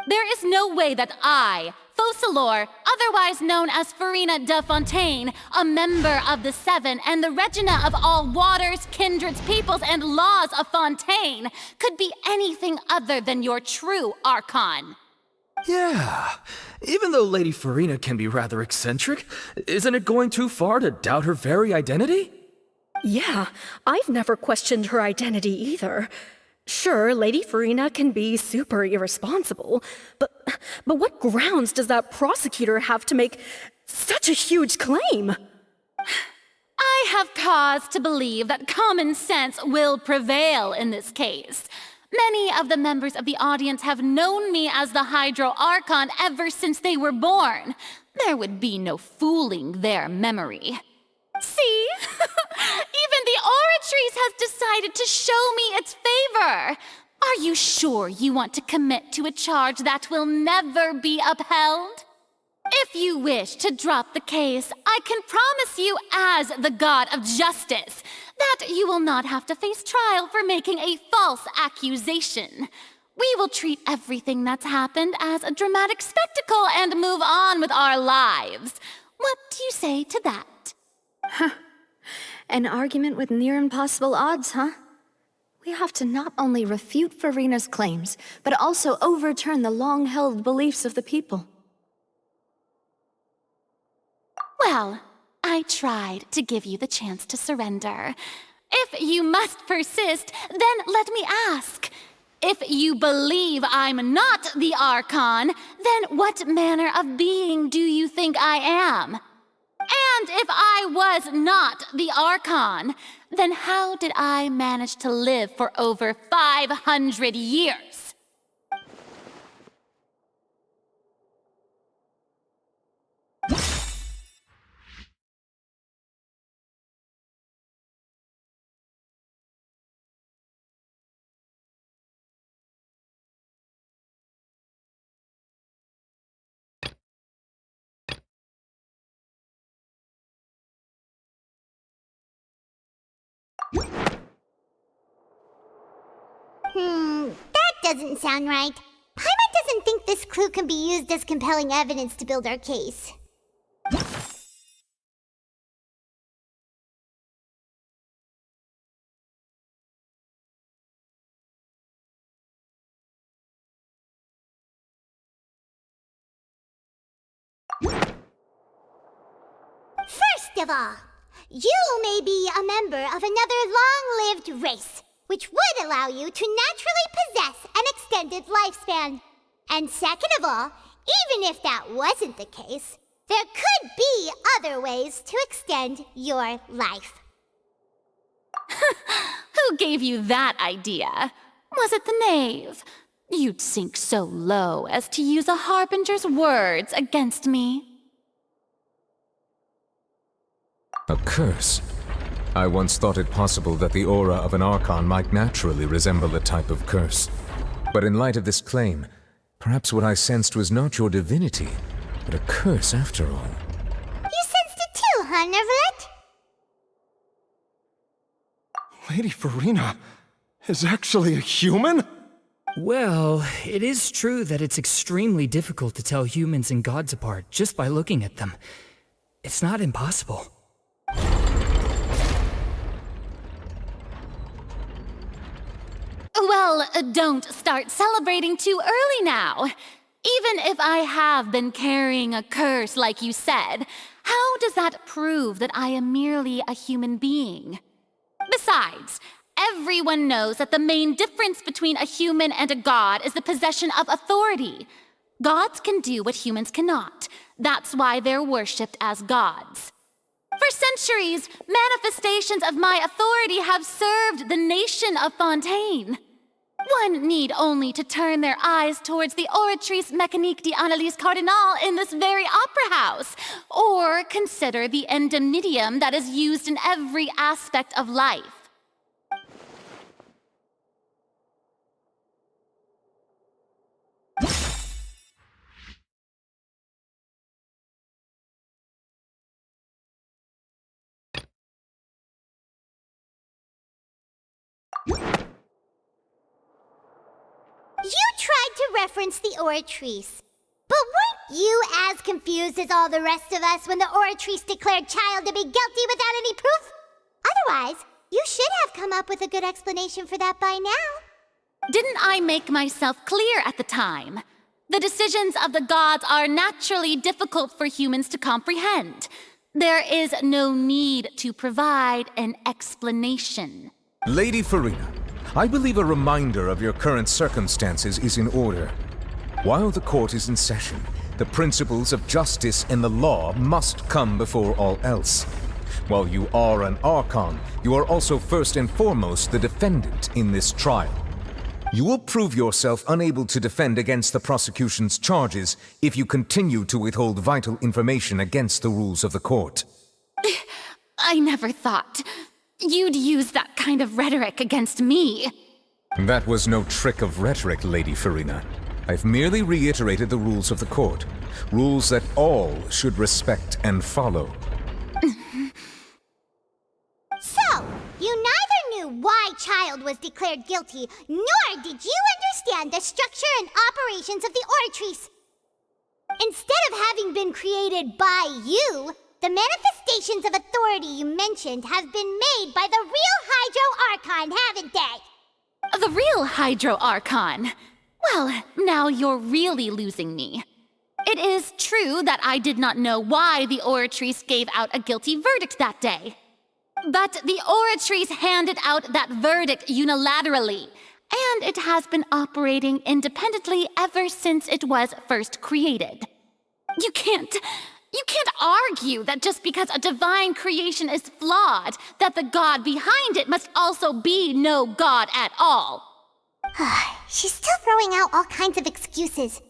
There is no way that I, Focalor, otherwise known as Farina de Fontaine, a member of the Seven and the Regina of all waters, kindreds, peoples, and laws of Fontaine, could be anything other than your true Archon. Yeah, even though Lady Farina can be rather eccentric, isn't it going too far to doubt her very identity? Yeah, I've never questioned her identity either. Sure, Lady Farina can be super irresponsible, but what grounds does that prosecutor have to make such a huge claim? I have cause to believe that common sense will prevail in this case. Many of the members of the audience have known me as the Hydro Archon ever since they were born. There would be no fooling their memory. See? Even the Oratrice has decided to show me its favor. Are you sure you want to commit to a charge that will never be upheld? If you wish to drop the case, I can promise you as the God of Justice that you will not have to face trial for making a false accusation. We will treat everything that's happened as a dramatic spectacle and move on with our lives. What do you say to that? Huh. An argument with near impossible odds, huh? We have to not only refute Farina's claims, but also overturn the long-held beliefs of the people. Well, I tried to give you the chance to surrender. If you must persist, then let me ask. If you believe I'm not the Archon, then what manner of being do you think I am? And if I was not the Archon, then how did I manage to live for over 500 years? That doesn't sound right. Paimon doesn't think this clue can be used as compelling evidence to build our case. First of all, you may be a member of another long-lived race, which would allow you to naturally possess an extended lifespan. And second of all, even if that wasn't the case, there could be other ways to extend your life. Who gave you that idea? Was it the knave? You'd sink so low as to use a harbinger's words against me. A curse? I once thought it possible that the aura of an Archon might naturally resemble a type of curse. But in light of this claim, perhaps what I sensed was not your divinity, but a curse after all. You sensed it too, huh, Neverlet? Lady Farina is actually a human? Well, it is true that it's extremely difficult to tell humans and gods apart just by looking at them. It's not impossible. Well, don't start celebrating too early now. Even if I have been carrying a curse like you said, how does that prove that I am merely a human being? Besides, everyone knows that the main difference between a human and a god is the possession of authority. Gods can do what humans cannot. That's why they're worshipped as gods. For centuries, manifestations of my authority have served the nation of Fontaine. One need only to turn their eyes towards the Oratrice Mécanique d'Analyse Cardinal in this very opera house, or consider the endemnitium that is used in every aspect of life. You tried to reference the Oratrice. But weren't you as confused as all the rest of us when the Oratrice declared Child to be guilty without any proof? Otherwise, you should have come up with a good explanation for that by now. Didn't I make myself clear at the time? The decisions of the gods are naturally difficult for humans to comprehend. There is no need to provide an explanation. Lady Farina, I believe a reminder of your current circumstances is in order. While the court is in session, the principles of justice and the law must come before all else. While you are an Archon, you are also first and foremost the defendant in this trial. You will prove yourself unable to defend against the prosecution's charges if you continue to withhold vital information against the rules of the court. I never thought you'd use that kind of rhetoric against me. That was no trick of rhetoric, Lady Farina. I've merely reiterated the rules of the court. Rules that all should respect and follow. So, you neither knew why Child was declared guilty, nor did you understand the structure and operations of the Oratrice. Instead of having been created by you, the manifestations of authority you mentioned have been made by the real Hydro Archon, haven't they? The real Hydro Archon. Well, now you're really losing me. It is true that I did not know why the Oratrice gave out a guilty verdict that day. But the Oratrice handed out that verdict unilaterally, and it has been operating independently ever since it was first created. You can't argue that just because a divine creation is flawed, that the god behind it must also be no god at all. She's still throwing out all kinds of excuses.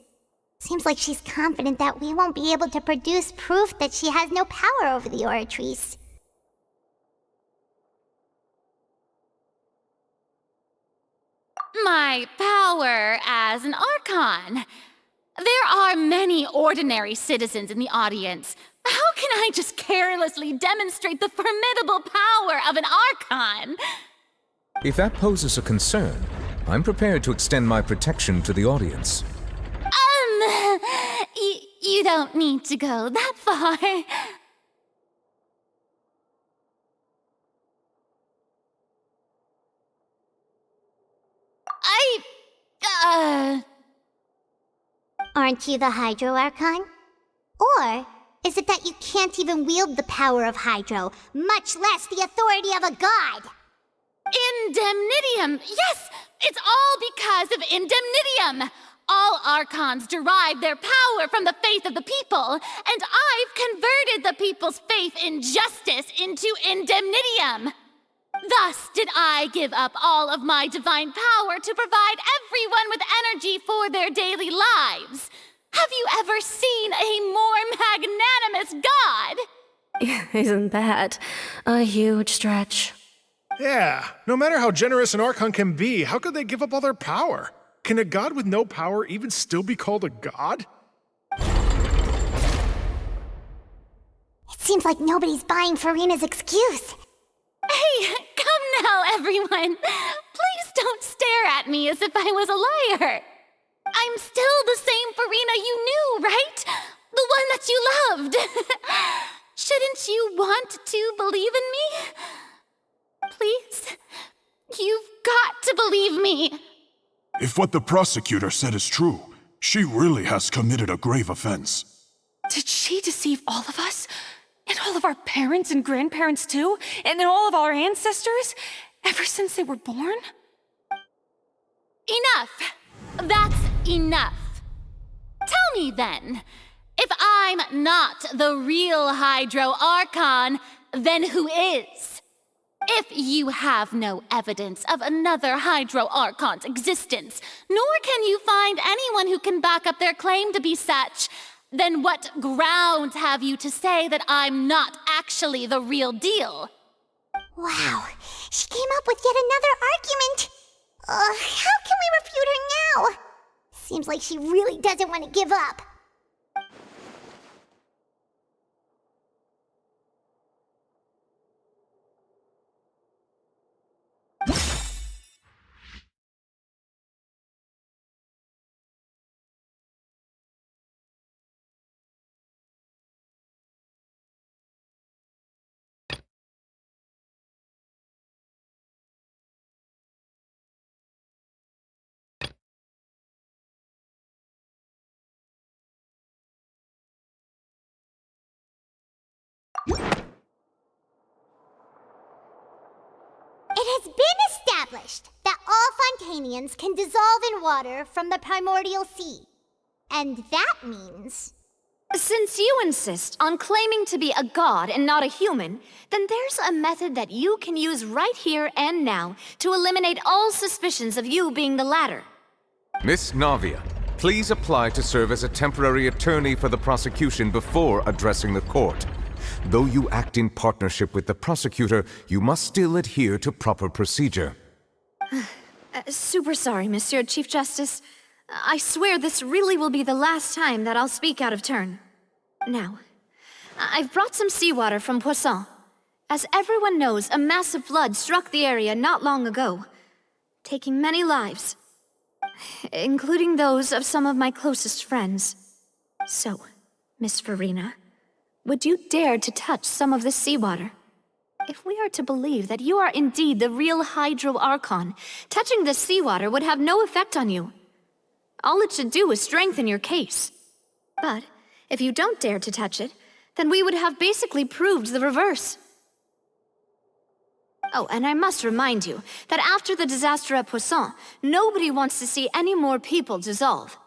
Seems like she's confident that we won't be able to produce proof that she has no power over the Oratrice. My power as an Archon. There are many ordinary citizens in the audience. How can I just carelessly demonstrate the formidable power of an Archon? If that poses a concern, I'm prepared to extend my protection to the audience. You don't need to go that far. Aren't you the Hydro Archon? Or is it that you can't even wield the power of Hydro, much less the authority of a god? Indemnitium! Yes! It's all because of Indemnitium! All Archons derive their power from the faith of the people, and I've converted the people's faith in justice into Indemnitium. Thus did I give up all of my divine power to provide everyone with energy for their daily lives. Have you ever seen a more magnanimous god? Isn't that a huge stretch? Yeah, no matter how generous an Archon can be, how could they give up all their power? Can a god with no power even still be called a god? It seems like nobody's buying Farina's excuse. Hey, come now, everyone. Please don't stare at me as if I was a liar. I'm still the same Farina you knew, right? The one that you loved. Shouldn't you want to believe in me? Please? You've got to believe me. If what the prosecutor said is true, she really has committed a grave offense. Did she deceive all of us? And all of our parents and grandparents too? And all of our ancestors? Ever since they were born? Enough! That's enough. Tell me then, if I'm not the real Hydro Archon, then who is? If you have no evidence of another Hydro Archon's existence, nor can you find anyone who can back up their claim to be such, then what grounds have you to say that I'm not actually the real deal? Wow, she came up with yet another argument. How can we refute her now? Seems like she really doesn't want to give up. It has been established that all Fontanians can dissolve in water from the primordial sea. And that means... Since you insist on claiming to be a god and not a human, then there's a method that you can use right here and now to eliminate all suspicions of you being the latter. Miss Navia, please apply to serve as a temporary attorney for the prosecution before addressing the court. Though you act in partnership with the prosecutor, you must still adhere to proper procedure. Super sorry, Monsieur Chief Justice. I swear this really will be the last time that I'll speak out of turn. Now, I've brought some seawater from Poisson. As everyone knows, a massive flood struck the area not long ago, taking many lives, including those of some of my closest friends. So, Miss Farina, would you dare to touch some of this seawater? if we are to believe that you are indeed the real Hydro Archon, touching the seawater would have no effect on you. All it should do is strengthen your case. But if you don't dare to touch it, then we would have basically proved the reverse. Oh, and I must remind you that after the disaster at Poisson, nobody wants to see any more people dissolve.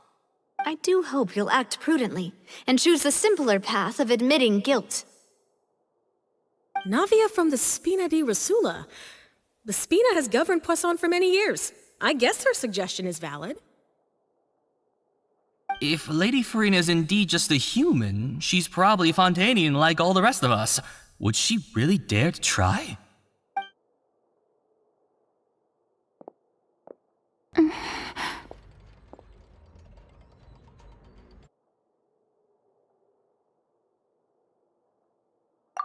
I do hope you'll act prudently and choose the simpler path of admitting guilt. Navia from the Spina di Rosula. The Spina has governed Poisson for many years. I guess her suggestion is valid. If Lady Farina is indeed just a human, she's probably Fontanian like all the rest of us. Would she really dare to try?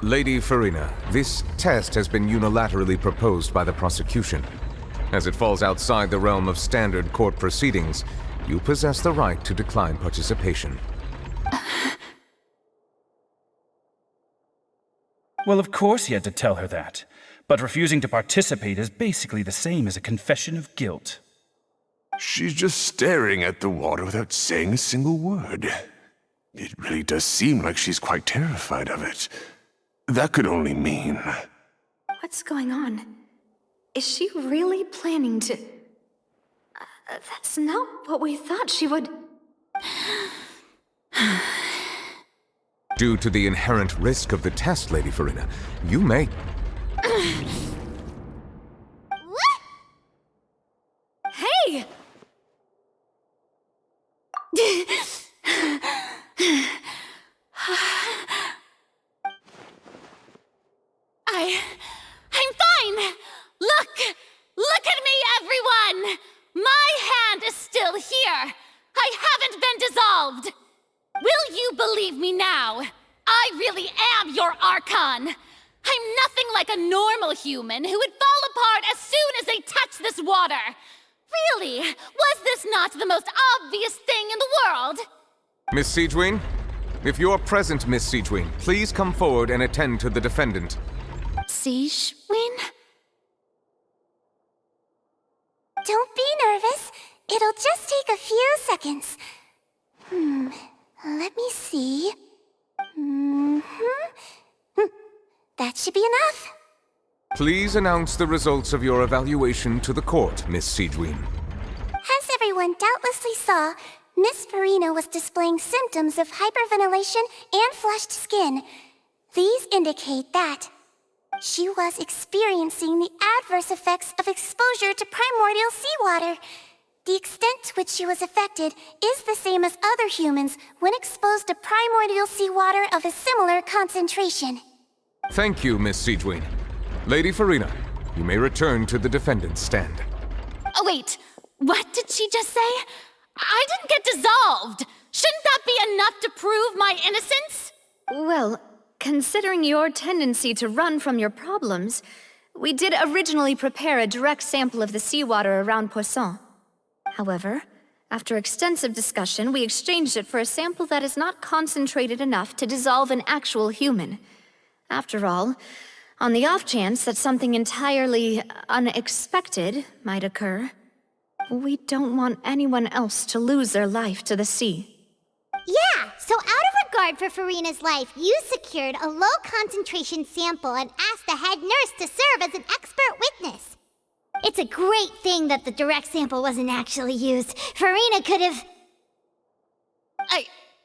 Lady Farina, this test has been unilaterally proposed by the prosecution. As it falls outside the realm of standard court proceedings, you possess the right to decline participation. Well, of course he had to tell her that. But refusing to participate is basically the same as a confession of guilt. She's just staring at the water without saying a single word. It really does seem like she's quite terrified of it. That could only mean... What's going on? Is she really planning to... that's not what we thought she would... Due to the inherent risk of the test, Lady Farina, you may... Hey! I'm fine! Look at me, everyone! My hand is still here! I haven't been dissolved! Will you believe me now? I really am your Archon! I'm nothing like a normal human who would fall apart as soon as they touch this water! Really, was this not the most obvious thing in the world? Miss Siegewien? If you're present, Miss Siegewien, please come forward and attend to the defendant. Siegewien? Don't be nervous. It'll just take a few seconds. Let me see. That should be enough. Please announce the results of your evaluation to the court, Miss Siegewien. As everyone doubtlessly saw, Miss Farina was displaying symptoms of hyperventilation and flushed skin. These indicate that she was experiencing the adverse effects of exposure to primordial seawater. The extent to which she was affected is the same as other humans when exposed to primordial seawater of a similar concentration. Thank you, Miss Siegewien. Lady Farina, you may return to the defendant's stand. Oh wait, what did she just say? I didn't get dissolved! Shouldn't that be enough to prove my innocence? Well, considering your tendency to run from your problems, we did originally prepare a direct sample of the seawater around Poisson. However, after extensive discussion, we exchanged it for a sample that is not concentrated enough to dissolve an actual human. After all, on the off chance that something entirely unexpected might occur, we don't want anyone else to lose their life to the sea. Yeah, so out of regard for Farina's life, you secured a low-concentration sample and asked the head nurse to serve as an expert witness. It's a great thing that the direct sample wasn't actually used. Farina could have...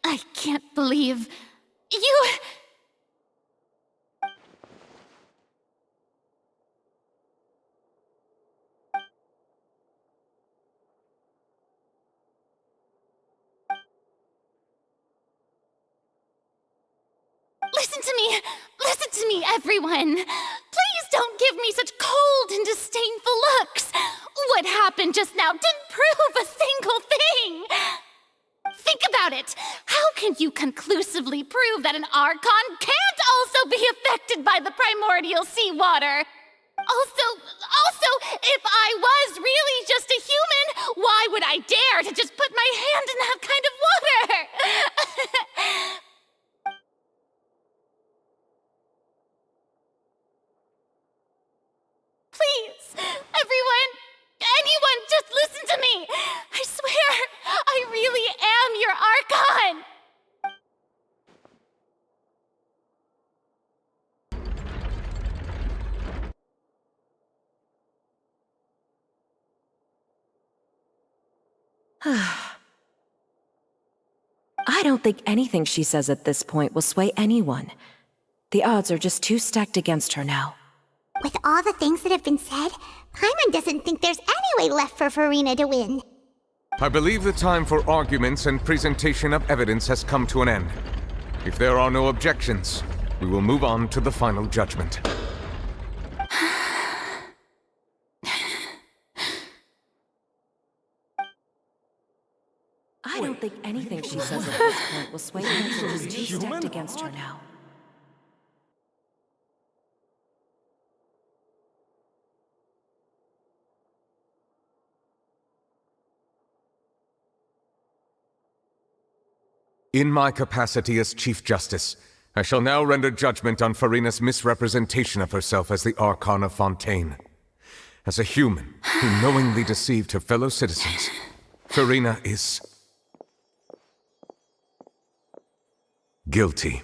I can't believe... you... Listen to me, everyone. Please don't give me such cold and disdainful looks. What happened just now didn't prove a single thing. Think about it. How can you conclusively prove that an Archon can't also be affected by the primordial seawater? Also, if I was really just a human, why would I dare to just put my hand in that kind of water? I don't think anything she says at this point will sway anyone. The odds are just too stacked against her now. With all the things that have been said, Paimon doesn't think there's any way left for Farina to win. I believe the time for arguments and presentation of evidence has come to an end. If there are no objections, we will move on to the final judgment. I don't think anything she says at this point will sway anyone. She's too stacked against her now. In my capacity as Chief Justice, I shall now render judgment on Farina's misrepresentation of herself as the Archon of Fontaine. As a human who knowingly deceived her fellow citizens, Farina is guilty.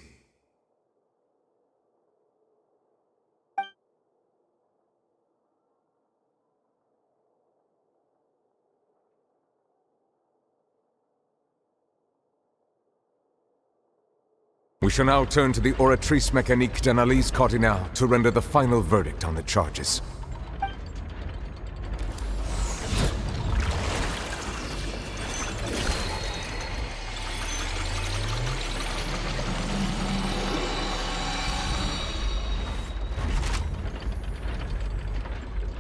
We shall now turn to the Oratrice Mécanique d'Analyse Cardinale to render the final verdict on the charges.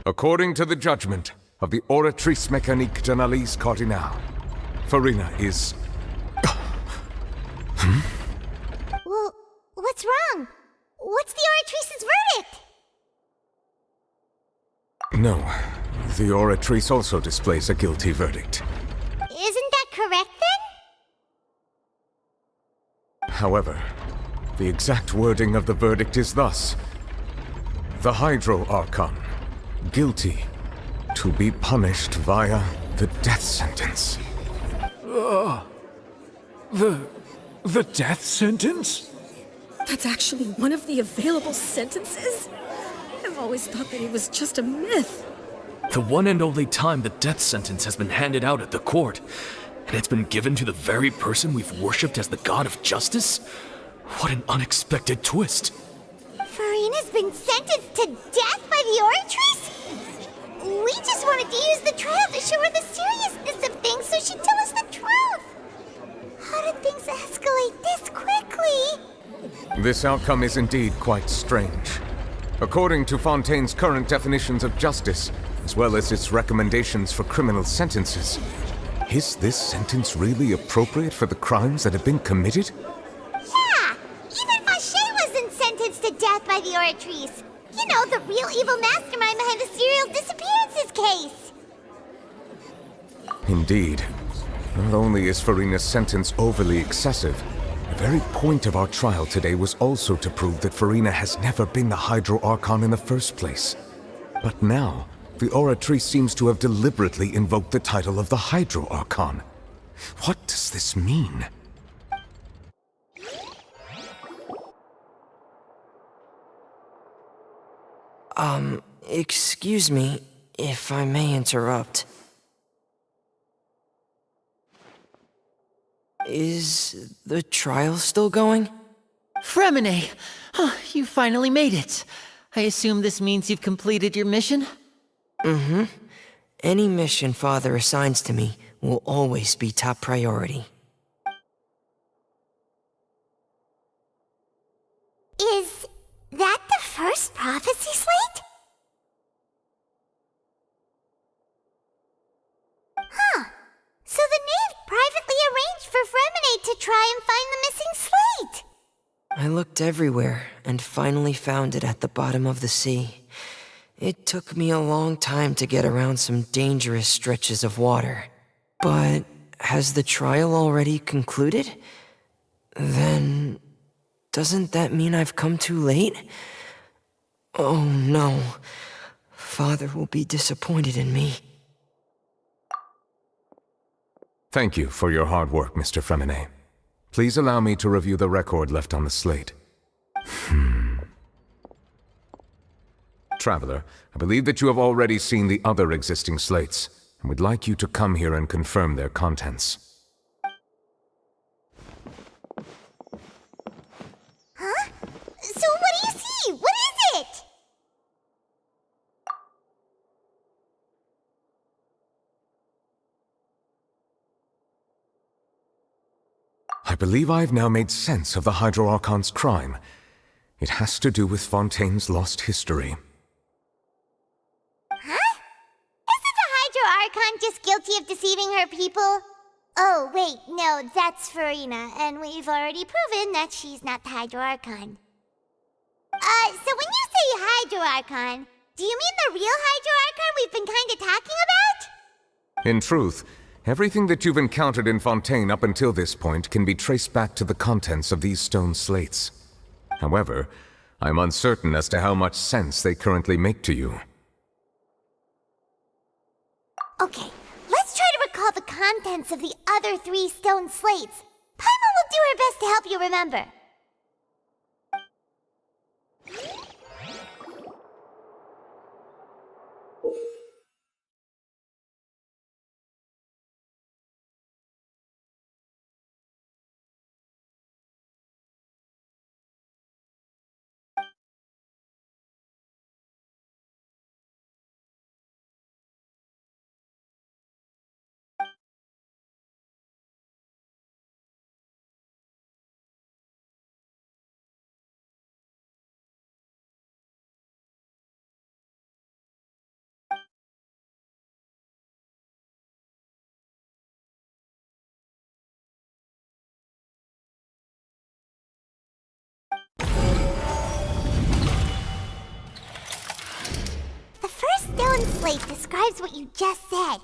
According to the judgment of the Oratrice Mécanique d'Analyse Cardinale, Farina is... Well, what's wrong? What's the Oratrice's verdict? No, the Oratrice also displays a guilty verdict. Isn't that correct then? However, the exact wording of the verdict is thus: the Hydro Archon, guilty, to be punished via the death sentence. The death sentence? That's actually one of the available sentences? I've always thought that it was just a myth. The one and only time the death sentence has been handed out at the court, and it's been given to the very person we've worshipped as the god of justice? What an unexpected twist. Farina's been sentenced to death by the Oratrice? We just wanted to use the trial to show her the seriousness of things so she'd tell us the truth. How did things escalate this quickly? This outcome is indeed quite strange. According to Fontaine's current definitions of justice, as well as its recommendations for criminal sentences, is this sentence really appropriate for the crimes that have been committed? Yeah! Even Vacher wasn't sentenced to death by the Oratrice. You know, the real evil mastermind behind the serial disappearances case. Indeed. Not only is Farina's sentence overly excessive, the very point of our trial today was also to prove that Farina has never been the Hydro Archon in the first place. But now, the Oratrice seems to have deliberately invoked the title of the Hydro Archon. What does this mean? Excuse me, if I may interrupt. Is the trial still going? Fremine! Oh, you finally made it. I assume this means you've completed your mission? Mm-hmm. Any mission Father assigns to me will always be top priority. Is that the first prophecy slate? Huh. So the knave privately arranged for Fremine to try and find the missing slate. I looked everywhere and finally found it at the bottom of the sea. It took me a long time to get around some dangerous stretches of water. But has the trial already concluded? Then doesn't that mean I've come too late? Oh no. Father will be disappointed in me. Thank you for your hard work, Mr. Fremine. Please allow me to review the record left on the slate. Traveler, I believe that you have already seen the other existing slates. and would like you to come here and confirm their contents. Huh? So what do you see? What is it? I believe I've now made sense of the Hydro Archon's crime. It has to do with Fontaine's lost history. Huh? Isn't the Hydro Archon just guilty of deceiving her people? Oh, wait, no, that's Farina, and we've already proven that she's not the Hydro Archon. So when you say Hydro Archon, do you mean the real Hydro Archon we've been kinda talking about? In truth, everything that you've encountered in Fontaine up until this point can be traced back to the contents of these stone slates. However, I'm uncertain as to how much sense they currently make to you. Okay, let's try to recall the contents of the other 3 stone slates. Paimon will do her best to help you remember. The first stone slate describes what you just said.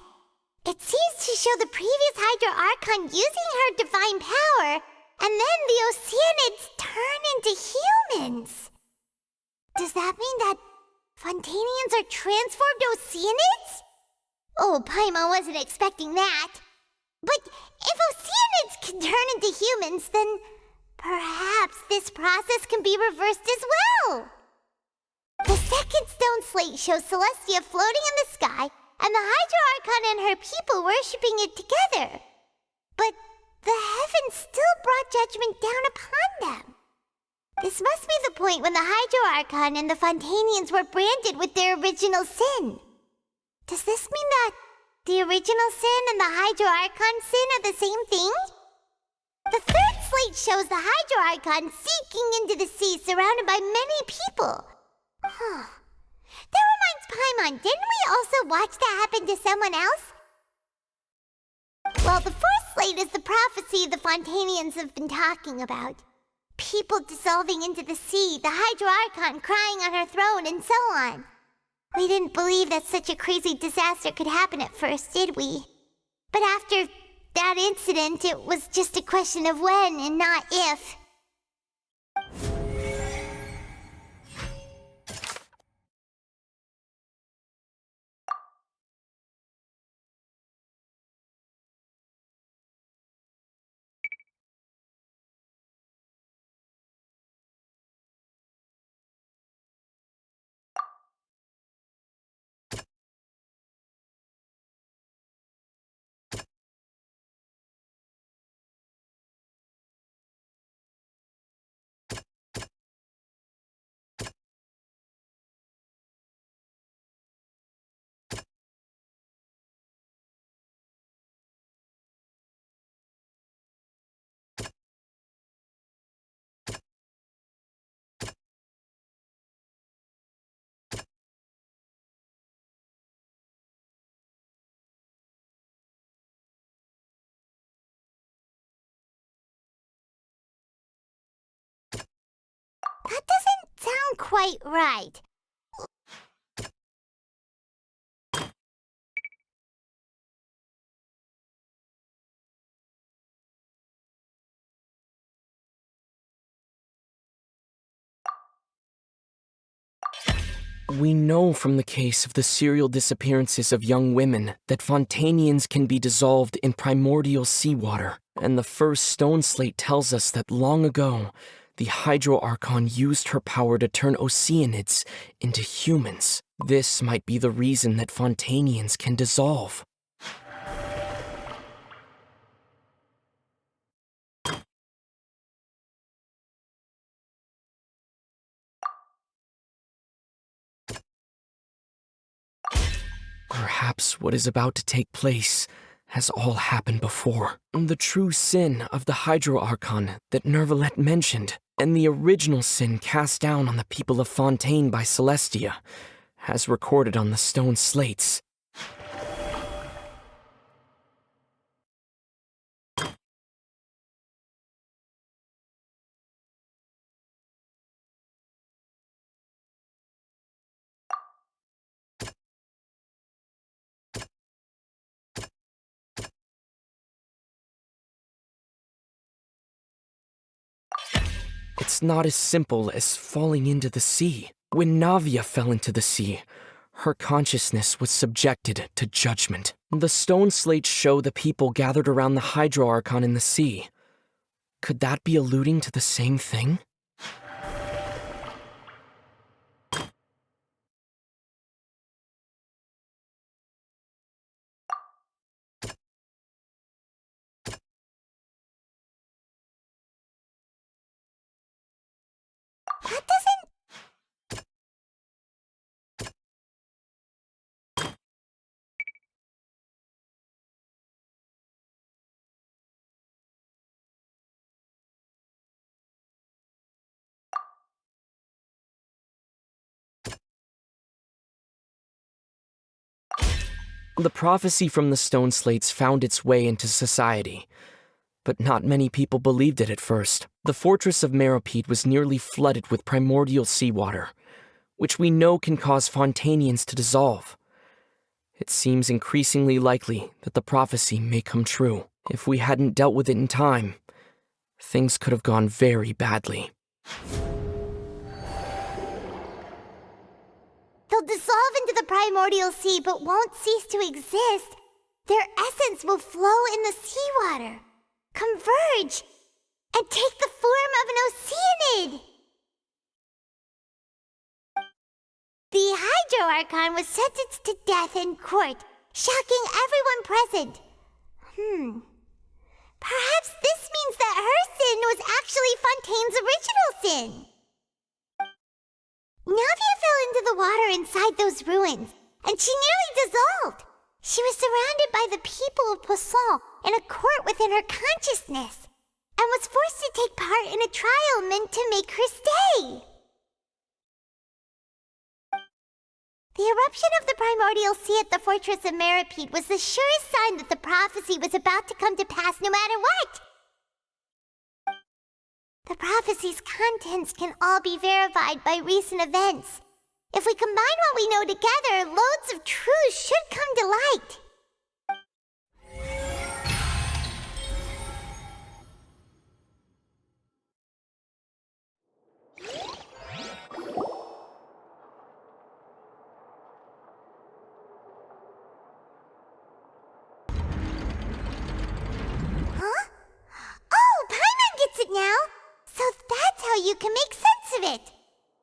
It seems to show the previous Hydro Archon using her divine power, and then the Oceanids turn into humans. Does that mean that Fontanians are transformed Oceanids? Oh, Paimon wasn't expecting that. But if Oceanids can turn into humans, then perhaps this process can be reversed as well. The second stone slate shows Celestia floating in the sky, and the Hydro Archon and her people worshipping it together. But the heavens still brought judgment down upon them. This must be the point when the Hydro Archon and the Fontanians were branded with their original sin. Does this mean that the original sin and the Hydro Archon sin are the same thing? The third slate shows the Hydro Archon sinking into the sea surrounded by many people. Huh. That reminds Paimon, didn't we also watch that happen to someone else? Well, the fourth slate is the prophecy the Fontanians have been talking about. People dissolving into the sea, the Hydro Archon crying on her throne, and so on. We didn't believe that such a crazy disaster could happen at first, did we? But after that incident, it was just a question of when and not if. That doesn't sound quite right. We know from the case of the serial disappearances of young women that Fontanians can be dissolved in primordial seawater, and the first stone slate tells us that long ago, the Hydro Archon used her power to turn Oceanids into humans. This might be the reason that Fontanians can dissolve. Perhaps what is about to take place has all happened before. The true sin of the Hydro Archon that Nervalet mentioned, and the original sin cast down on the people of Fontaine by Celestia, as recorded on the stone slates. It's not as simple as falling into the sea. When Navia fell into the sea, her consciousness was subjected to judgment. The stone slates show the people gathered around the Hydro Archon in the sea. Could that be alluding to the same thing? That doesn't... The prophecy from the stone slates found its way into society, but not many people believed it at first. The fortress of Meropide was nearly flooded with primordial seawater, which we know can cause Fontainians to dissolve. It seems increasingly likely that the prophecy may come true. If we hadn't dealt with it in time, things could have gone very badly. They'll dissolve into the primordial sea but won't cease to exist. Their essence will flow in the seawater, converge, and take the form of an oceanid. The Hydro Archon was sentenced to death in court, shocking everyone present. Perhaps this means that her sin was actually Fontaine's original sin. Navia fell into the water inside those ruins, and she nearly dissolved. She was surrounded by the people of Poisson in a court within her consciousness, and was forced to take part in a trial meant to make her stay. The eruption of the primordial sea at the fortress of Meropide was the surest sign that the prophecy was about to come to pass no matter what. The prophecy's contents can all be verified by recent events. If we combine what we know together, loads of truths should come to light. Huh? Oh, Paimon gets it now! So that's how you can make sense of it.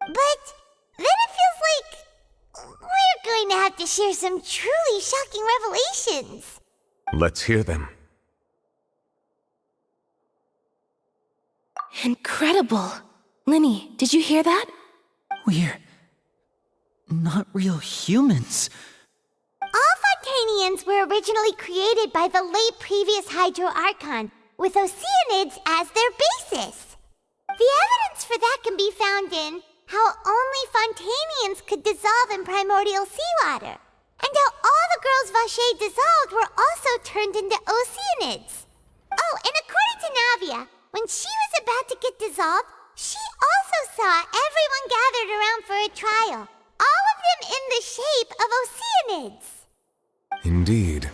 But then it feels like we're going to have to share some truly shocking revelations. Let's hear them. Incredible. Linny, did you hear that? We're not real humans. All Fontainians were originally created by the late previous Hydro Archon, with oceanids as their basis. The evidence for that can be found in how only Fontainians could dissolve in primordial seawater, and how all the girls Vacher dissolved were also turned into oceanids. Oh, and according to Navia, when she was about to get dissolved, she also saw everyone gathered around for a trial, all of them in the shape of oceanids. Indeed.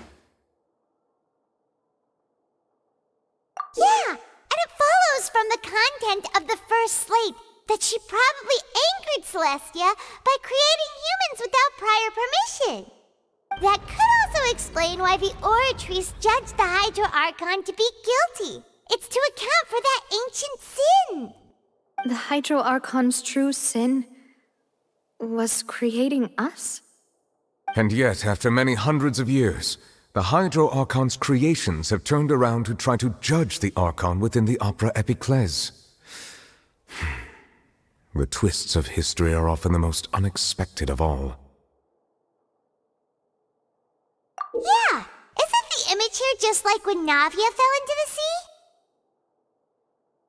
Yeah, and it follows from the content of the first slate that she probably angered Celestia by creating humans without prior permission. That could also explain why the Oratrice judged the Hydro Archon to be guilty. It's to account for that ancient sin. The Hydro Archon's true sin was creating us? And yet, after many hundreds of years, the Hydro Archon's creations have turned around to try to judge the Archon within the Opera Epiclese. The twists of history are often the most unexpected of all. just like when Navia fell into the sea?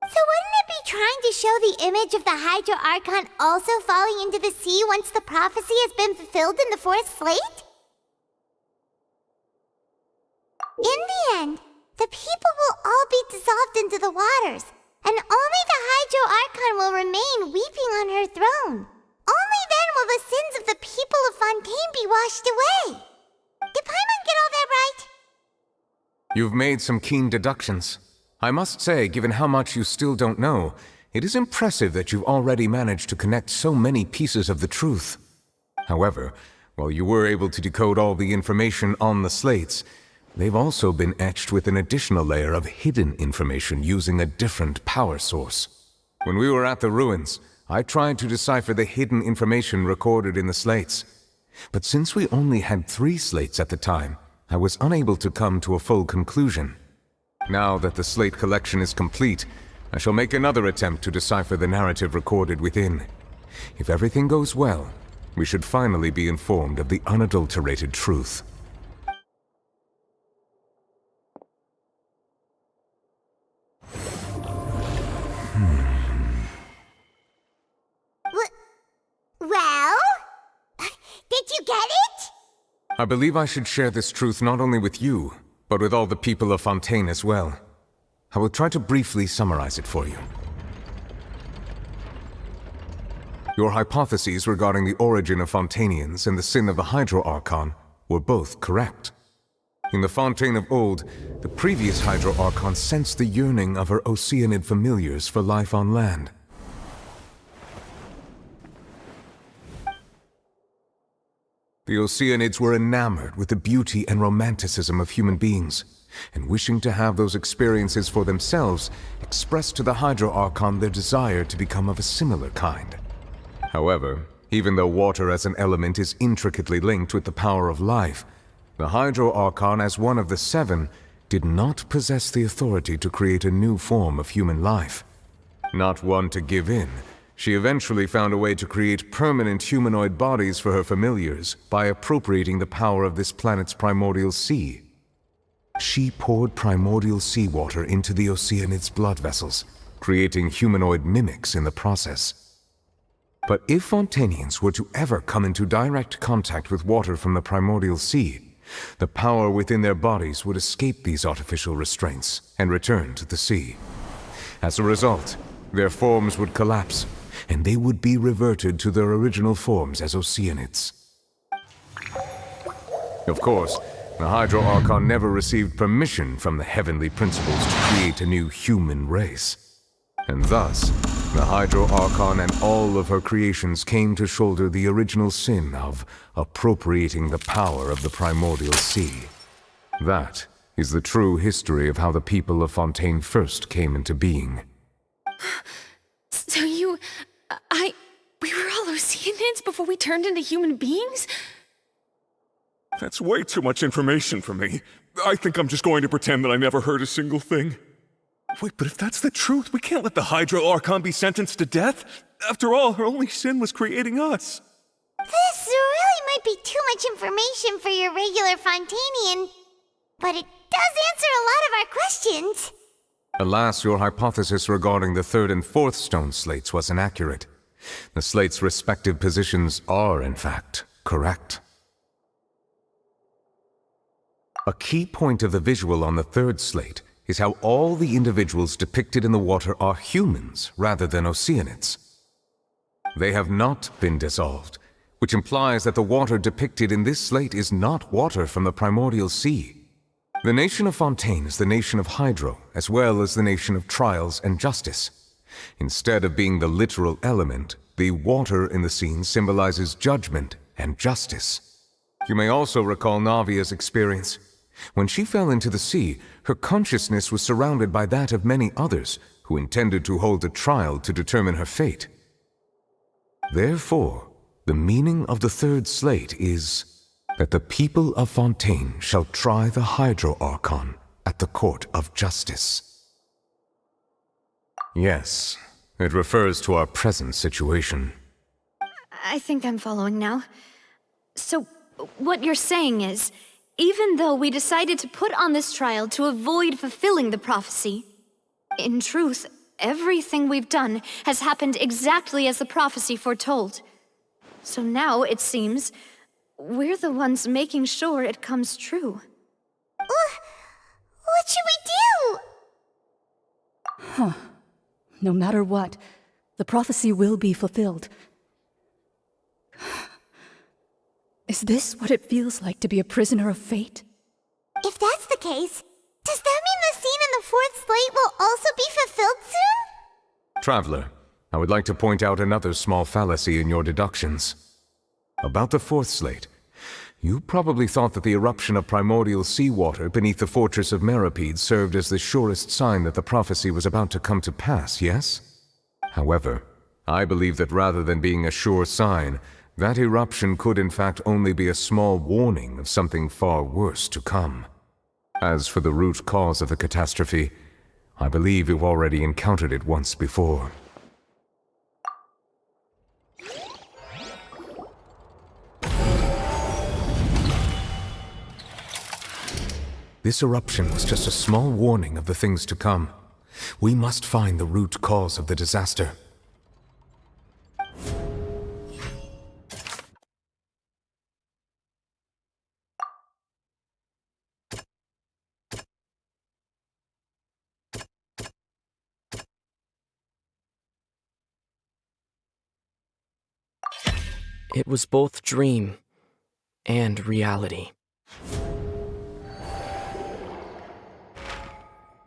So wouldn't it be trying to show the image of the Hydro Archon also falling into the sea once the prophecy has been fulfilled in the fourth slate? In the end, the people will all be dissolved into the waters, and only the Hydro Archon will remain weeping on her throne. Only then will the sins of the people of Fontaine be washed away. Did Paimon get all that right? You've made some keen deductions. I must say, given how much you still don't know, it is impressive that you've already managed to connect so many pieces of the truth. However, while you were able to decode all the information on the slates, they've also been etched with an additional layer of hidden information using a different power source. When we were at the ruins, I tried to decipher the hidden information recorded in the slates. But since we only had 3 slates at the time, I was unable to come to a full conclusion. Now that the slate collection is complete, I shall make another attempt to decipher the narrative recorded within. If everything goes well, we should finally be informed of the unadulterated truth. Well? Did you get it? I believe I should share this truth not only with you, but with all the people of Fontaine as well. I will try to briefly summarize it for you. Your hypotheses regarding the origin of Fontainians and the sin of the Hydro Archon were both correct. In the Fontaine of old, the previous Hydro Archon sensed the yearning of her Oceanid familiars for life on land. The Oceanids were enamored with the beauty and romanticism of human beings, and wishing to have those experiences for themselves, expressed to the Hydro Archon their desire to become of a similar kind. However, even though water as an element is intricately linked with the power of life, the Hydro Archon, as one of the 7, did not possess the authority to create a new form of human life. Not one to give in, she eventually found a way to create permanent humanoid bodies for her familiars by appropriating the power of this planet's primordial sea. She poured primordial seawater into the Oceanids' blood vessels, creating humanoid mimics in the process. But if Fontainians were to ever come into direct contact with water from the primordial sea, the power within their bodies would escape these artificial restraints and return to the sea. As a result, their forms would collapse, and they would be reverted to their original forms as Oceanids. Of course, the Hydro Archon never received permission from the heavenly principles to create a new human race. And thus, the Hydro Archon and all of her creations came to shoulder the original sin of appropriating the power of the primordial sea. That is the true history of how the people of Fontaine first came into being. So we were all Oceanids before we turned into human beings? That's way too much information for me. I think I'm just going to pretend that I never heard a single thing. Wait, but if that's the truth, we can't let the Hydro Archon be sentenced to death. After all, her only sin was creating us. This really might be too much information for your regular Fontainian, but it does answer a lot of our questions. Alas, your hypothesis regarding the 3rd and 4th stone slates was inaccurate. The slates' respective positions are, in fact, correct. A key point of the visual on the 3rd slate is how all the individuals depicted in the water are humans rather than Oceanids. They have not been dissolved, which implies that the water depicted in this slate is not water from the primordial sea. The nation of Fontaine is the nation of Hydro, as well as the nation of trials and justice. Instead of being the literal element, the water in the scene symbolizes judgment and justice. You may also recall Navia's experience. When she fell into the sea, her consciousness was surrounded by that of many others who intended to hold a trial to determine her fate. Therefore, the meaning of the 3rd slate is that the people of Fontaine shall try the Hydro Archon at the court of justice. Yes, it refers to our present situation. I think I'm following now. So, what you're saying is, Even though we decided to put on this trial to avoid fulfilling the prophecy, in truth, everything we've done has happened exactly as the prophecy foretold. So now, it seems, we're the ones making sure it comes true. What should we do? Huh. No matter what, the prophecy will be fulfilled. Is this what it feels like to be a prisoner of fate? If that's the case, does that mean the scene in the fourth slate will also be fulfilled soon? Traveler, I would like to point out another small fallacy in your deductions. About the fourth slate, you probably thought that the eruption of primordial seawater beneath the fortress of Meripede served as the surest sign that the prophecy was about to come to pass, yes? However, I believe that rather than being a sure sign, that eruption could in fact only be a small warning of something far worse to come. As for the root cause of the catastrophe, I believe you've already encountered it once before. This eruption was just a small warning of the things to come. We must find the root cause of the disaster. It was both dream and reality.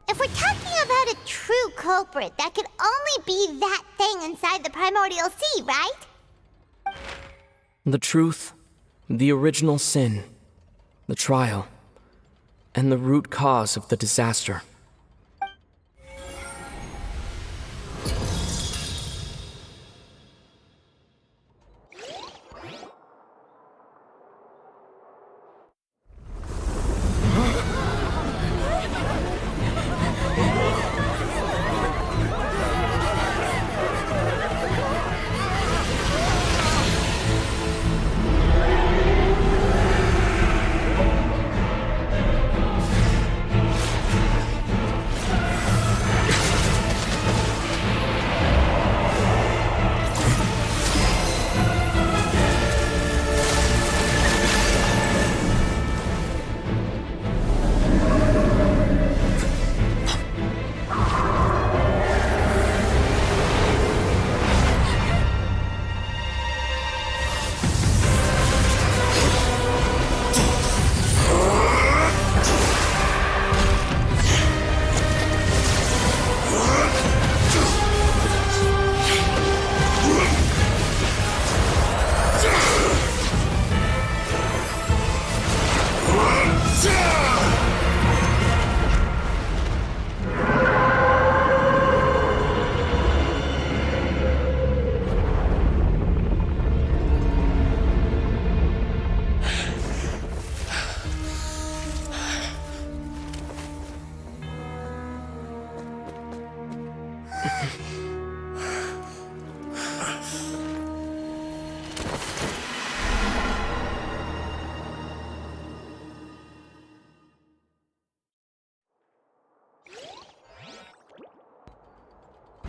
If we're talking about a true culprit, that could only be that thing inside the primordial sea, right? The truth, the original sin, the trial, and the root cause of the disaster.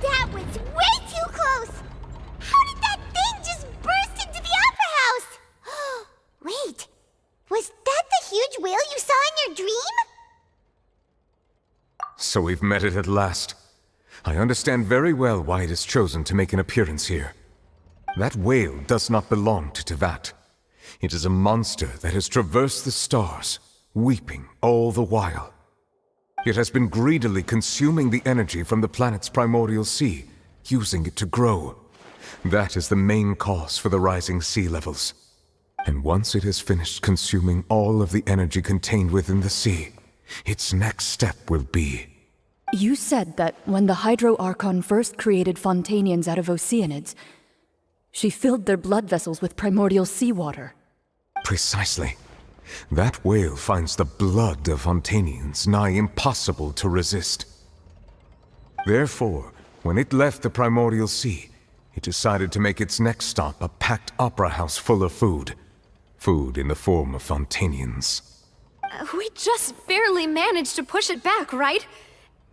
That was way too close! How did that thing just burst into the Opera House? Wait, was that the huge whale you saw in your dream? So we've met it at last. I understand very well why it has chosen to make an appearance here. That whale does not belong to Tevat. It is a monster that has traversed the stars, weeping all the while. It has been greedily consuming the energy from the planet's primordial sea, using it to grow. That is the main cause for the rising sea levels. And once it has finished consuming all of the energy contained within the sea, its next step will be... You said that when the Hydro Archon first created Fontanians out of Oceanids, she filled their blood vessels with primordial seawater. Precisely. That whale finds the blood of Fontanians nigh impossible to resist. Therefore, when it left the primordial sea, it decided to make its next stop a packed opera house full of food. Food in the form of Fontanians. We just barely managed to push it back, right?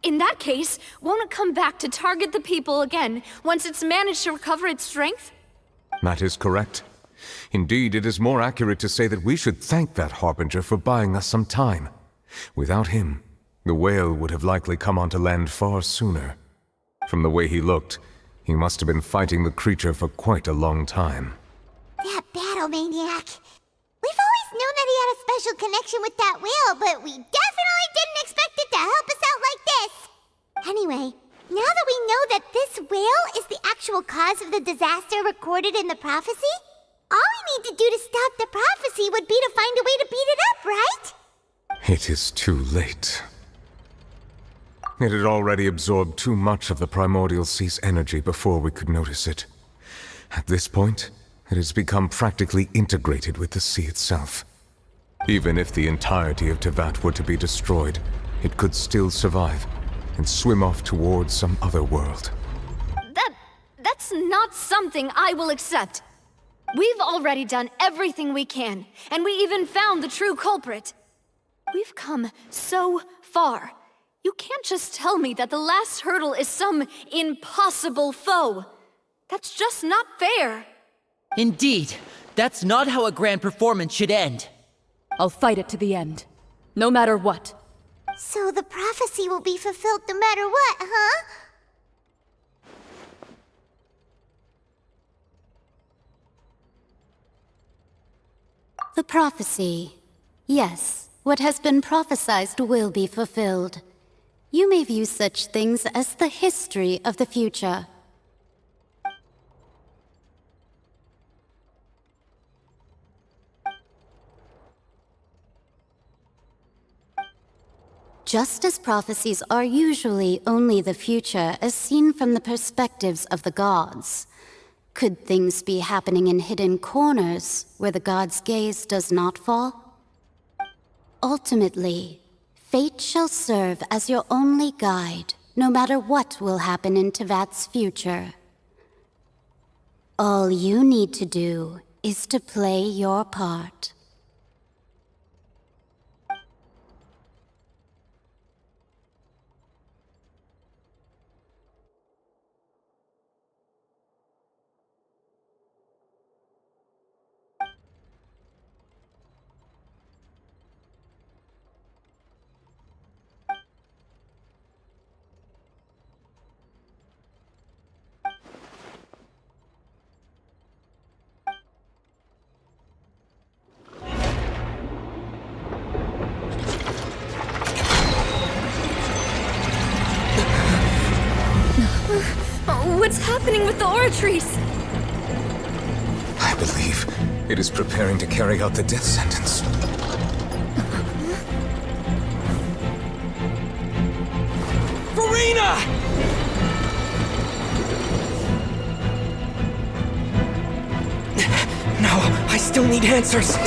In that case, won't it come back to target the people again once it's managed to recover its strength? That is correct. Indeed, it is more accurate to say that we should thank that Harbinger for buying us some time. Without him, the whale would have likely come onto land far sooner. From the way he looked, he must have been fighting the creature for quite a long time. That battle maniac. We've always known that he had a special connection with that whale, but we definitely didn't expect it to help us out like this. Anyway, now that we know that this whale is the actual cause of the disaster recorded in the prophecy, all we need to do to stop the prophecy would be to find a way to beat it up, right? It is too late. It had already absorbed too much of the primordial sea's energy before we could notice it. At this point, it has become practically integrated with the sea itself. Even if the entirety of Tevat were to be destroyed, it could still survive and swim off towards some other world. That's not something I will accept. We've already done everything we can, and we even found the true culprit. We've come so far. You can't just tell me that the last hurdle is some impossible foe. That's just not fair. Indeed, that's not how a grand performance should end. I'll fight it to the end, no matter what. So the prophecy will be fulfilled no matter what, huh? The prophecy. Yes, what has been prophesied will be fulfilled. You may view such things as the history of the future. Just as prophecies are usually only the future as seen from the perspectives of the gods, could things be happening in hidden corners where the gods' gaze does not fall? Ultimately, fate shall serve as your only guide, no matter what will happen in Tevat's future. All you need to do is to play your part. What's happening with the oratories? I believe it is preparing to carry out the death sentence. Farina! No, I still need answers.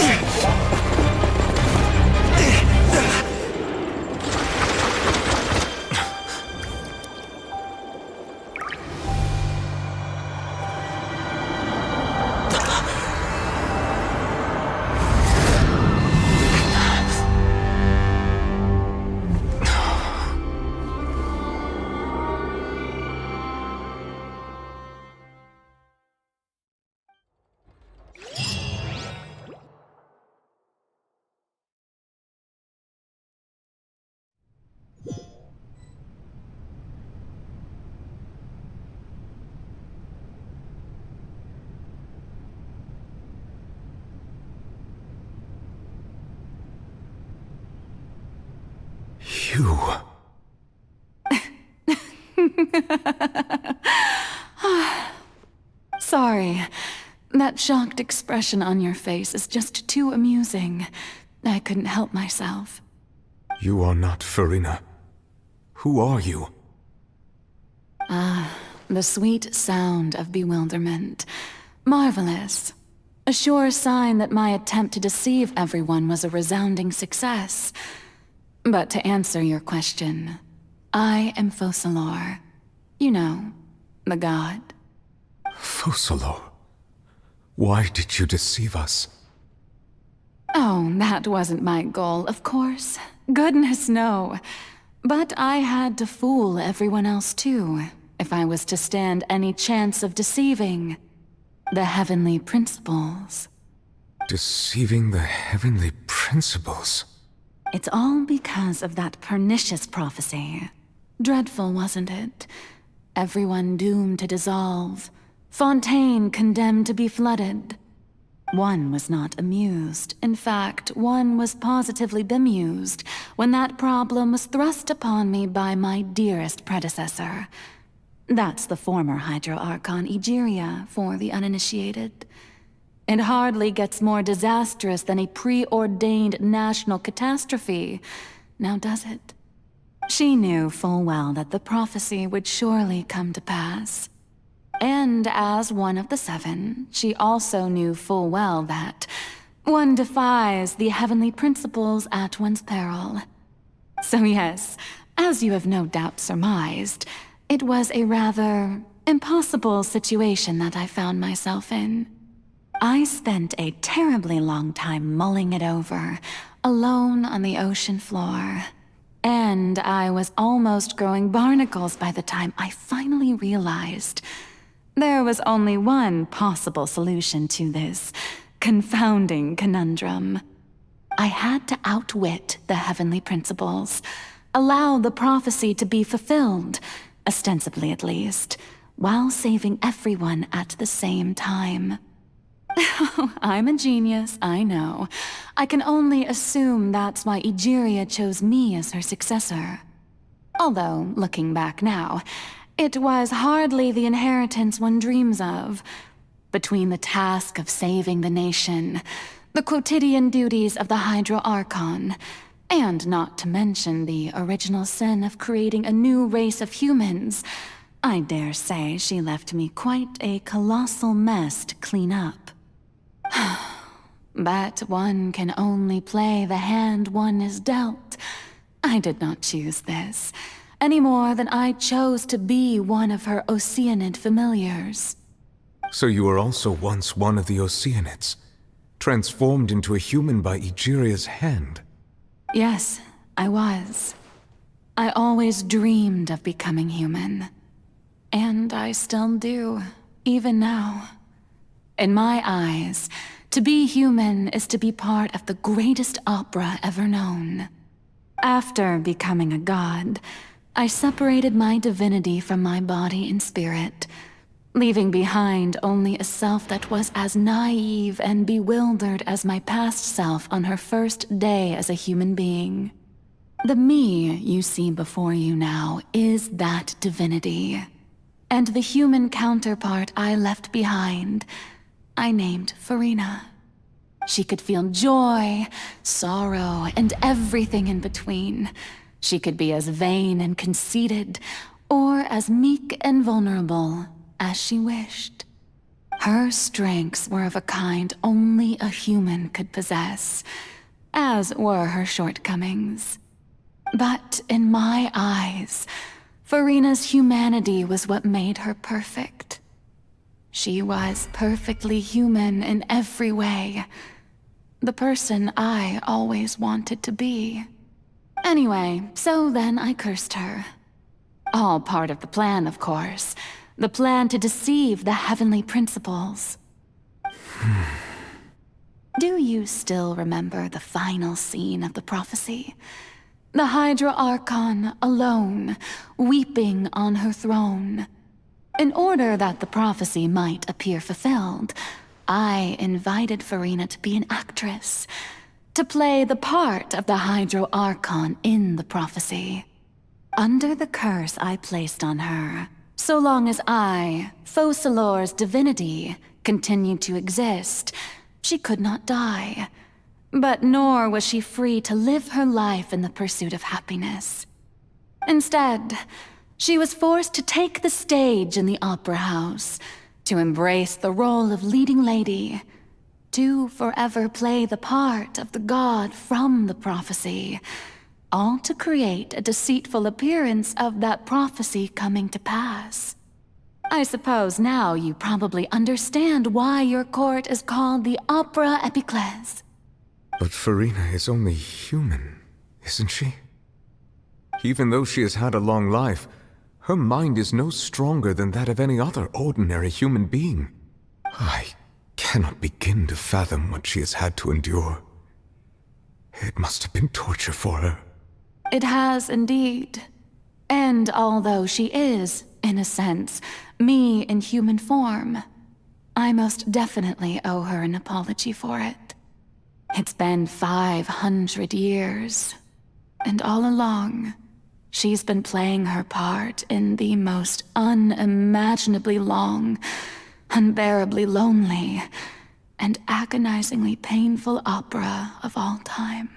You... Sorry. That shocked expression on your face is just too amusing. I couldn't help myself. You are not Farina. Who are you? The sweet sound of bewilderment. Marvelous. A sure sign that my attempt to deceive everyone was a resounding success. But to answer your question, I am Focalor. You know, the god. Focalor? Why did you deceive us? Oh, that wasn't my goal, of course. Goodness, no. But I had to fool everyone else too, if I was to stand any chance of deceiving the heavenly principles. Deceiving the heavenly principles? It's all because of that pernicious prophecy. Dreadful, wasn't it? Everyone doomed to dissolve. Fontaine condemned to be flooded. One was not amused. In fact, one was positively bemused when that problem was thrust upon me by my dearest predecessor. That's the former Hydro Archon Egeria, for the uninitiated. It hardly gets more disastrous than a preordained national catastrophe, now does it? She knew full well that the prophecy would surely come to pass. And as one of the seven, she also knew full well that one defies the heavenly principles at one's peril. So yes, as you have no doubt surmised, it was a rather impossible situation that I found myself in. I spent a terribly long time mulling it over, alone on the ocean floor. And I was almost growing barnacles by the time I finally realized there was only one possible solution to this confounding conundrum. I had to outwit the heavenly principles, allow the prophecy to be fulfilled, ostensibly at least, while saving everyone at the same time. I'm a genius, I know. I can only assume that's why Egeria chose me as her successor. Although, looking back now, it was hardly the inheritance one dreams of. Between the task of saving the nation, the quotidian duties of the Hydro Archon, and not to mention the original sin of creating a new race of humans, I dare say she left me quite a colossal mess to clean up. But one can only play the hand one is dealt. I did not choose this, any more than I chose to be one of her Oceanid familiars. So you were also once one of the Oceanids, transformed into a human by Egeria's hand? Yes, I was. I always dreamed of becoming human. And I still do, even now. In my eyes, to be human is to be part of the greatest opera ever known. After becoming a god, I separated my divinity from my body and spirit, leaving behind only a self that was as naive and bewildered as my past self on her first day as a human being. The me you see before you now is that divinity. And the human counterpart I left behind, I named Farina. She could feel joy, sorrow, and everything in between. She could be as vain and conceited, or as meek and vulnerable as she wished. Her strengths were of a kind only a human could possess, as were her shortcomings. But in my eyes, Farina's humanity was what made her perfect. She was perfectly human in every way. The person I always wanted to be. Anyway, so then I cursed her. All part of the plan, of course. The plan to deceive the heavenly principles. Do you still remember the final scene of the prophecy? The Hydra Archon alone, weeping on her throne. In order that the prophecy might appear fulfilled, I invited Farina to be an actress, to play the part of the Hydro Archon in the prophecy. Under the curse I placed on her, so long as I, Focalor's divinity, continued to exist, she could not die. But nor was she free to live her life in the pursuit of happiness. Instead, she was forced to take the stage in the opera house, to embrace the role of leading lady, to forever play the part of the god from the prophecy, all to create a deceitful appearance of that prophecy coming to pass. I suppose now you probably understand why your court is called the Opera Epiclese. But Farina is only human, isn't she? Even though she has had a long life, her mind is no stronger than that of any other ordinary human being. I cannot begin to fathom what she has had to endure. It must have been torture for her. It has indeed. And although she is, in a sense, me in human form, I most definitely owe her an apology for it. It's been 500 years, and all along, she's been playing her part in the most unimaginably long, unbearably lonely, and agonizingly painful opera of all time.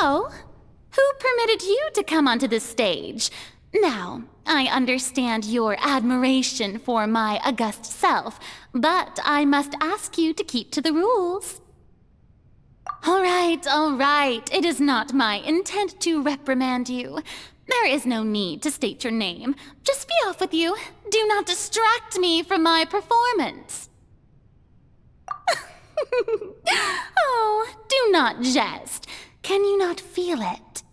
Oh, who permitted you to come onto this stage? Now, I understand your admiration for my august self, but I must ask you to keep to the rules. All right. It is not my intent to reprimand you. There is no need to state your name. Just be off with you. Do not distract me from my performance. Oh, do not jest. Can you not feel it?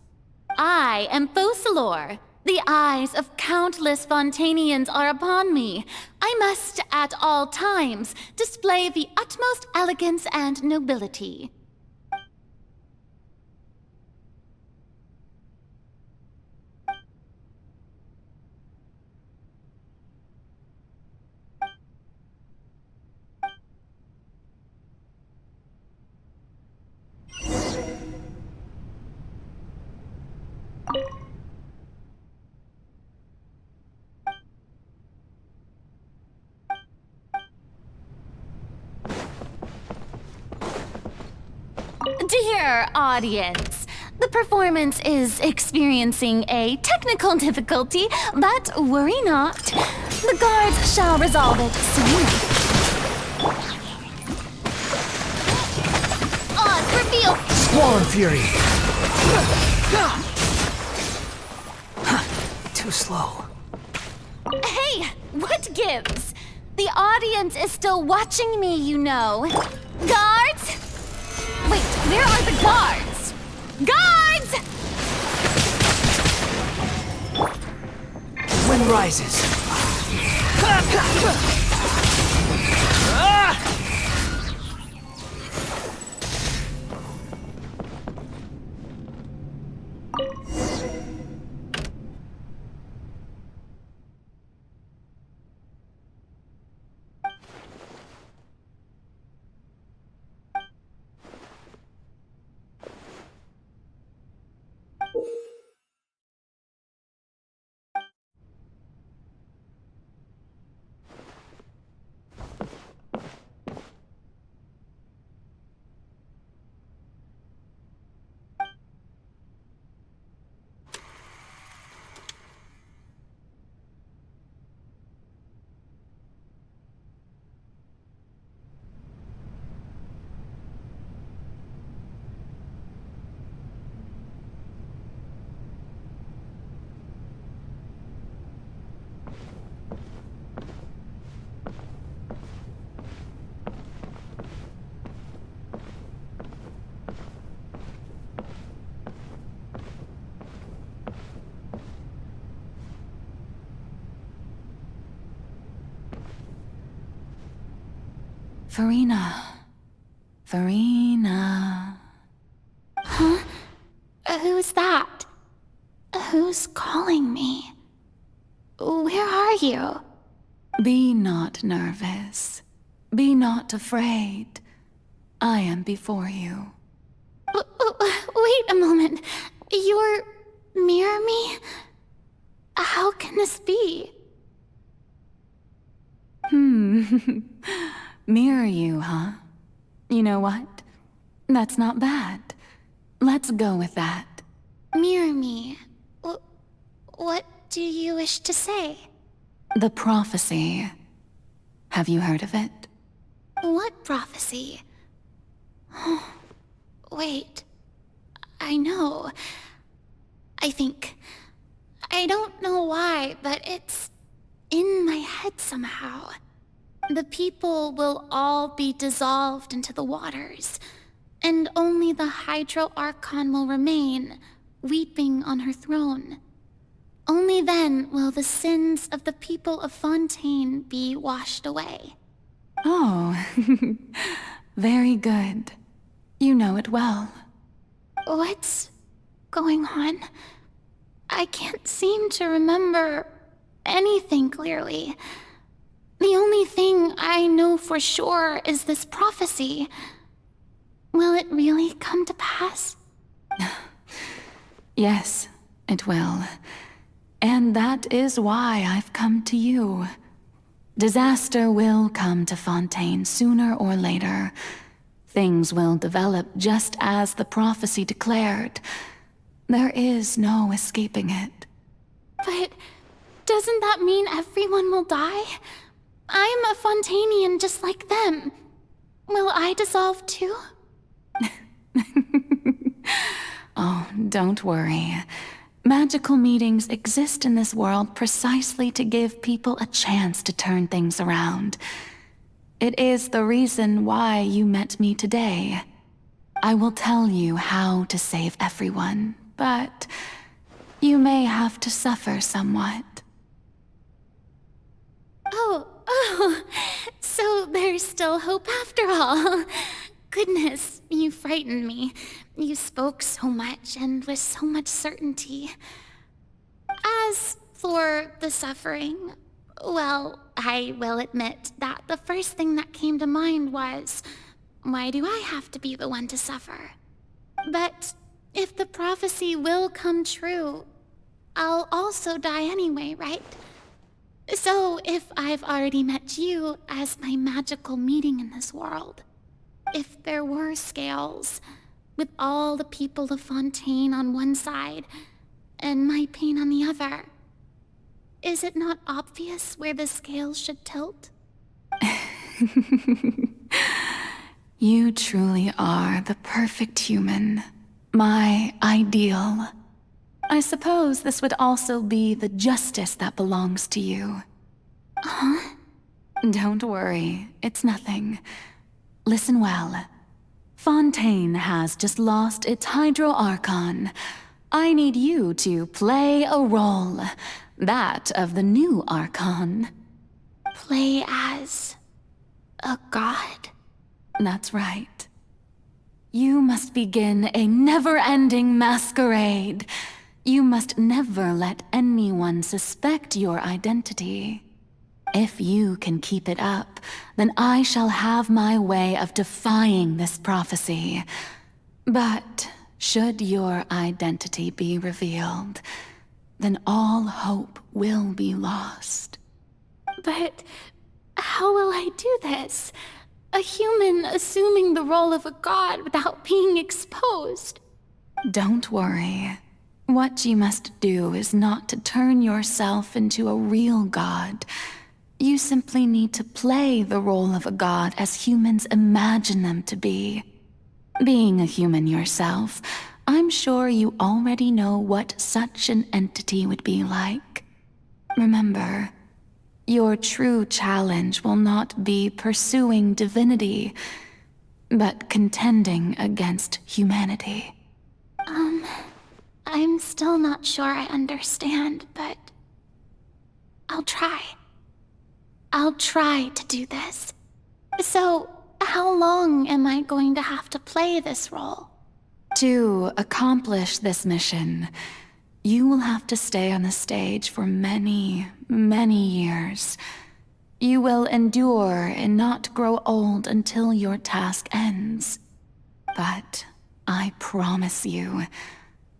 I am Focalor. The eyes of countless Fontanians are upon me. I must, at all times, display the utmost elegance and nobility. Dear audience, the performance is experiencing a technical difficulty, but worry not. The guards shall resolve it soon enough. Odds reveal. Squall and Fury! Too slow. Hey, what gives? The audience is still watching me, you know. Guards! Wait, where are the guards? Guards! Wind rises. Farina. Huh? Who's that? Who's calling me? Where are you? Be not nervous. Be not afraid. I am before you. Wait a moment. You're mirror me? How can this be? Mirror you, huh? You know what? That's not bad. Let's go with that. Mirror me. What do you wish to say? The prophecy. Have you heard of it? What prophecy? Wait. I know. I think. I don't know why, but it's in my head somehow. The people will all be dissolved into the waters, and only the Hydro Archon will remain, weeping on her throne. Only then will the sins of the people of Fontaine be washed away. Oh, very good. You know it well. What's going on? I can't seem to remember anything clearly. The only thing I know for sure is this prophecy. Will it really come to pass? Yes, it will. And that is why I've come to you. Disaster will come to Fontaine sooner or later. Things will develop just as the prophecy declared. There is no escaping it. But doesn't that mean everyone will die? I'm a Fontainian just like them. Will I dissolve too? Oh, don't worry. Magical meetings exist in this world precisely to give people a chance to turn things around. It is the reason why you met me today. I will tell you how to save everyone, but you may have to suffer somewhat. Oh, so there's still hope after all. Goodness, you frightened me. You spoke so much and with so much certainty. As for the suffering, well, I will admit that the first thing that came to mind was, why do I have to be the one to suffer? But if the prophecy will come true, I'll also die anyway, right? So if I've already met you as my magical meeting in this world, if there were scales, with all the people of Fontaine on one side, and my pain on the other, is it not obvious where the scales should tilt? You truly are the perfect human, my ideal. I suppose this would also be the justice that belongs to you. Huh? Don't worry, it's nothing. Listen well. Fontaine has just lost its Hydro Archon. I need you to play a role, that of the new Archon. Play as a god? That's right. You must begin a never-ending masquerade. You must never let anyone suspect your identity. If you can keep it up, then I shall have my way of defying this prophecy. But should your identity be revealed, then all hope will be lost. But how will I do this? A human assuming the role of a god without being exposed. Don't worry. What you must do is not to turn yourself into a real god. You simply need to play the role of a god as humans imagine them to be. Being a human yourself, I'm sure you already know what such an entity would be like. Remember, your true challenge will not be pursuing divinity, but contending against humanity. I'm still not sure I understand, but I'll try. I'll try to do this. So, how long am I going to have to play this role? To accomplish this mission, you will have to stay on the stage for many, many years. You will endure and not grow old until your task ends. But I promise you,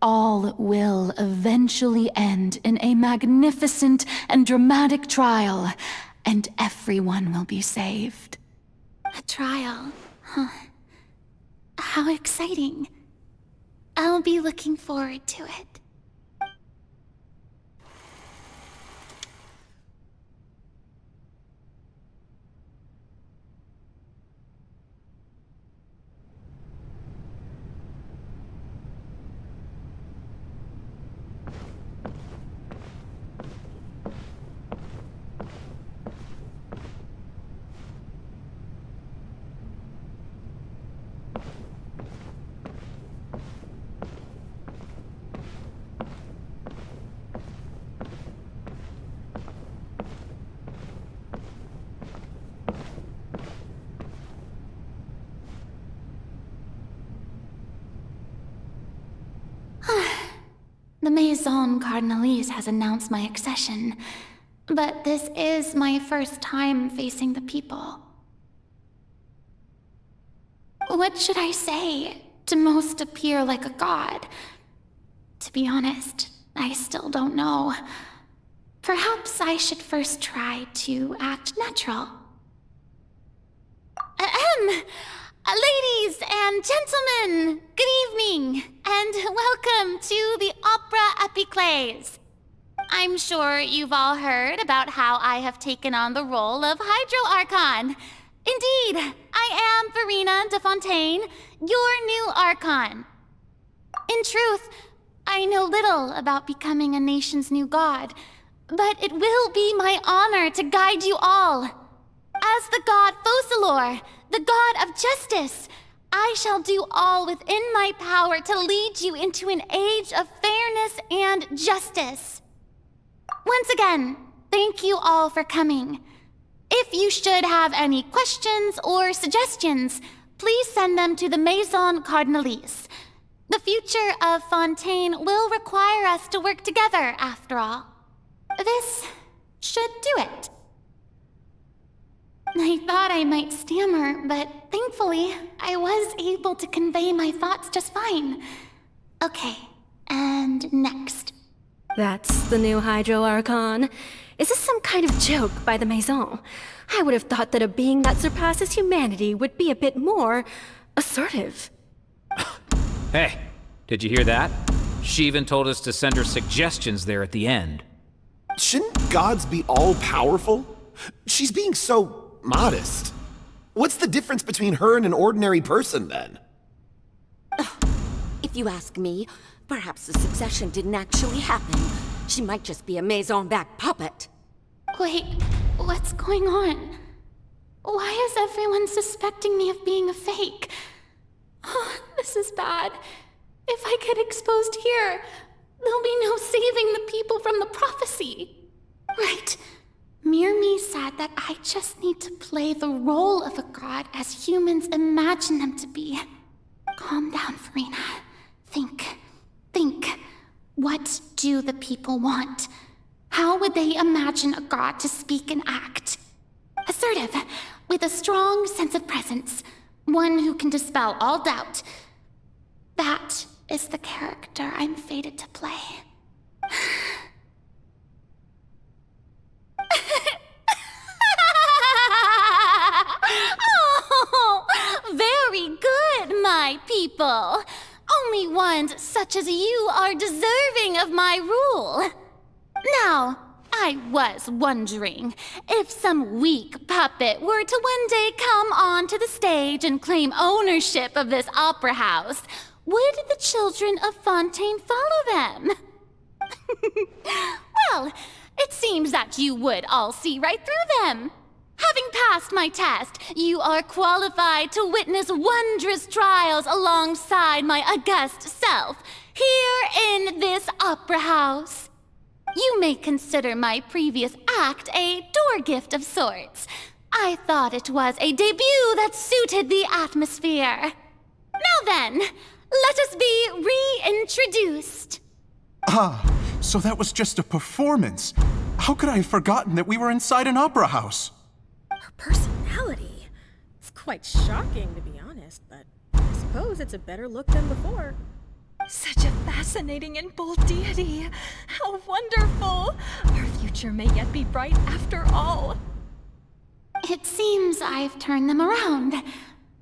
all will eventually end in a magnificent and dramatic trial, and everyone will be saved. A trial? Huh. How exciting. I'll be looking forward to it. The Maison Cardinalise has announced my accession, but this is my first time facing the people. What should I say to most appear like a god? To be honest, I still don't know. Perhaps I should first try to act natural. Ladies and gentlemen, good evening, and welcome to the Opera Epiclese. I'm sure you've all heard about how I have taken on the role of Hydro Archon. Indeed, I am Verena de Fontaine, your new Archon. In truth, I know little about becoming a nation's new god, but it will be my honor to guide you all. As the god Focalor, the god of justice, I shall do all within my power to lead you into an age of fairness and justice. Once again, thank you all for coming. If you should have any questions or suggestions, please send them to the Maison Cardinalise. The future of Fontaine will require us to work together, after all. This should do it. I thought I might stammer, but thankfully, I was able to convey my thoughts just fine. Okay, and next. That's the new Hydro Archon. Is this some kind of joke by the Maison? I would have thought that a being that surpasses humanity would be a bit more assertive. Hey, did you hear that? She even told us to send her suggestions there at the end. Shouldn't gods be all-powerful? She's being so modest. What's the difference between her and an ordinary person, then? If you ask me, perhaps the succession didn't actually happen. She might just be a Maison-backed puppet. Wait, what's going on? Why is everyone suspecting me of being a fake? Oh, this is bad. If I get exposed here, there'll be no saving the people from the prophecy. Right. Mirmi said that I just need to play the role of a god as humans imagine them to be. Calm down, Verena. Think. What do the people want? How would they imagine a god to speak and act? Assertive, with a strong sense of presence. One who can dispel all doubt. That is the character I'm fated to play. Oh, very good, my people. Only ones such as you are deserving of my rule. Now, I was wondering if some weak puppet were to one day come onto the stage and claim ownership of this opera house, would the children of Fontaine follow them? Well, it seems that you would all see right through them. Having passed my test, you are qualified to witness wondrous trials alongside my august self, here in this opera house. You may consider my previous act a door gift of sorts. I thought it was a debut that suited the atmosphere. Now then, let us be reintroduced. Ah, so that was just a performance. How could I have forgotten that we were inside an opera house? Her personality. It's quite shocking, to be honest, but I suppose it's a better look than before. Such a fascinating and bold deity. How wonderful! Our future may yet be bright after all. It seems I've turned them around.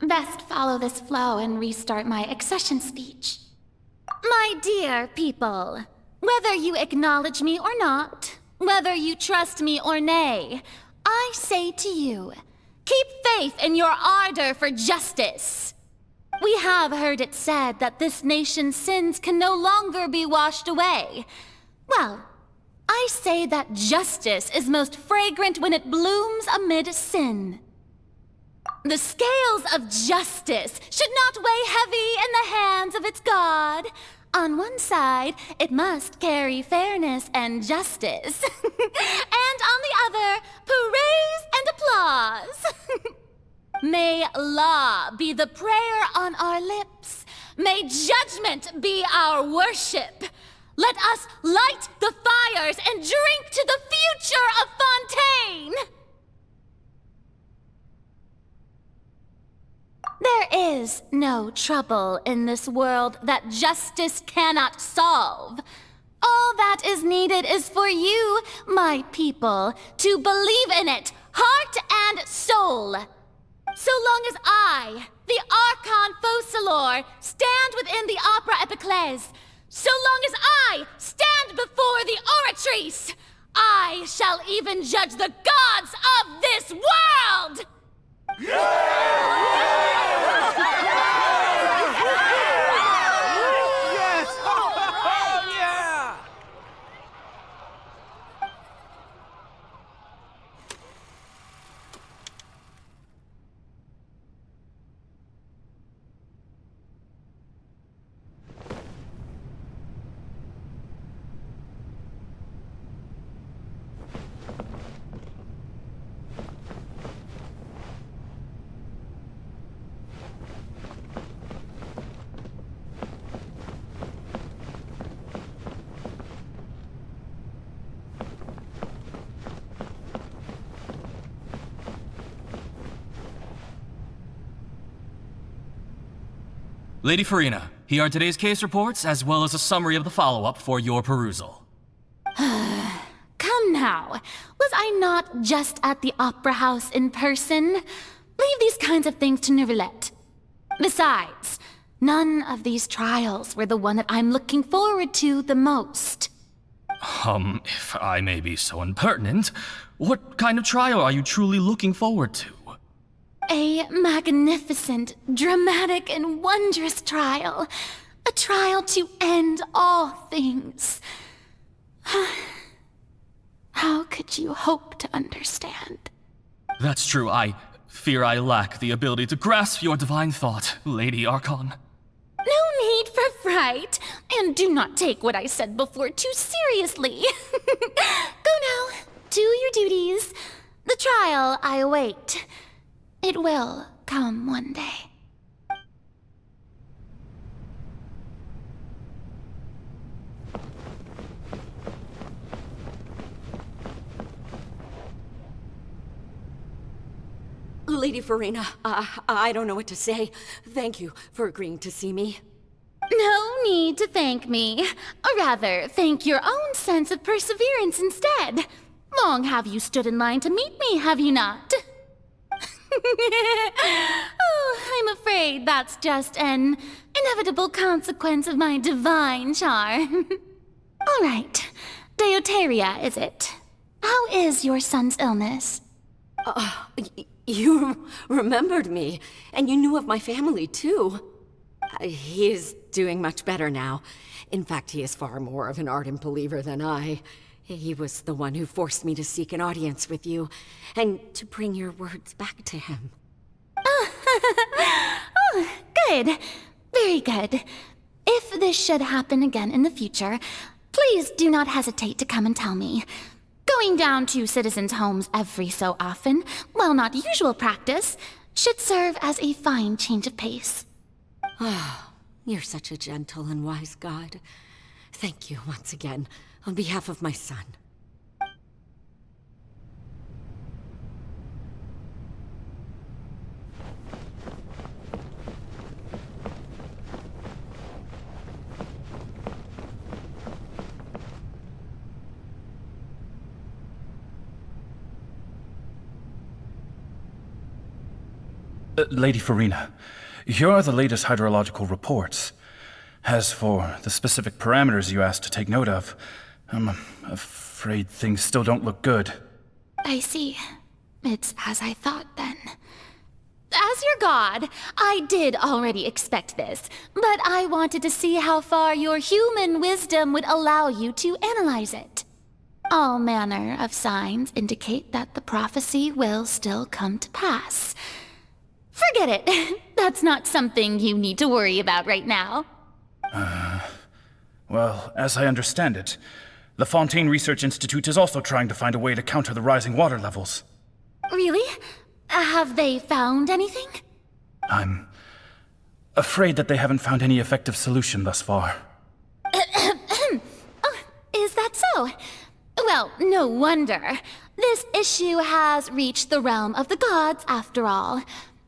Best follow this flow and restart my accession speech. My dear people, whether you acknowledge me or not, whether you trust me or nay, I say to you, keep faith in your ardor for justice. We have heard it said that this nation's sins can no longer be washed away. Well, I say that justice is most fragrant when it blooms amid sin. The scales of justice should not weigh heavy in the hands of its God. On one side, it must carry fairness and justice. And on the other, praise and applause. May law be the prayer on our lips. May judgment be our worship. Let us light the fires and drink to the future of Fontaine. There is no trouble in this world that justice cannot solve. All that is needed is for you, my people, to believe in it, heart and soul. So long as I, the Archon Focalor, stand within the Opera Epiclese, so long as I stand before the Oratrice, I shall even judge the gods of this world! Lady Farina, here are today's case reports, as well as a summary of the follow-up for your perusal. Come now, was I not just at the Opera House in person? Leave these kinds of things to Neuvillette. Besides, none of these trials were the one that I'm looking forward to the most. If I may be so impertinent, what kind of trial are you truly looking forward to? A magnificent, dramatic, and wondrous trial. A trial to end all things. How could you hope to understand? That's true. I fear I lack the ability to grasp your divine thought, Lady Archon. No need for fright, and do not take what I said before too seriously. Go now, do your duties. The trial I await. It will come one day. Lady Farina, I don't know what to say. Thank you for agreeing to see me. No need to thank me. Or rather, thank your own sense of perseverance instead. Long have you stood in line to meet me, have you not? Oh, I'm afraid that's just an inevitable consequence of my divine charm. All right, Deoteria, is it? How is your son's illness? You remembered me, and you knew of my family, too. He is doing much better now. In fact, he is far more of an ardent believer than I. He was the one who forced me to seek an audience with you, and to bring your words back to him. Oh, good. Very good. If this should happen again in the future, please do not hesitate to come and tell me. Go Going down to citizens' homes every so often, while not usual practice, should serve as a fine change of pace. Ah, you're such a gentle and wise god. Thank you once again, on behalf of my son. Lady Farina, here are the latest hydrological reports. As for the specific parameters you asked to take note of, I'm afraid things still don't look good. I see. It's as I thought then. As your god, I did already expect this, but I wanted to see how far your human wisdom would allow you to analyze it. All manner of signs indicate that the prophecy will still come to pass. Forget it. That's not something you need to worry about right now. Well, as I understand it, the Fontaine Research Institute is also trying to find a way to counter the rising water levels. Really? Have they found anything? I'm afraid that they haven't found any effective solution thus far. Oh, is that so? Well, no wonder. This issue has reached the realm of the gods, after all.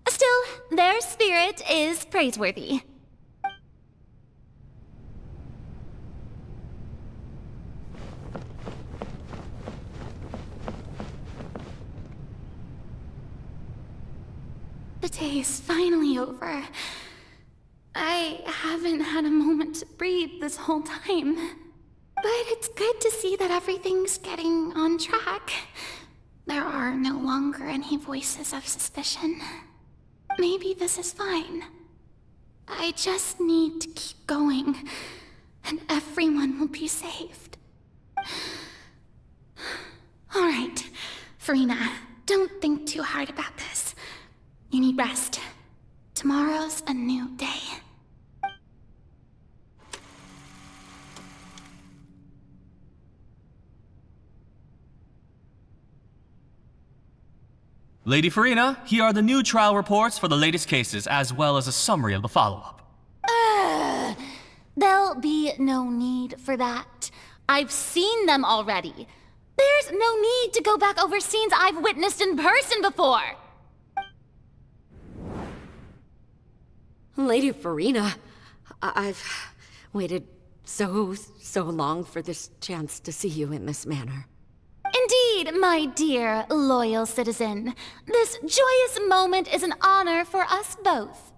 Still, their spirit is praiseworthy. The day is finally over. I haven't had a moment to breathe this whole time. But it's good to see that everything's getting on track. There are no longer any voices of suspicion. Maybe this is fine. I just need to keep going, and everyone will be saved. All right, Farina, don't think too hard about this. You need rest. Tomorrow's a new day. Lady Farina, here are the new trial reports for the latest cases, as well as a summary of the follow-up. There'll be no need for that. I've seen them already. There's no need to go back over scenes I've witnessed in person before. Lady Farina, I've waited so long for this chance to see you in this manner. Indeed, my dear, loyal citizen. This joyous moment is an honor for us both.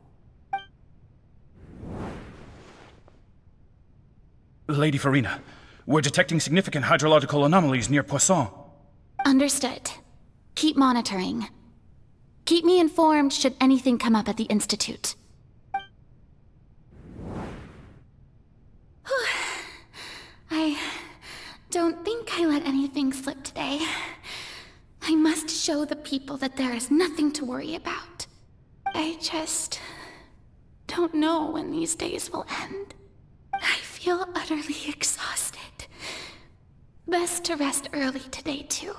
Lady Farina, we're detecting significant hydrological anomalies near Poisson. Understood. Keep monitoring. Keep me informed should anything come up at the Institute. I don't think I let anything slip today. I must show the people that there is nothing to worry about. I just don't know when these days will end. I feel utterly exhausted. Best to rest early today, too.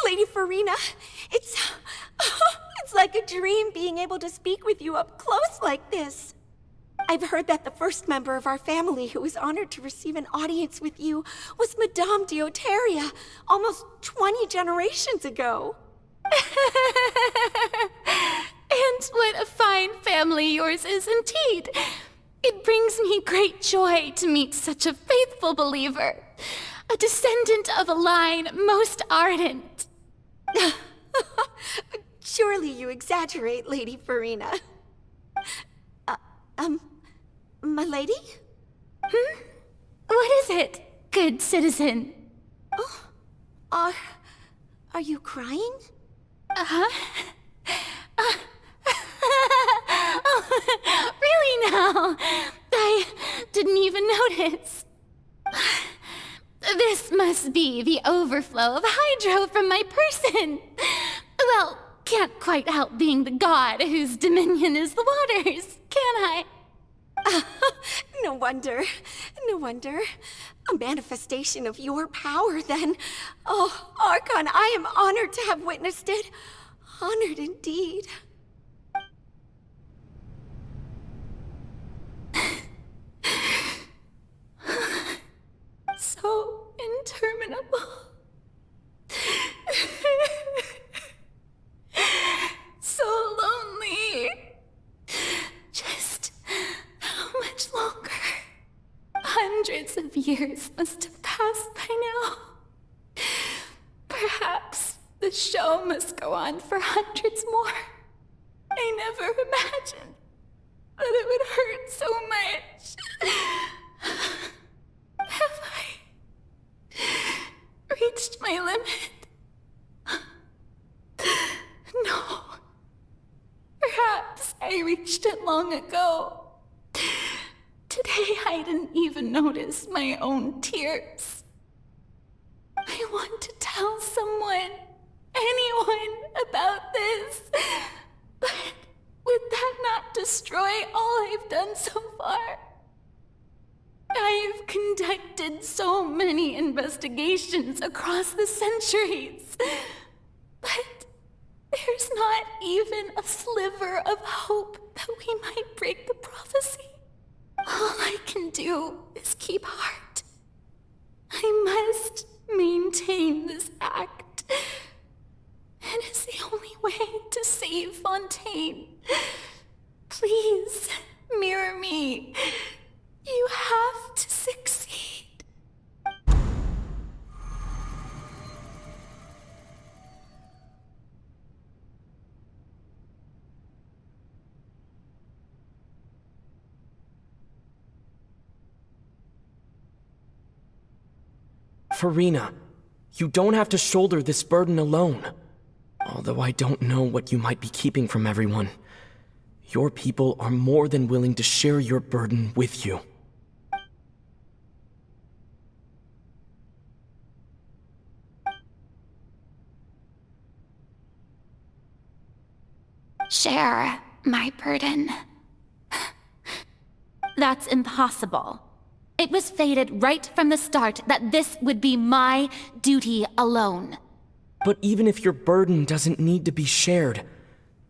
Lady Farina, it's like a dream being able to speak with you up close like this. I've heard that the first member of our family who was honored to receive an audience with you was Madame Dioteria, almost 20 generations ago. And what a fine family yours is indeed. It brings me great joy to meet such a faithful believer, a descendant of a line most ardent. Surely you exaggerate, Lady Farina. My lady? What is it, good citizen? Are you crying? Uh-huh. Really now? I didn't even notice. This must be the overflow of hydro from my person. Well, can't quite help being the god whose dominion is the waters, can I? No wonder. No wonder. A manifestation of your power, then. Oh, Archon, I am honored to have witnessed it. Honored indeed. So interminable. So lonely. Just how much longer? Hundreds of years must have passed by now. Perhaps the show must go on for hundreds more. I never imagined that it would hurt so much. Have I reached my limit? No. Perhaps I reached it long ago. Today I didn't even notice my own tears. I want to tell someone, anyone, about this. But would that not destroy all I've done so far? I've conducted so many investigations across the centuries, but there's not even a sliver of hope that we might break the prophecy. All I can do is keep heart. I must maintain this act. It is the only way to save Fontaine. Please, mirror me. You have to succeed. Farina, you don't have to shoulder this burden alone. Although I don't know what you might be keeping from everyone, your people are more than willing to share your burden with you. Share my burden. That's impossible. It was fated right from the start that this would be my duty alone. But even if your burden doesn't need to be shared,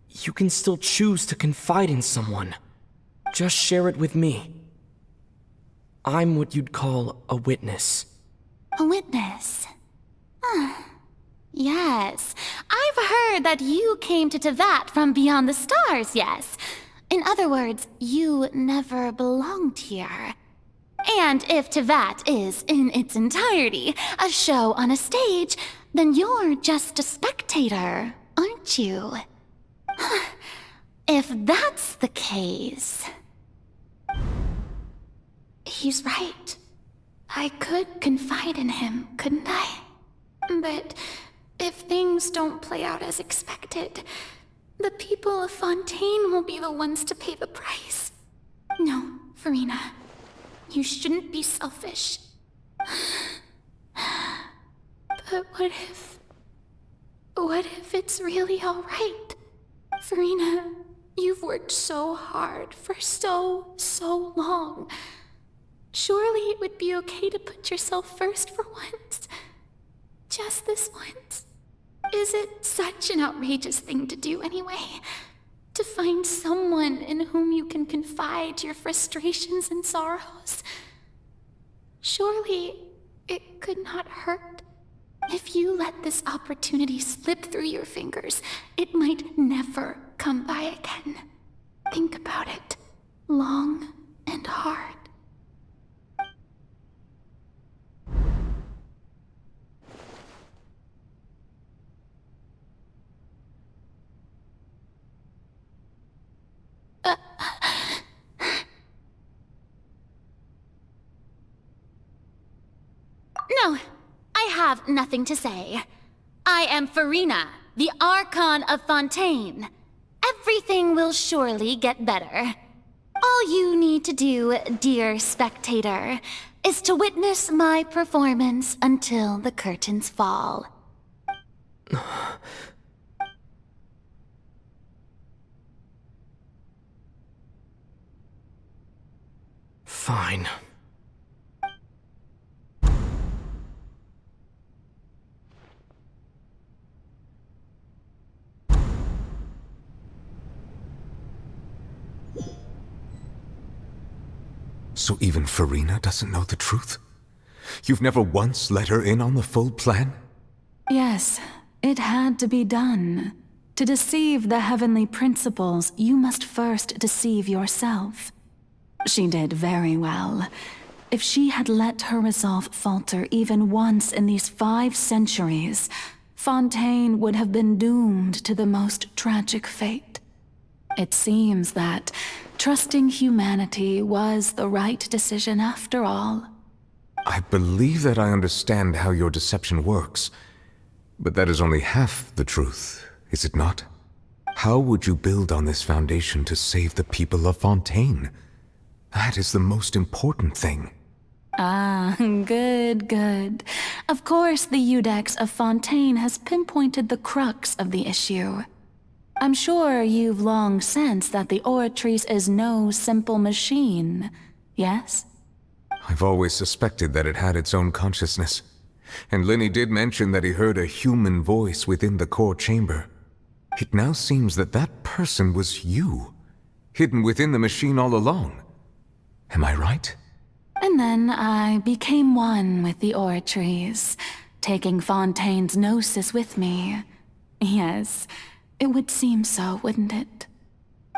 you can still choose to confide in someone. Just share it with me. I'm what you'd call a witness. A witness? Yes. I've heard that you came to Tevat from beyond the stars, yes. In other words, you never belonged here. And if Tevat is, in its entirety, a show on a stage, then you're just a spectator, aren't you? If that's the case... He's right. I could confide in him, couldn't I? But if things don't play out as expected, the people of Fontaine will be the ones to pay the price. No, Farina. You shouldn't be selfish. But what if it's really all right? Farina, you've worked so hard for so long. Surely it would be okay to put yourself first for once. Just this once. Is it such an outrageous thing to do anyway? To find someone in whom you can confide your frustrations and sorrows? Surely it could not hurt. If you let this opportunity slip through your fingers, it might never come by again. Think about it long and hard. No, I have nothing to say. I am Farina, the Archon of Fontaine. Everything will surely get better. All you need to do, dear spectator, is to witness my performance until the curtains fall. Fine. So even Farina doesn't know the truth? You've never once let her in on the full plan? Yes, it had to be done. To deceive the heavenly principles, you must first deceive yourself. She did very well. If she had let her resolve falter even once in these 5 centuries, Fontaine would have been doomed to the most tragic fate. It seems that trusting humanity was the right decision after all. I believe that I understand how your deception works, but that is only half the truth, is it not? How would you build on this foundation to save the people of Fontaine? That is the most important thing. Ah, good. Of course, the Iudex of Fontaine has pinpointed the crux of the issue. I'm sure you've long sensed that the Oratrice is no simple machine, yes? I've always suspected that it had its own consciousness. And Lenny did mention that he heard a human voice within the core chamber. It now seems that that person was you, hidden within the machine all along. Am I right? And then I became one with the Oratrice, taking Fontaine's gnosis with me. Yes, it would seem so, wouldn't it?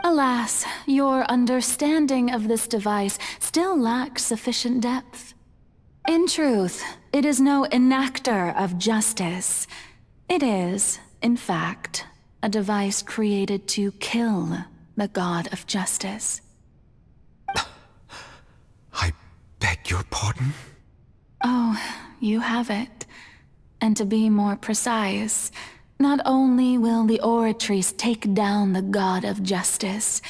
Alas, your understanding of this device still lacks sufficient depth. In truth, it is no enactor of justice. It is, in fact, a device created to kill the god of justice. I beg your pardon? Oh, you have it. And to be more precise, not only will the Oratrice take down the god of justice,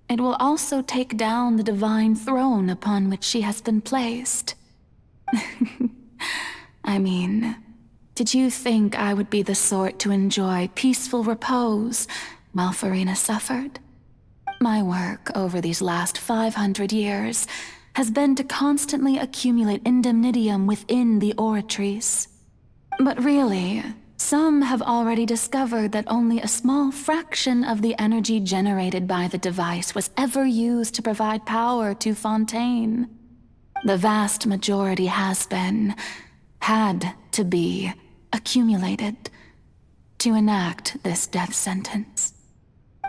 it will also take down the divine throne upon which she has been placed. I mean, did you think I would be the sort to enjoy peaceful repose while Farina suffered? My work over these last 500 years has been to constantly accumulate indemnitium within the Oratrice. But really, some have already discovered that only a small fraction of the energy generated by the device was ever used to provide power to Fontaine. The vast majority had to be, accumulated to enact this death sentence.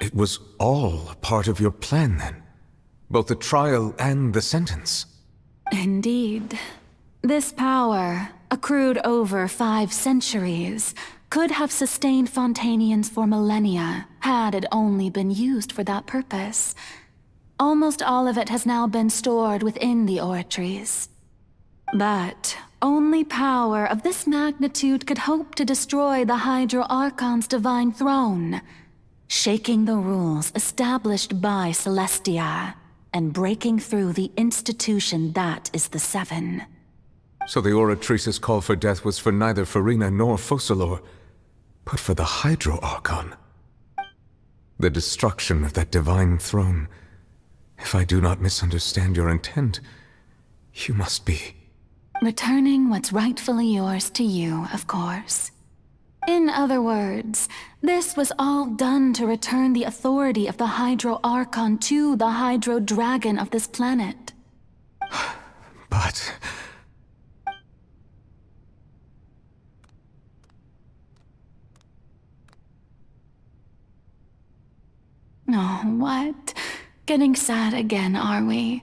It was all a part of your plan, then? Both the trial and the sentence? Indeed. This power, accrued over 5 centuries, could have sustained Fontainians for millennia, had it only been used for that purpose. Almost all of it has now been stored within the Oratrice. But only power of this magnitude could hope to destroy the Hydro Archon's divine throne, shaking the rules established by Celestia, and breaking through the institution that is the Seven. So the Oratrice's call for death was for neither Farina nor Focalor, but for the Hydro Archon. The destruction of that divine throne. If I do not misunderstand your intent, you must be... Returning what's rightfully yours to you, of course. In other words, this was all done to return the authority of the Hydro Archon to the Hydro Dragon of this planet. But... Oh, what? Getting sad again, are we?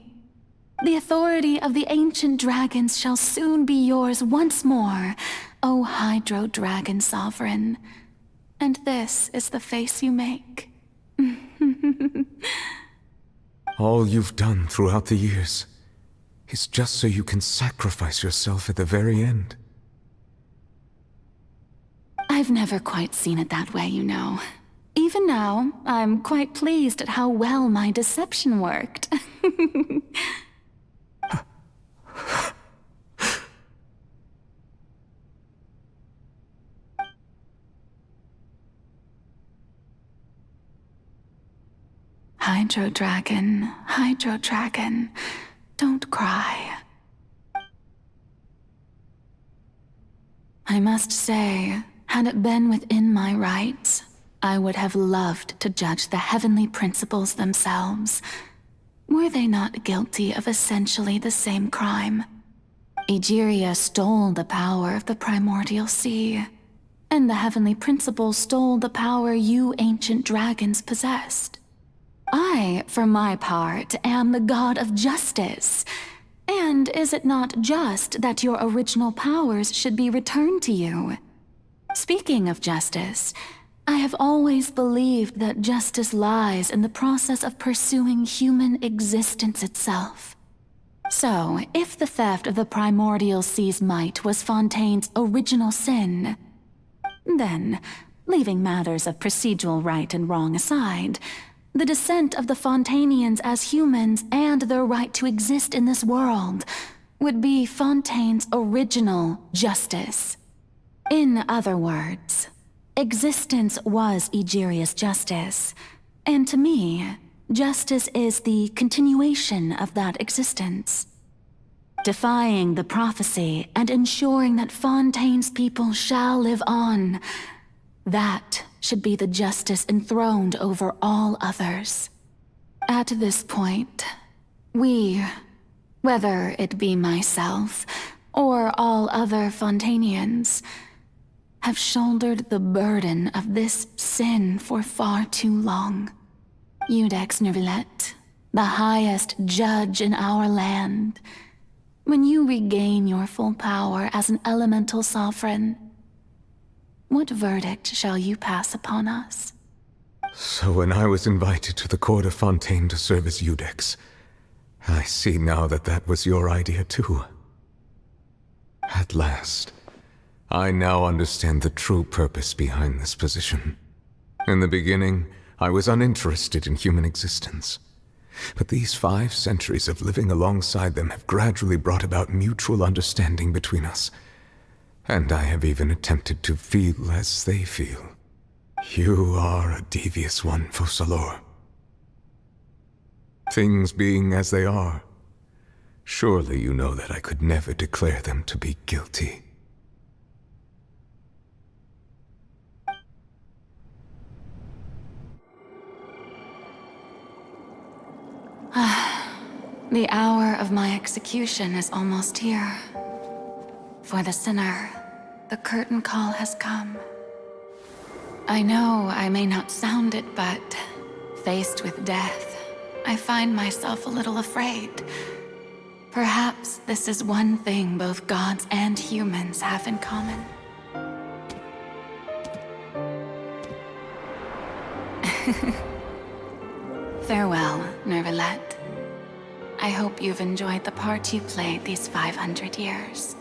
The authority of the ancient dragons shall soon be yours once more, O Hydro Dragon Sovereign. And this is the face you make. all you've done throughout the years is just so you can sacrifice yourself at the very end. I've never quite seen it that way, you know. Even now, I'm quite pleased at how well my deception worked. Hydro Dragon, don't cry. I must say, had it been within my rights, I would have loved to judge the heavenly principles themselves. Were they not guilty of essentially the same crime? Egeria stole the power of the primordial sea, and the heavenly principles stole the power you ancient dragons possessed. I, for my part, am the god of justice. And is it not just that your original powers should be returned to you? Speaking of justice, I have always believed that justice lies in the process of pursuing human existence itself. So, if the theft of the primordial sea's might was Fontaine's original sin, then, leaving matters of procedural right and wrong aside, the descent of the Fontainians as humans and their right to exist in this world would be Fontaine's original justice. In other words, existence was Egeria's justice, and to me, justice is the continuation of that existence. Defying the prophecy and ensuring that Fontaine's people shall live on, that should be the justice enthroned over all others. At this point, we, whether it be myself or all other Fontainians, have shouldered the burden of this sin for far too long. Iudex Neuvillette, the highest judge in our land, when you regain your full power as an elemental sovereign, what verdict shall you pass upon us? So when I was invited to the court of Fontaine to serve as Iudex, I see now that that was your idea too. At last, I now understand the true purpose behind this position. In the beginning, I was uninterested in human existence. But these 5 centuries of living alongside them have gradually brought about mutual understanding between us. And I have even attempted to feel as they feel. You are a devious one, Focalors. Things being as they are, surely you know that I could never declare them to be guilty. The hour of my execution is almost here. For the sinner, the curtain call has come. I know I may not sound it, but faced with death, I find myself a little afraid. Perhaps this is one thing both gods and humans have in common. Farewell, Neuvillette. I hope you've enjoyed the part you played these 500 years.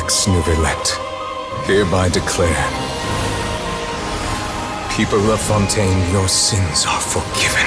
Ex Nouvellette, hereby declare, people of Fontaine, your sins are forgiven.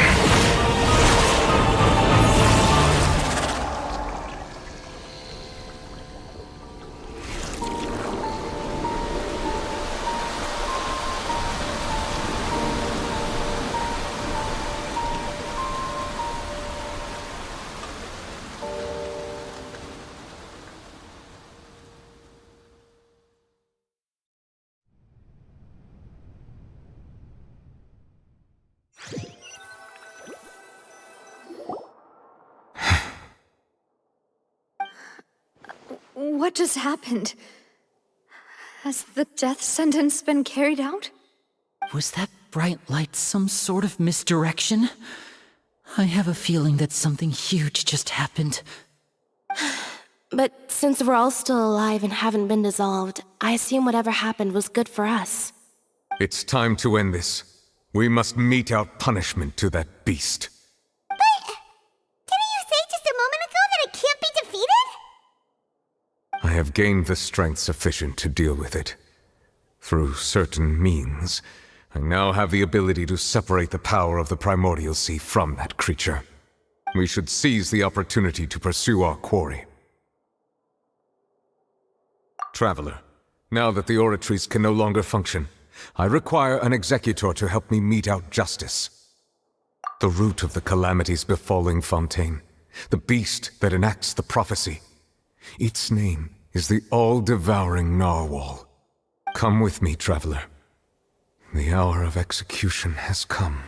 What just happened? Has the death sentence been carried out? Was that bright light some sort of misdirection? I have a feeling that something huge just happened. But since we're all still alive and haven't been dissolved, I assume whatever happened was good for us. It's time to end this. We must mete out punishment to that beast. Didn't you say just a moment ago that it can't be defeated? I have gained the strength sufficient to deal with it. Through certain means, I now have the ability to separate the power of the Primordial Sea from that creature. We should seize the opportunity to pursue our quarry. Traveler, now that the oratories can no longer function, I require an executor to help me mete out justice. The root of the calamities befalling Fontaine, the beast that enacts the prophecy. Its name is the all-devouring Narwhal. Come with me, traveler. The hour of execution has come.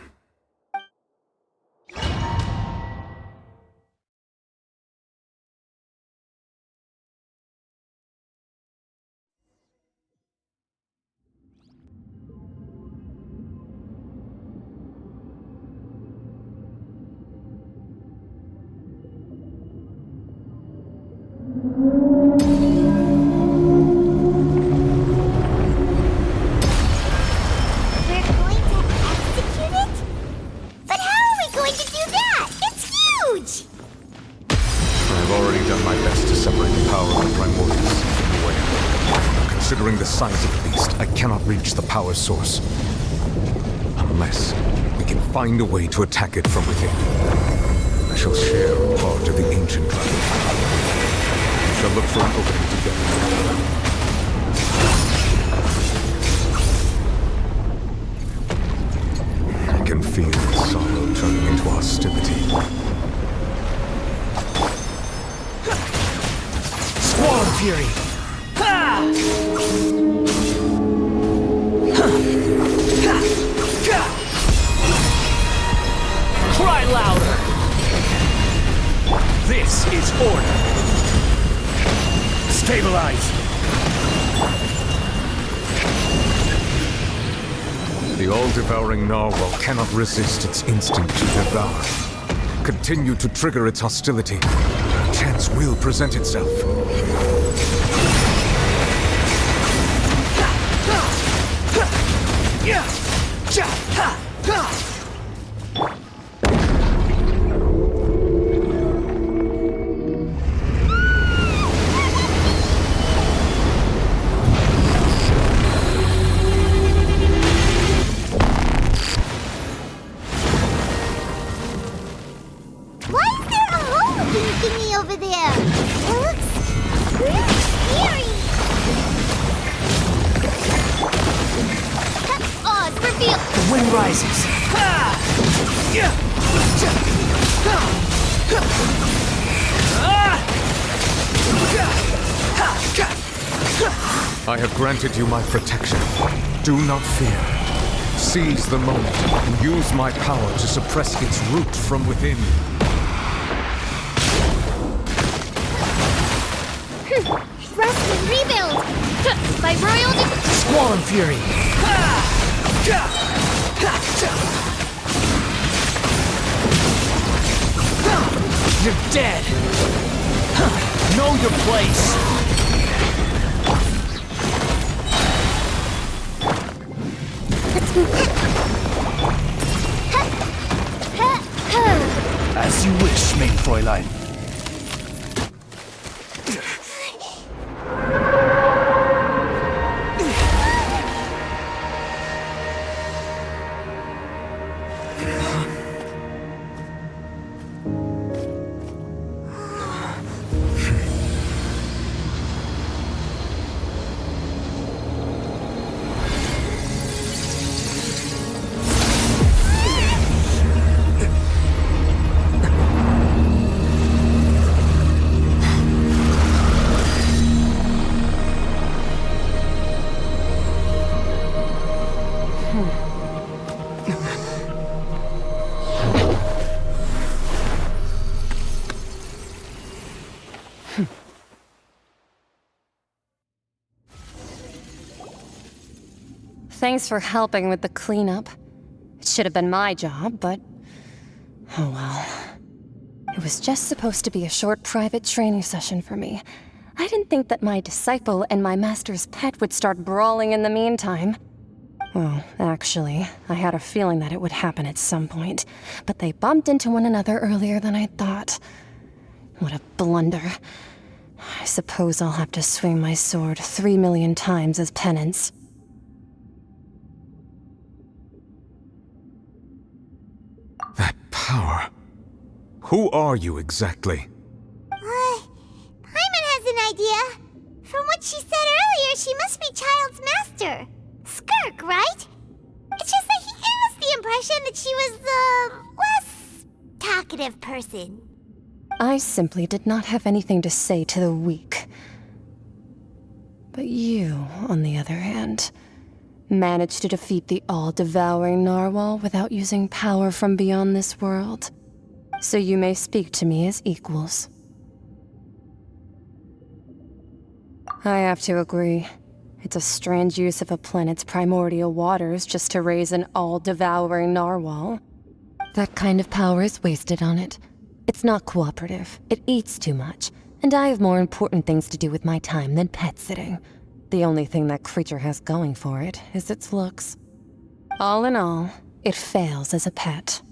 Considering the size of the beast, I cannot reach the power source. Unless we can find a way to attack it from within. I shall share a part of the ancient dragon. We shall look for an opening together. I can feel the sorrow turning into hostility. Squall Fury! Cry louder! This is order! Stabilize! The all-devouring Narwhal cannot resist its instinct to devour. Continue to trigger its hostility. A chance will present itself. Why is there a hole-looking thingy over there? It looks really scary. Oz, reveal. The wind rises. I have granted you my protection. Do not fear. Seize the moment and use my power to suppress its root from within. Rest and rebuild. By royal Squall and Fury. You're dead. Know your place. As you wish, main Fräulein. Thanks for helping with the cleanup. It should have been my job, but... oh well. It was just supposed to be a short private training session for me. I didn't think that my disciple and my master's pet would start brawling in the meantime. Well, actually, I had a feeling that it would happen at some point, but they bumped into one another earlier than I thought. What a blunder. I suppose I'll have to swing my sword 3 million times as penance. That power. Who are you exactly? Paimon has an idea. From what she said earlier, she must be Child's master. Skirk, right? It's just that he gave us the impression that she was the less talkative person. I simply did not have anything to say to the weak. But you, on the other hand, managed to defeat the all-devouring narwhal without using power from beyond this world. So you may speak to me as equals. I have to agree. It's a strange use of a planet's primordial waters just to raise an all-devouring narwhal. That kind of power is wasted on it. It's not cooperative. It eats too much. And I have more important things to do with my time than pet sitting. The only thing that creature has going for it is its looks. All in all, it fails as a pet.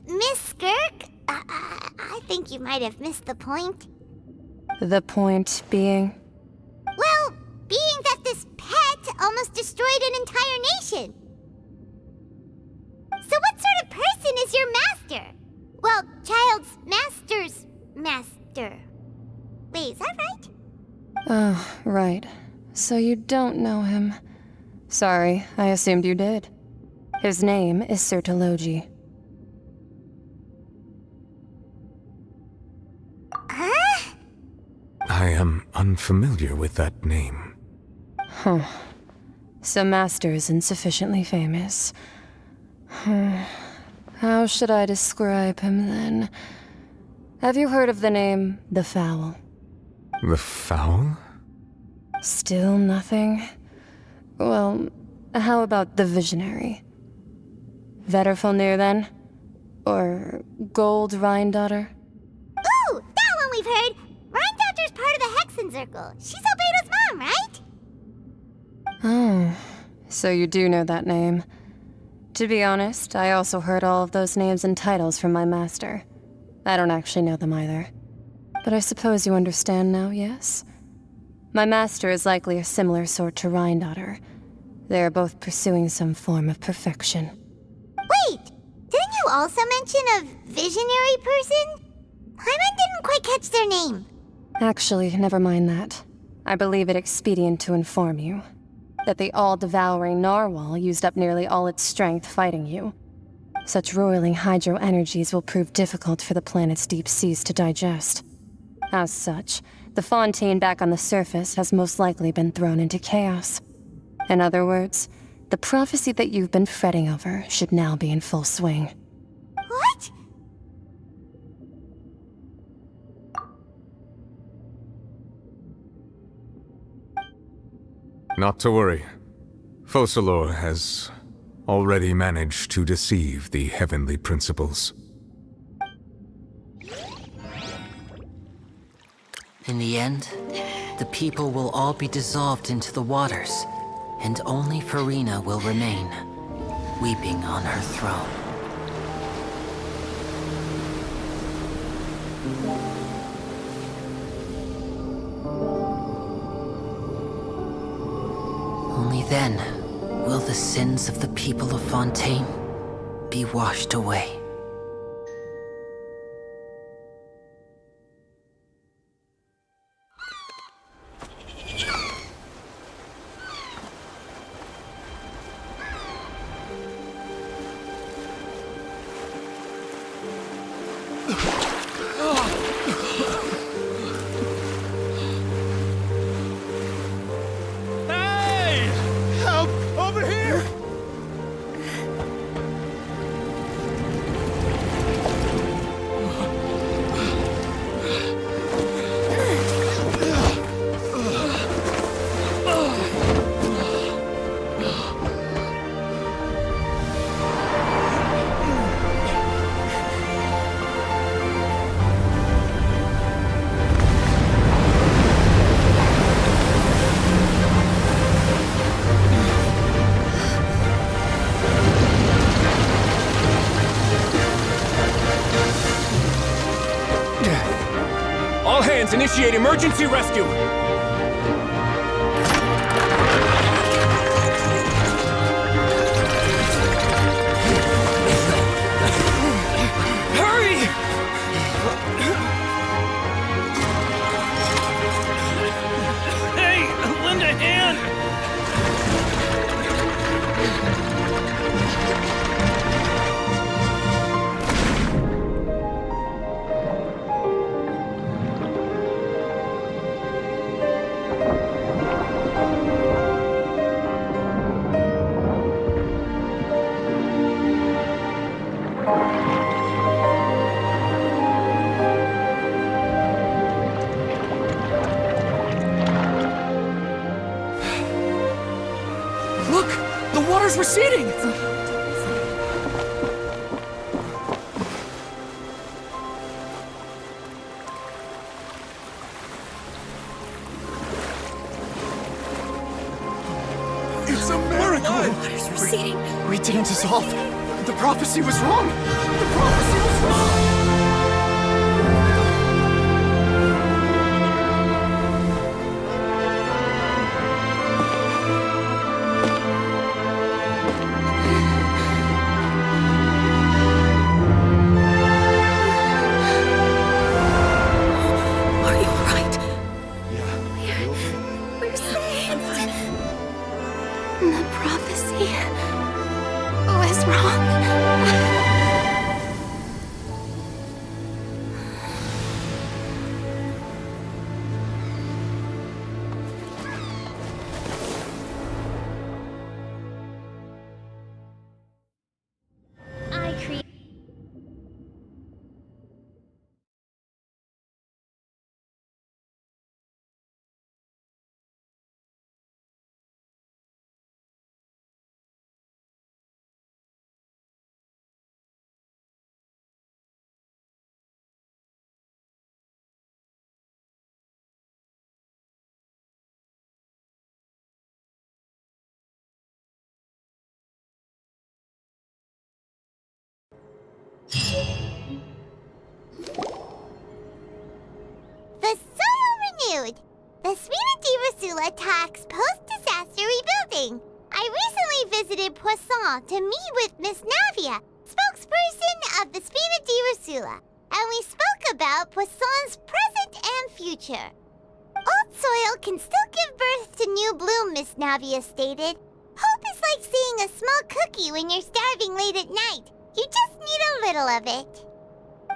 Miss Skirk? I think you might have missed the point. The point being? Well, being that this pet almost destroyed an entire nation. So what sort of person is your master? Well, Child's master's master. Wait, is that right? Oh, right. So you don't know him. Sorry, I assumed you did. His name is Sertologi. Huh? I am unfamiliar with that name. Huh. So Master isn't sufficiently famous. How should I describe him then? Have you heard of the name The Fowl? The Fowl? Still nothing? Well, how about the Visionary? Vetterfulnir then? Or Gold Rhindaughter? Ooh, that one we've heard! Rhindaughter's part of the Hexen Circle. She's Albedo's mom, right? Oh, so you do know that name. To be honest, I also heard all of those names and titles from my master. I don't actually know them either. But I suppose you understand now, yes? My master is likely a similar sort to Rhindaughter. They are both pursuing some form of perfection. Wait! Didn't you also mention a visionary person? Paimon didn't quite catch their name. Actually, never mind that. I believe it expedient to inform you that the all-devouring narwhal used up nearly all its strength fighting you. Such roiling hydro energies will prove difficult for the planet's deep seas to digest. As such, the fontaine back on the surface has most likely been thrown into chaos. In other words, the prophecy that you've been fretting over should now be in full swing. What? Not to worry. Focalor has already managed to deceive the heavenly principles. In the end, the people will all be dissolved into the waters, and only Farina will remain, weeping on her throne. Only then will the sins of the people of Fontaine be washed away. Help! Over here! Badlands initiate emergency rescue! Hurry! Hey, lend a hand! Look! The water's receding! It's a miracle! Water's receding. We didn't dissolve. The prophecy was wrong! The prophecy was wrong! Are you alright? We're saved. The prophecy was wrong. I create. The soil renewed. The Spina di Rasula talks post-disaster rebuilding. I recently visited Poisson to meet with Miss Navia, spokesperson of the Spina di Rasula, and we spoke about Poisson's present and future. Old soil can still give birth to new bloom, Miss Navia stated. Hope is like seeing a small cookie when you're starving late at night. You just need a little of it.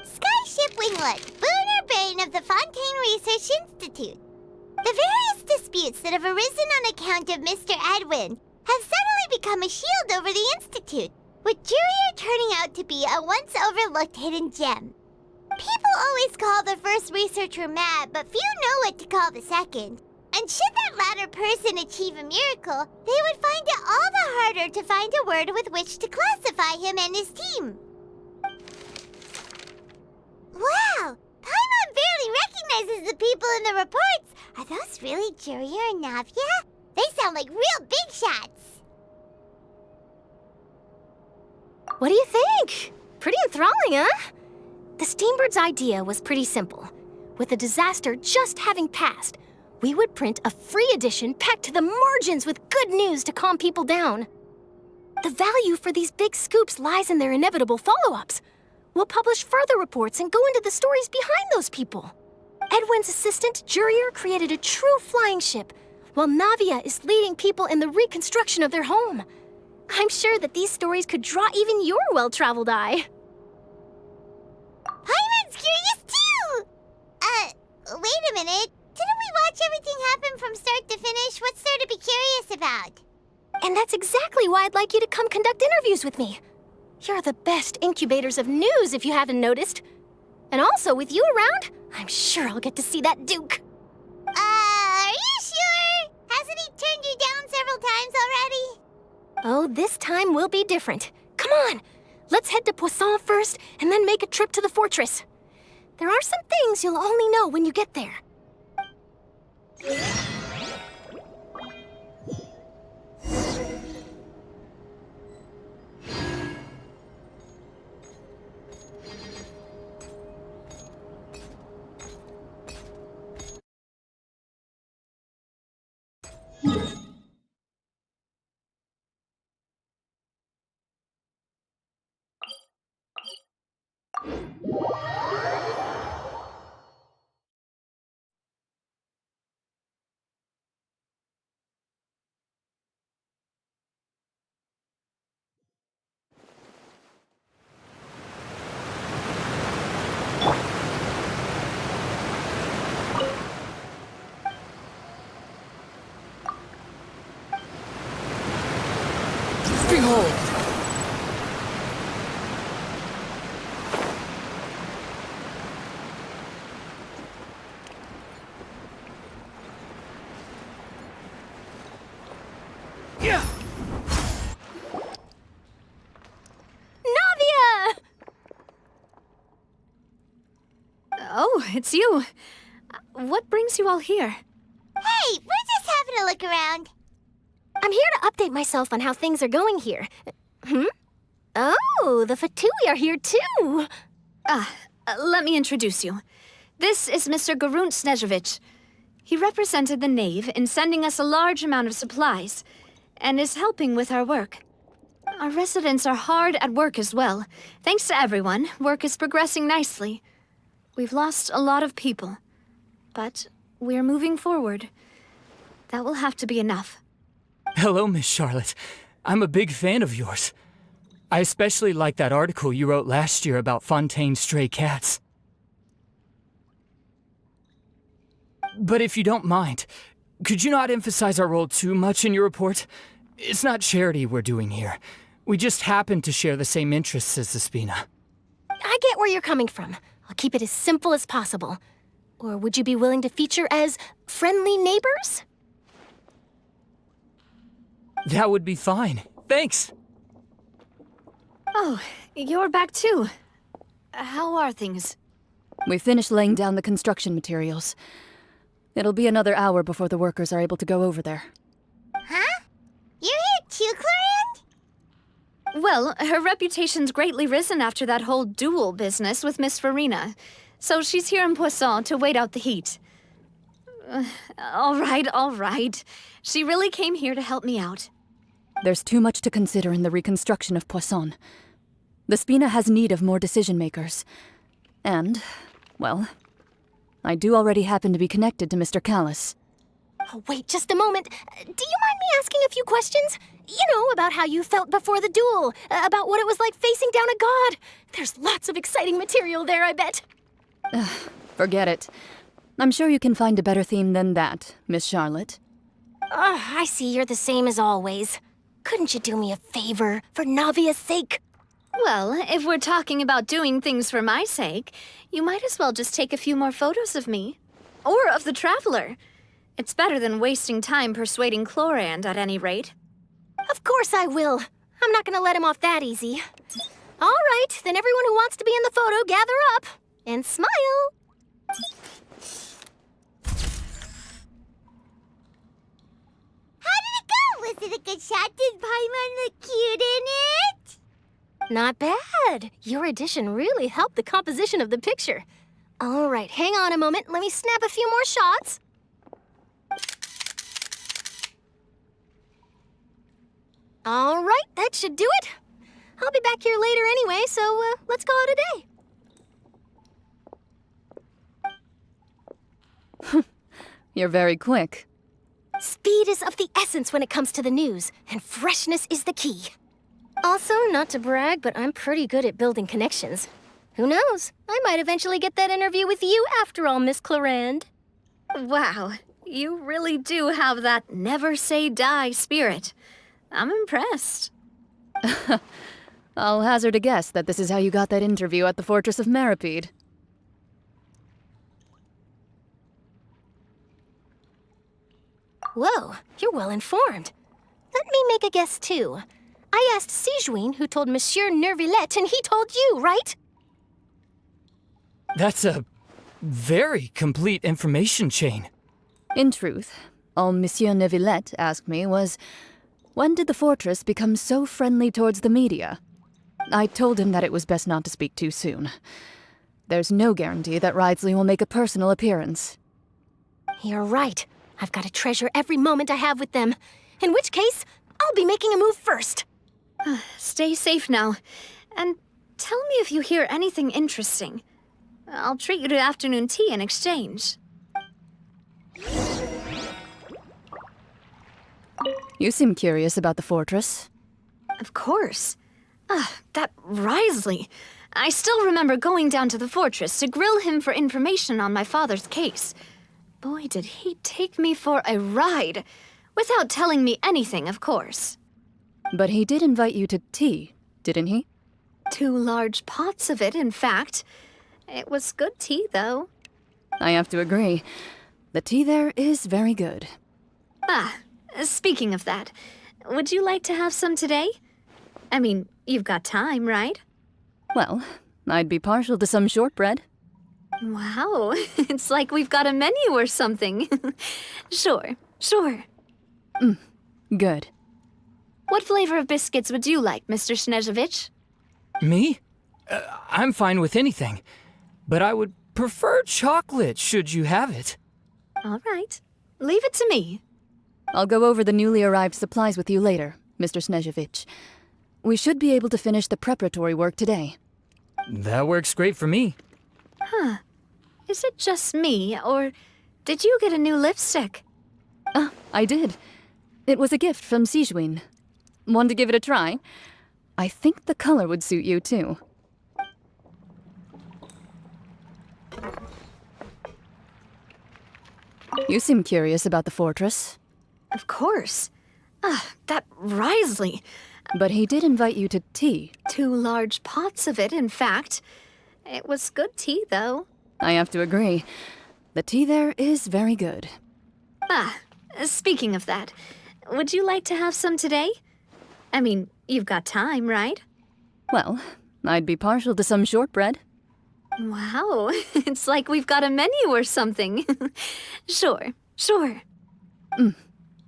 Skyship Winglet, boon or bane of the Fontaine Research Institute. The various disputes that have arisen on account of Mr. Edwin have suddenly become a shield over the Institute, with Jurier turning out to be a once overlooked hidden gem. People always call the first researcher mad, but few know what to call the second. And should that latter person achieve a miracle, they would find it all the harder to find a word with which to classify him and his team. Wow! Paimon barely recognizes the people in the reports. Are those really Jurier and Navia? They sound like real big shots. What do you think? Pretty enthralling, huh? The Steambird's idea was pretty simple. With the disaster just having passed, we would print a free edition packed to the margins with good news to calm people down. The value for these big scoops lies in their inevitable follow-ups. We'll publish further reports and go into the stories behind those people. Edwin's assistant, Jurier, created a true flying ship, while Navia is leading people in the reconstruction of their home. I'm sure that these stories could draw even your well-traveled eye. Paimon's curious too! Wait a minute. Didn't we watch everything happen from start to finish? What's there to be curious about? And that's exactly why I'd like you to come conduct interviews with me. You're the best incubators of news, if you haven't noticed. And also, with you around, I'm sure I'll get to see that Duke. Are you sure? Hasn't he turned you down several times already? Oh, this time will be different. Come on, let's head to Poisson first, and then make a trip to the fortress. There are some things you'll only know when you get there. Behold! Yeah! Navia! Oh, it's you. What brings you all here? Hey, we're just having a look around. I'm here to update myself on how things are going here. Oh, the Fatui are here too. Let me introduce you. This is Mr. Garunt Snezhevich. He represented the Knave in sending us a large amount of supplies, and is helping with our work. Our residents are hard at work as well. Thanks to everyone, work is progressing nicely. We've lost a lot of people, but we're moving forward. That will have to be enough. Hello, Miss Charlotte. I'm a big fan of yours. I especially like that article you wrote last year about Fontaine's stray cats. But if you don't mind, could you not emphasize our role too much in your report? It's not charity we're doing here. We just happen to share the same interests as the Spina. I get where you're coming from. I'll keep it as simple as possible. Or would you be willing to feature as friendly neighbors? That would be fine. Thanks. Oh, you're back too. How are things? We finished laying down the construction materials. It'll be another hour before the workers are able to go over there. Huh? You're here too, Clorinde? Well, her reputation's greatly risen after that whole duel business with Miss Farina. So she's here in Poisson to wait out the heat. All right. She really came here to help me out. There's too much to consider in the reconstruction of Poisson. The Spina has need of more decision-makers. And, well, I do already happen to be connected to Mr. Callis. Oh, wait just a moment. Do you mind me asking a few questions? You know, about how you felt before the duel, about what it was like facing down a god. There's lots of exciting material there, I bet. Forget it. I'm sure you can find a better theme than that, Miss Charlotte. I see you're the same as always. Couldn't you do me a favor, for Navia's sake? Well, if we're talking about doing things for my sake, you might as well just take a few more photos of me. Or of the Traveler. It's better than wasting time persuading Clorinde, at any rate. Of course I will. I'm not gonna let him off that easy. All right, then everyone who wants to be in the photo, gather up. And smile. How did it go? Was it a good shot? Did Paimon look cute in it? Not bad. Your addition really helped the composition of the picture. All right, hang on a moment. Let me snap a few more shots. All right, that should do it. I'll be back here later anyway, so let's call it a day. You're very quick. Speed is of the essence when it comes to the news, and freshness is the key. Also, not to brag, but I'm pretty good at building connections. Who knows? I might eventually get that interview with you after all, Miss Clorinde. Wow, you really do have that never say die spirit. I'm impressed. I'll hazard a guess that this is how you got that interview at the Fortress of Maripede. Whoa, you're well informed. Let me make a guess, too. I asked Sijuin, who told Monsieur Nervillet, and he told you, right? That's a very complete information chain. In truth, all Monsieur Nervillet asked me was, when did the fortress become so friendly towards the media? I told him that it was best not to speak too soon. There's no guarantee that Ridsley will make a personal appearance. You're right. I've got to treasure every moment I have with them. In which case, I'll be making a move first. Stay safe now. And Tell me if you hear anything interesting. I'll treat you to afternoon tea in exchange. You seem curious about the fortress. Of course. That Risley. I still remember going down to the fortress to grill him for information on my father's case. Boy, did he take me for a ride. Without telling me anything, of course. But he did invite you to tea, didn't he? 2 large pots of it, in fact. It was good tea, though. I have to agree. The tea there is very good. Speaking of that, would you like to have some today? I mean, you've got time, right? Well, I'd be partial to some shortbread. Wow, it's like we've got a menu or something. Sure. Good. What flavor of biscuits would you like, Mr. Snezhevich? Me? I'm fine with anything. But I would prefer chocolate, should you have it. All right. Leave it to me. I'll go over the newly arrived supplies with you later, Mr. Snezhevich. We should be able to finish the preparatory work today. That works great for me. Is it just me, or did you get a new lipstick? I did. It was a gift from Sijuin. Want to give it a try? I think the color would suit you, too. You seem curious about the fortress. Of course. That Risley. But he did invite you to tea. 2 large pots of it, in fact. It was good tea, though. I have to agree. The tea there is very good. Speaking of that, would you like to have some today? I mean, you've got time, right? Well, I'd be partial to some shortbread. Wow, it's like we've got a menu or something. Sure.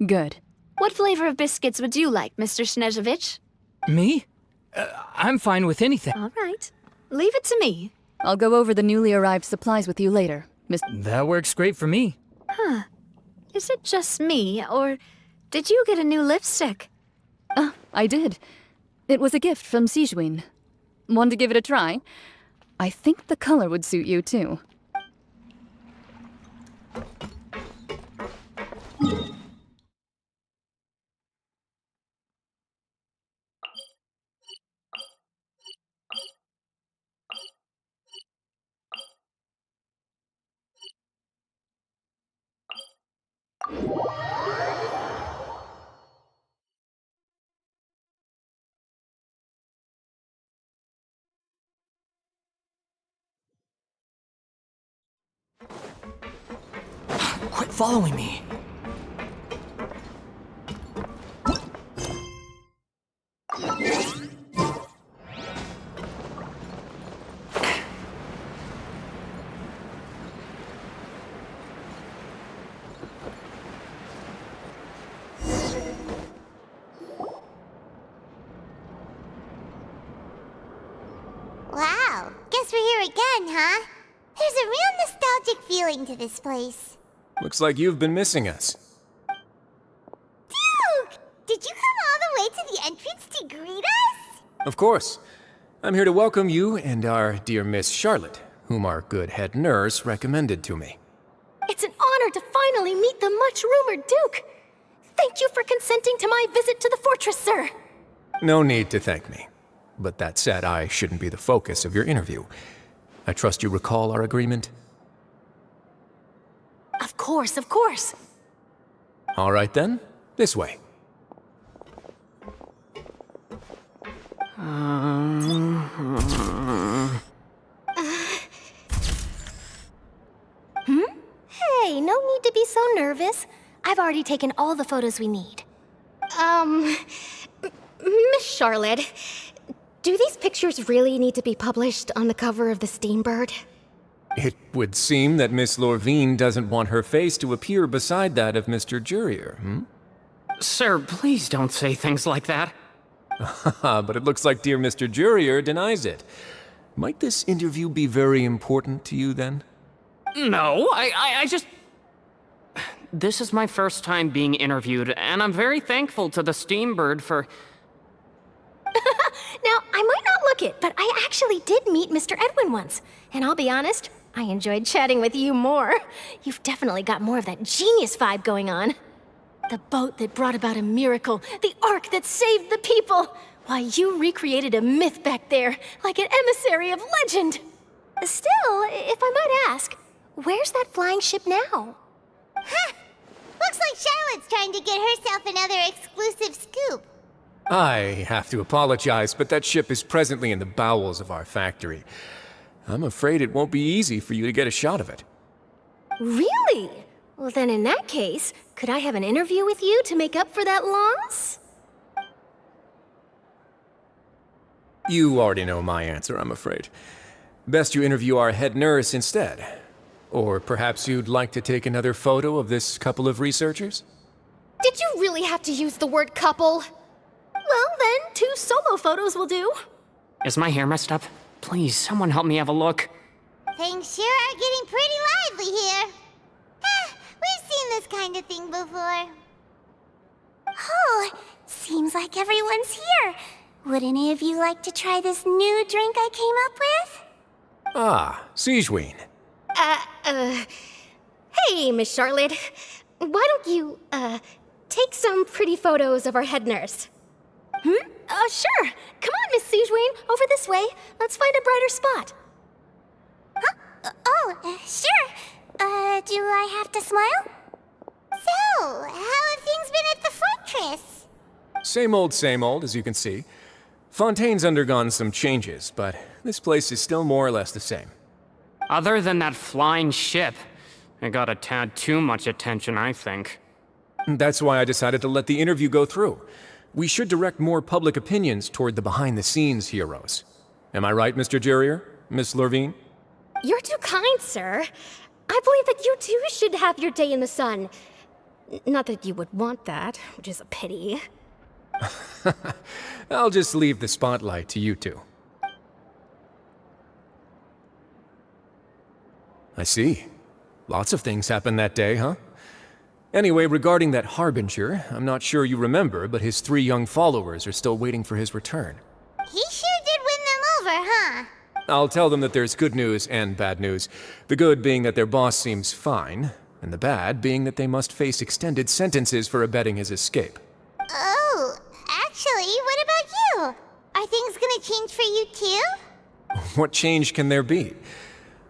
Good. What flavor of biscuits would you like, Mr. Snezhevich? Me? I'm fine with anything. All right. Leave it to me. I'll go over the newly arrived supplies with you later, Miss... That works great for me. Is it just me, or did you get a new lipstick? I did. It was a gift from Sijuin. Want to give it a try? I think the color would suit you, too. Quit following me. Wow, guess we're here again, huh? There's a real nostalgic feeling to this place. Looks like you've been missing us. Duke! Did you come all the way to the entrance to greet us? Of course. I'm here to welcome you and our dear Miss Charlotte, whom our good head nurse recommended to me. It's an honor to finally meet the much-rumored Duke. Thank you for consenting to my visit to the fortress, sir. No need to thank me. But that said, I shouldn't be the focus of your interview. I trust you recall our agreement? Of course. All right then, this way. Hey, no need to be so nervous. I've already taken all the photos we need. Miss Charlotte, do these pictures really need to be published on the cover of the Steambird? It would seem that Miss Lorvine doesn't want her face to appear beside that of Mr. Jurier, Sir, please don't say things like that. But it looks like dear Mr. Jurier denies it. Might this interview be very important to you, then? No, I just... This is my first time being interviewed, and I'm very thankful to the Steambird for... Now, I might not overlook it, but I actually did meet Mr. Edwin once. And I'll be honest, I enjoyed chatting with you more. You've definitely got more of that genius vibe going on. The boat that brought about a miracle, the ark that saved the people. Why, you recreated a myth back there, like an emissary of legend. Still, if I might ask, where's that flying ship now? Huh! Looks like Charlotte's trying to get herself another exclusive scoop. I have to apologize, but that ship is presently in the bowels of our factory. I'm afraid it won't be easy for you to get a shot of it. Really? Well, then in that case, could I have an interview with you to make up for that loss? You already know my answer, I'm afraid. Best you interview our head nurse instead. Or perhaps you'd like to take another photo of this couple of researchers? Did you really have to use the word couple? Well, then, 2 solo photos will do. Is my hair messed up? Please, someone help me have a look. Things sure are getting pretty lively here. We've seen this kind of thing before. Oh, seems like everyone's here. Would any of you like to try this new drink I came up with? Ah, Sigewinne. Hey, Miss Charlotte. Why don't you, take some pretty photos of our head nurse? Sure. Come on, Miss Sigewinne. Over this way. Let's find a brighter spot. Huh? Sure. Do I have to smile? So, how have things been at the fortress? Same old, as you can see. Fontaine's undergone some changes, but this place is still more or less the same. Other than that flying ship, it got a tad too much attention, I think. That's why I decided to let the interview go through. We should direct more public opinions toward the behind-the-scenes heroes. Am I right, Mr. Jurrier? Miss Lurvine? You're too kind, sir. I believe that you too should have your day in the sun. Not that you would want that, which is a pity. I'll just leave the spotlight to you two. I see. Lots of things happened that day, huh? Anyway, regarding that Harbinger, I'm not sure you remember, but his 3 young followers are still waiting for his return. He sure did win them over, huh? I'll tell them that there's good news and bad news. The good being that their boss seems fine, and the bad being that they must face extended sentences for abetting his escape. Oh, actually, what about you? Are things gonna change for you too? What change can there be?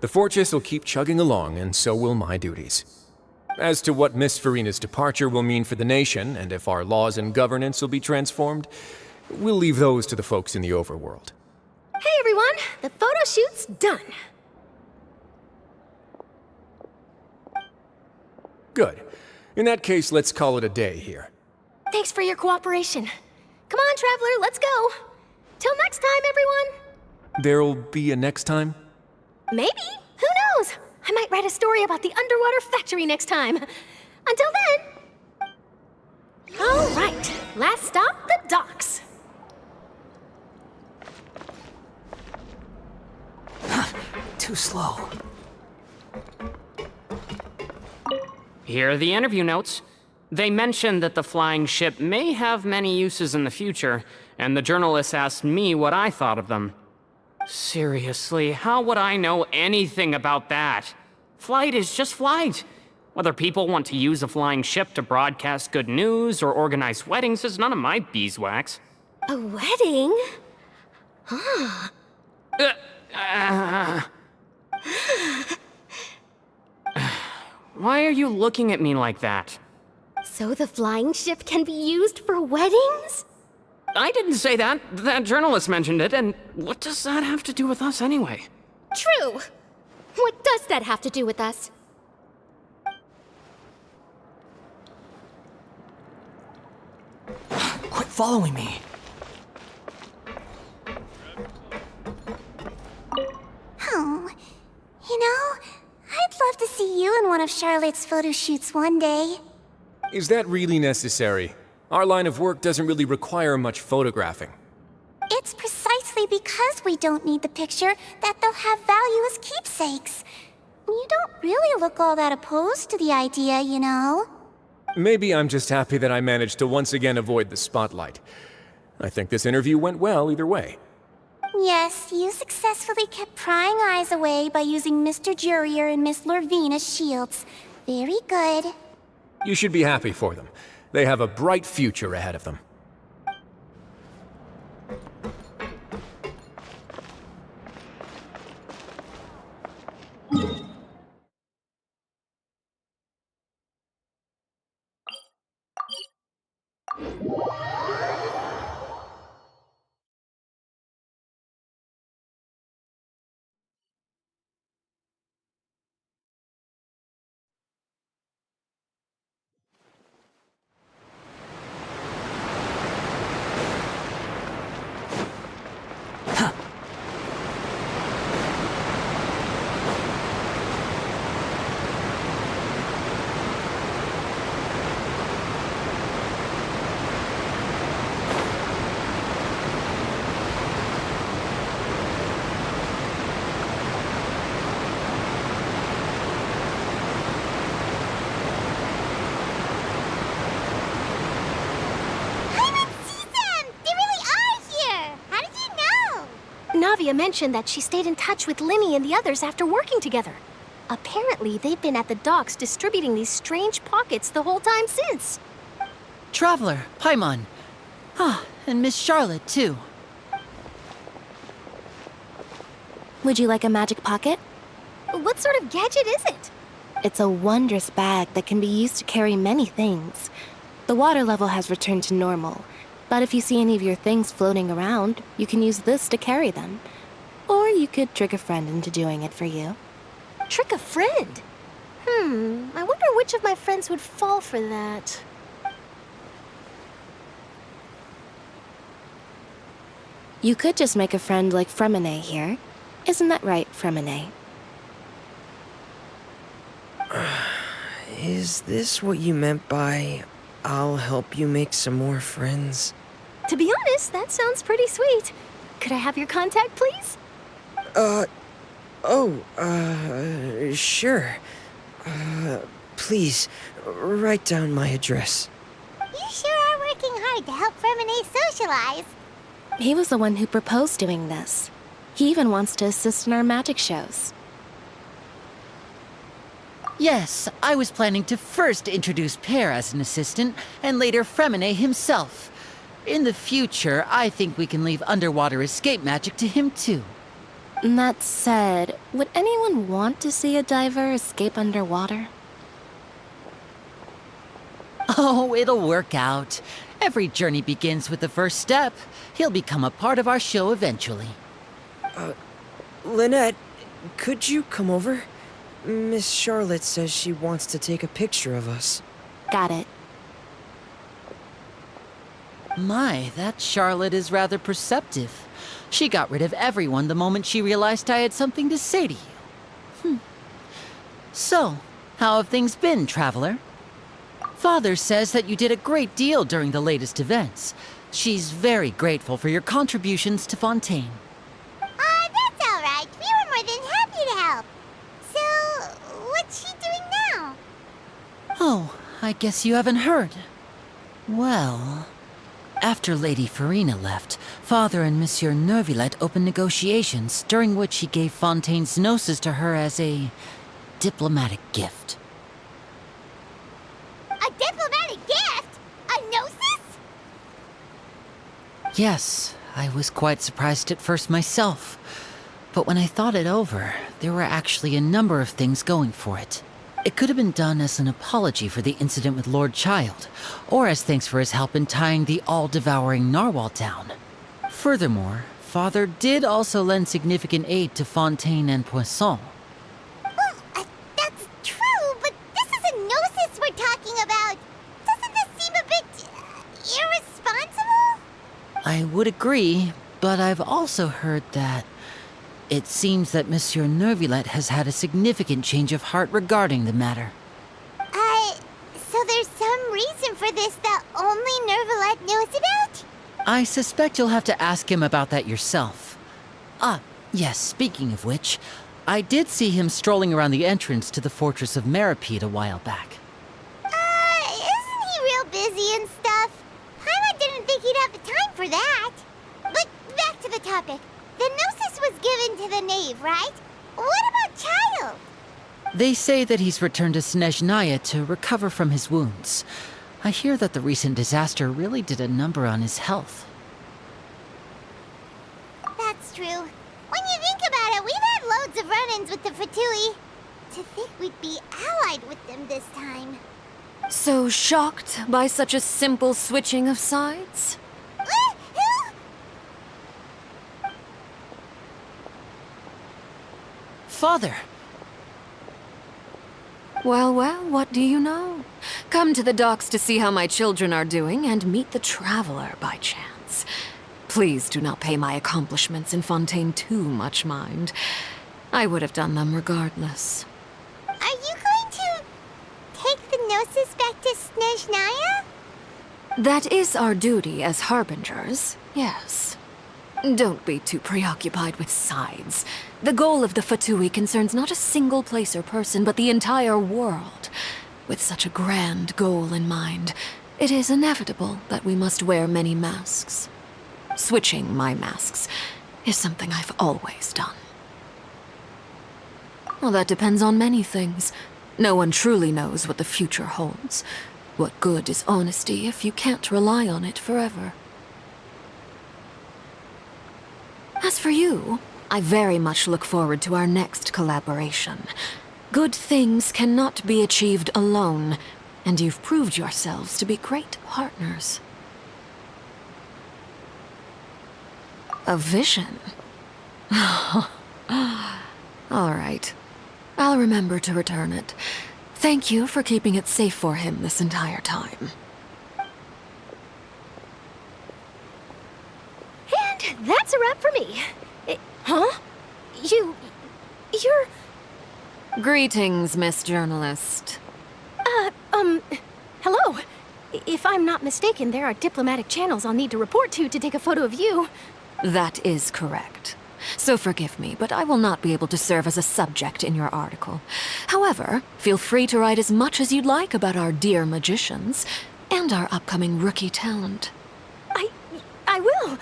The fortress will keep chugging along, and so will my duties. As to what Miss Farina's departure will mean for the nation, and if our laws and governance will be transformed, we'll leave those to the folks in the overworld. Hey everyone, the photo shoot's done. Good. In that case, let's call it a day here. Thanks for your cooperation. Come on, Traveler, let's go. Till next time, everyone. There'll be a next time? Maybe. Who knows? I might write a story about the underwater factory next time. Until then. All right, last stop, the docks. Too slow. Here are the interview notes. They mentioned that the flying ship may have many uses in the future, and the journalist asked me what I thought of them. Seriously, how would I know anything about that? Flight is just flight. Whether people want to use a flying ship to broadcast good news or organize weddings is none of my beeswax. A wedding? Huh. Why are you looking at me like that? So the flying ship can be used for weddings? I didn't say that. That journalist mentioned it, and what does that have to do with us anyway? True. What does that have to do with us? Quit following me. Oh, you know, I'd love to see you in one of Charlotte's photo shoots one day. Is that really necessary? Our line of work doesn't really require much photographing. It's precisely because we don't need the picture that they'll have value as keepsakes. You don't really look all that opposed to the idea, you know. Maybe I'm just happy that I managed to once again avoid the spotlight. I think this interview went well either way. Yes, you successfully kept prying eyes away by using Mr. Jurier and Miss Lorvine as shields. Very good. You should be happy for them. They have a bright future ahead of them. Navia mentioned that she stayed in touch with Linny and the others after working together. Apparently, they've been at the docks distributing these strange pockets the whole time since. Traveler, Paimon. Ah, and Miss Charlotte, too. Would you like a magic pocket? What sort of gadget is it? It's a wondrous bag that can be used to carry many things. The water level has returned to normal, but if you see any of your things floating around, you can use this to carry them. Or you could trick a friend into doing it for you. Trick a friend? I wonder which of my friends would fall for that. You could just make a friend like Fremine here. Isn't that right, Fremine? Is this what you meant by, I'll help you make some more friends? To be honest, that sounds pretty sweet. Could I have your contact, please? Sure. Please, write down my address. You sure are working hard to help Fremine socialize. He was the one who proposed doing this. He even wants to assist in our magic shows. Yes, I was planning to first introduce Pear as an assistant, and later Fremine himself. In the future, I think we can leave underwater escape magic to him too. That said, would anyone want to see a diver escape underwater? Oh, it'll work out. Every journey begins with the first step. He'll become a part of our show eventually. Lynette, could you come over? Miss Charlotte says she wants to take a picture of us. Got it. My, that Charlotte is rather perceptive. She got rid of everyone the moment she realized I had something to say to you. So, how have things been, Traveler? Father says that you did a great deal during the latest events. She's very grateful for your contributions to Fontaine. That's all right. We were more than happy to help. So, what's she doing now? Oh, I guess you haven't heard. Well, after Lady Farina left, Father and Monsieur Neuvillette opened negotiations, during which he gave Fontaine's gnosis to her as a diplomatic gift. A diplomatic gift? A gnosis? Yes, I was quite surprised at first myself. But when I thought it over, there were actually a number of things going for it. It could have been done as an apology for the incident with Lord Child, or as thanks for his help in tying the all-devouring narwhal down. Furthermore, Father did also lend significant aid to Fontaine and Poisson. Well, that's true, but this is a gnosis we're talking about. Doesn't this seem a bit irresponsible? I would agree, but I've also heard that it seems that Monsieur Neuvillette has had a significant change of heart regarding the matter. So there's some reason for this that only Neuvillette knows about? I suspect you'll have to ask him about that yourself. Ah, yes, speaking of which, I did see him strolling around the entrance to the Fortress of Meripede a while back. Isn't he real busy and stuff? Paimon didn't think he'd have the time for that. But back to the topic. The Gnosis was given to the knave, right? What about Child? They say that he's returned to Snezhnaya to recover from his wounds. I hear that the recent disaster really did a number on his health. That's true. When you think about it, we've had loads of run-ins with the Fatui. To think we'd be allied with them this time. So shocked by such a simple switching of sides? Father! Well, what do you know? Come to the docks to see how my children are doing and meet the Traveler by chance. Please do not pay my accomplishments in Fontaine too much mind. I would have done them regardless. Are you going to take the Gnosis back to Snezhnaya? That is our duty as Harbingers, yes. Don't be too preoccupied with sides. The goal of the Fatui concerns not a single place or person, but the entire world. With such a grand goal in mind, it is inevitable that we must wear many masks. Switching my masks is something I've always done. Well, that depends on many things. No one truly knows what the future holds. What good is honesty if you can't rely on it forever? As for you, I very much look forward to our next collaboration. Good things cannot be achieved alone, and you've proved yourselves to be great partners. A vision? All right. I'll remember to return it. Thank you for keeping it safe for him this entire time. And that's a wrap for me. Huh? You're... Greetings, Miss Journalist. Hello. If I'm not mistaken, there are diplomatic channels I'll need to report to take a photo of you. That is correct. So forgive me, but I will not be able to serve as a subject in your article. However, feel free to write as much as you'd like about our dear magicians and our upcoming rookie talent. I will.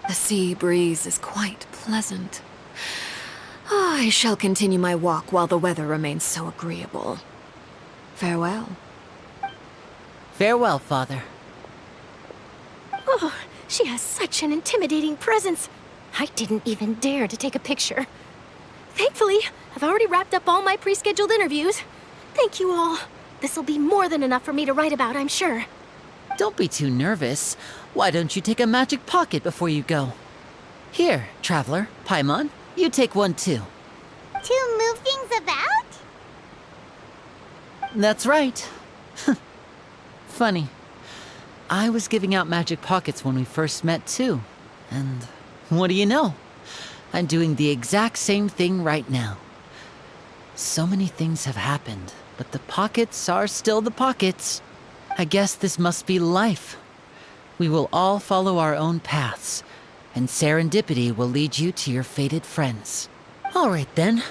The sea breeze is quite pleasant. I shall continue my walk while the weather remains so agreeable. Farewell. Farewell, Father. Oh, she has such an intimidating presence. I didn't even dare to take a picture. Thankfully, I've already wrapped up all my pre-scheduled interviews. Thank you all. This'll be more than enough for me to write about, I'm sure. Don't be too nervous. Why don't you take a magic pocket before you go? Here, Traveler, Paimon, you take one too. To move things about? That's right. Funny. I was giving out magic pockets when we first met too. And what do you know? I'm doing the exact same thing right now. So many things have happened, but the pockets are still the pockets. I guess this must be life. We will all follow our own paths, and serendipity will lead you to your fated friends. All right then.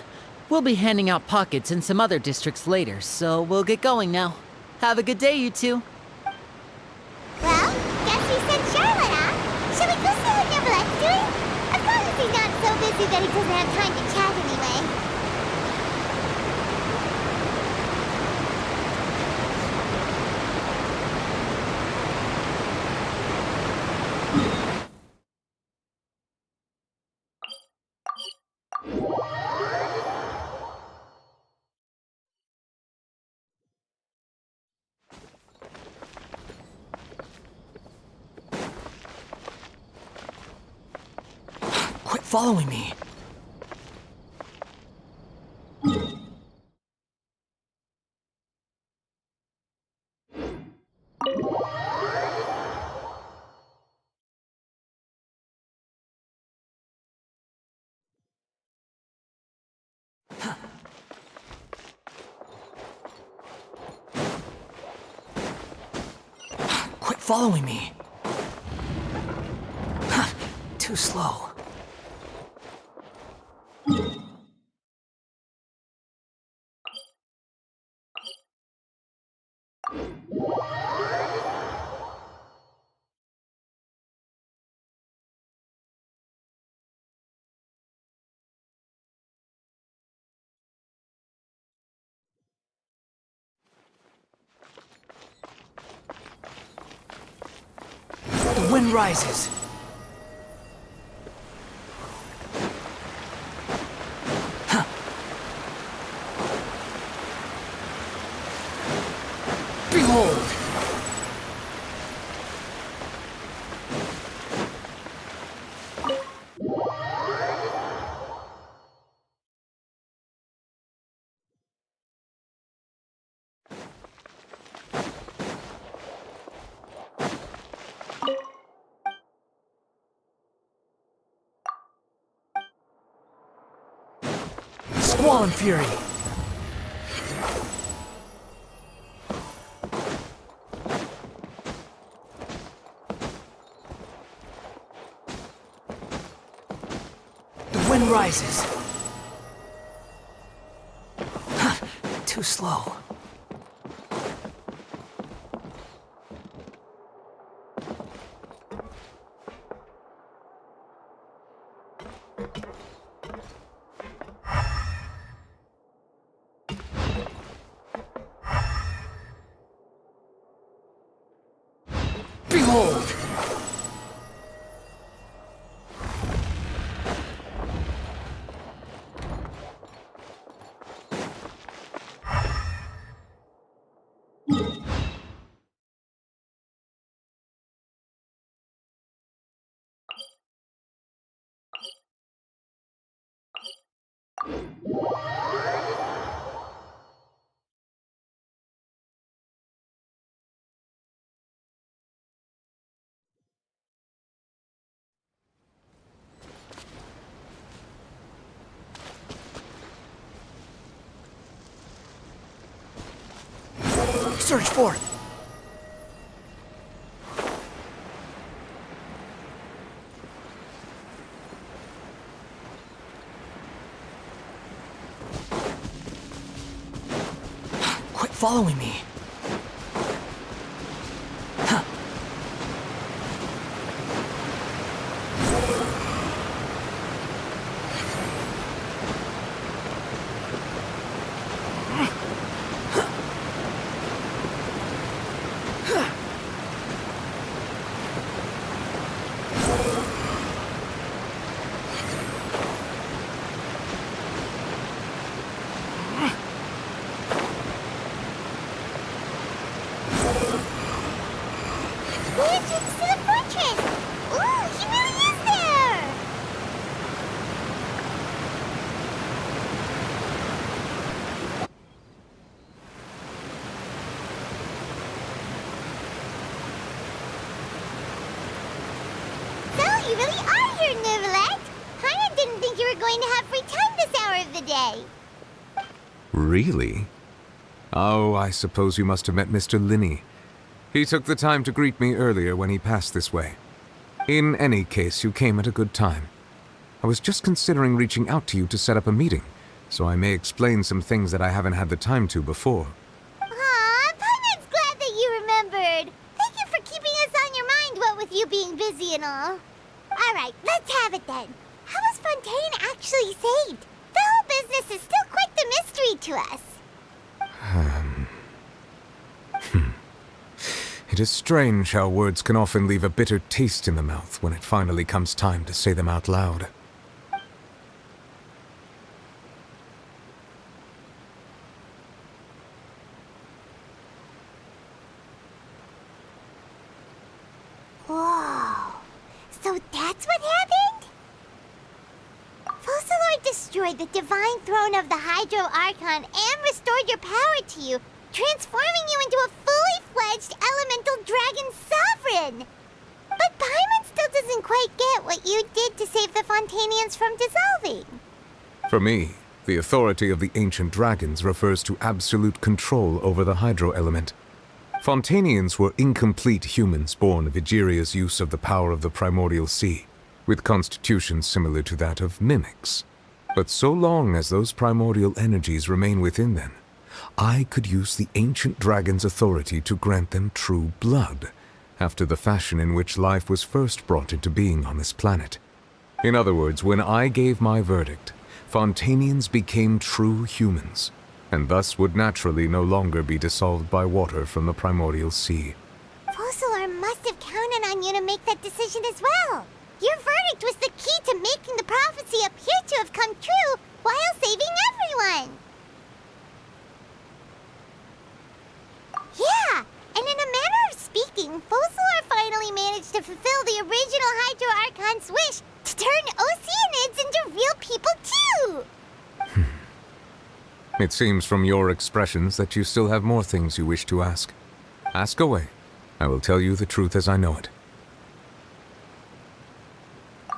We'll be handing out pockets in some other districts later, so we'll get going now. Have a good day, you two. Well, guess we sent Charlotte, huh? Shall we go see what Neverlette's doing? As long as he's not so busy that he doesn't have time to chat anyway. Quit following me. Quit following me. Too slow. wind rises. Huh. Behold! Squall Fury! The wind rises. Huh, too slow. Behold! Search for it! Quit following me. Huh. The entrance to the fortress! Ooh, he really is there! So, you really are here, Neuvillette! Paimon didn't think you were going to have free time this hour of the day. Really? Oh, I suppose you must have met Mr. Linney. He took the time to greet me earlier when he passed this way. In any case, you came at a good time. I was just considering reaching out to you to set up a meeting, so I may explain some things that I haven't had the time to before. Aw, Paimon's glad that you remembered. Thank you for keeping us on your mind, what with you being busy and all. Alright, let's have it then. How was Fontaine actually saved? The whole business is still quite the mystery to us. It is strange how words can often leave a bitter taste in the mouth when it finally comes time to say them out loud. Whoa. So that's what happened? Focalor destroyed the divine throne of the 4.2 Archon and restored your power to you, transforming you into a fully fledged elemental dragon sovereign! But Paimon still doesn't quite get what you did to save the Fontanians from dissolving. For me, the authority of the ancient dragons refers to absolute control over the hydro element. Fontanians were incomplete humans born of Egeria's use of the power of the primordial sea, with constitutions similar to that of mimics. But so long as those primordial energies remain within them, I could use the ancient dragon's authority to grant them true blood, after the fashion in which life was first brought into being on this planet. In other words, when I gave my verdict, Fontanians became true humans, and thus would naturally no longer be dissolved by water from the primordial sea. Focalor must have counted on you you to make that decision as well. Your verdict was the key to making the prophecy appear to have come true while saving everyone. Yeah, and in a manner of speaking, Focalor finally managed to fulfill the original Hydro Archon's wish to turn Oceanids into real people too! It seems from your expressions that you still have more things you wish to ask. Ask away. I will tell you the truth as I know it.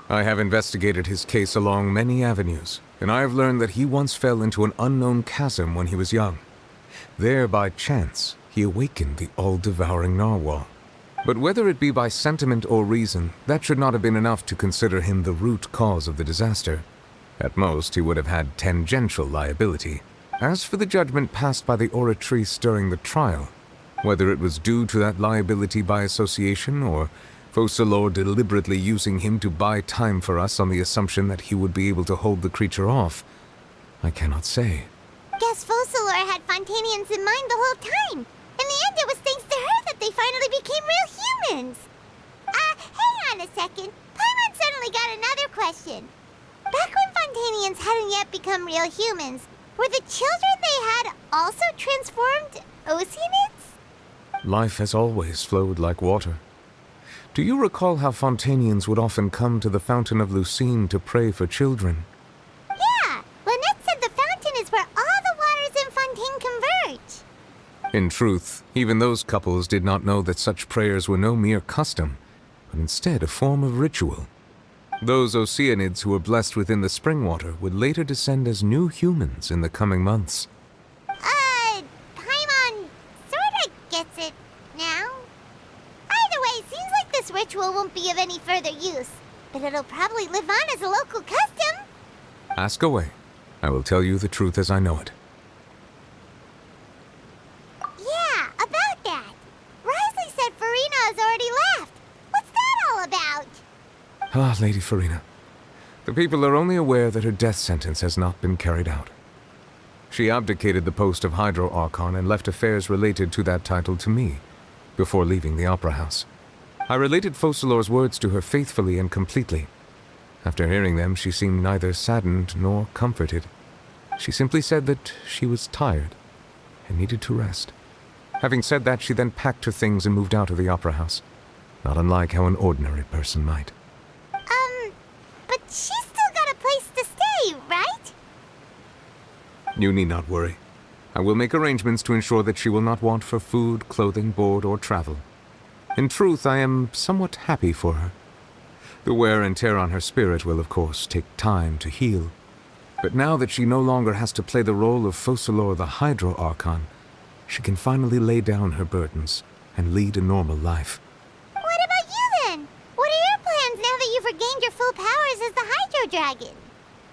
I have investigated his case along many avenues, and I have learned that he once fell into an unknown chasm when he was young. There, by chance, he awakened the all-devouring narwhal. But whether it be by sentiment or reason, that should not have been enough to consider him the root cause of the disaster. At most, he would have had tangential liability. As for the judgment passed by the Oratrice during the trial, whether it was due to that liability by association or Focalor deliberately using him to buy time for us on the assumption that he would be able to hold the creature off, I cannot say. Guess Focalor had Fontanians in mind the whole time. In the end, it was thanks to her that they finally became real humans. Hang on a second. Paimon suddenly got another question. Back when Fontanians hadn't yet become real humans, were the children they had also transformed Oceanids? Life has always flowed like water. Do you recall how Fontanians would often come to the Fountain of Lucine to pray for children? Yeah, Lynette said the fountain is where all the waters in Fontaine converge. In truth, even those couples did not know that such prayers were no mere custom, but instead a form of ritual. Those Oceanids who were blessed within the spring water would later descend as new humans in the coming months. Paimon sorta gets it now. Either way, seems like this ritual won't be of any further use, but it'll probably live on as a local custom. Ask away. I will tell you the truth as I know it. Yeah, about that. Risley said Farina has already left. What's that all about? Ah, Lady Farina. The people are only aware that her death sentence has not been carried out. She abdicated the post of Hydro Archon and left affairs related to that title to me, before leaving the Opera House. I related Focalor's words to her faithfully and completely. After hearing them, she seemed neither saddened nor comforted. She simply said that she was tired and needed to rest. Having said that, she then packed her things and moved out of the Opera House, not unlike how an ordinary person might. But she's still got a place to stay, right? You need not worry. I will make arrangements to ensure that she will not want for food, clothing, board, or travel. In truth, I am somewhat happy for her. The wear and tear on her spirit will, of course, take time to heal. But now that she no longer has to play the role of Focalor the Hydro Archon, she can finally lay down her burdens and lead a normal life. What about you then? What are your plans now that you've regained your full powers as the Hydro Dragon?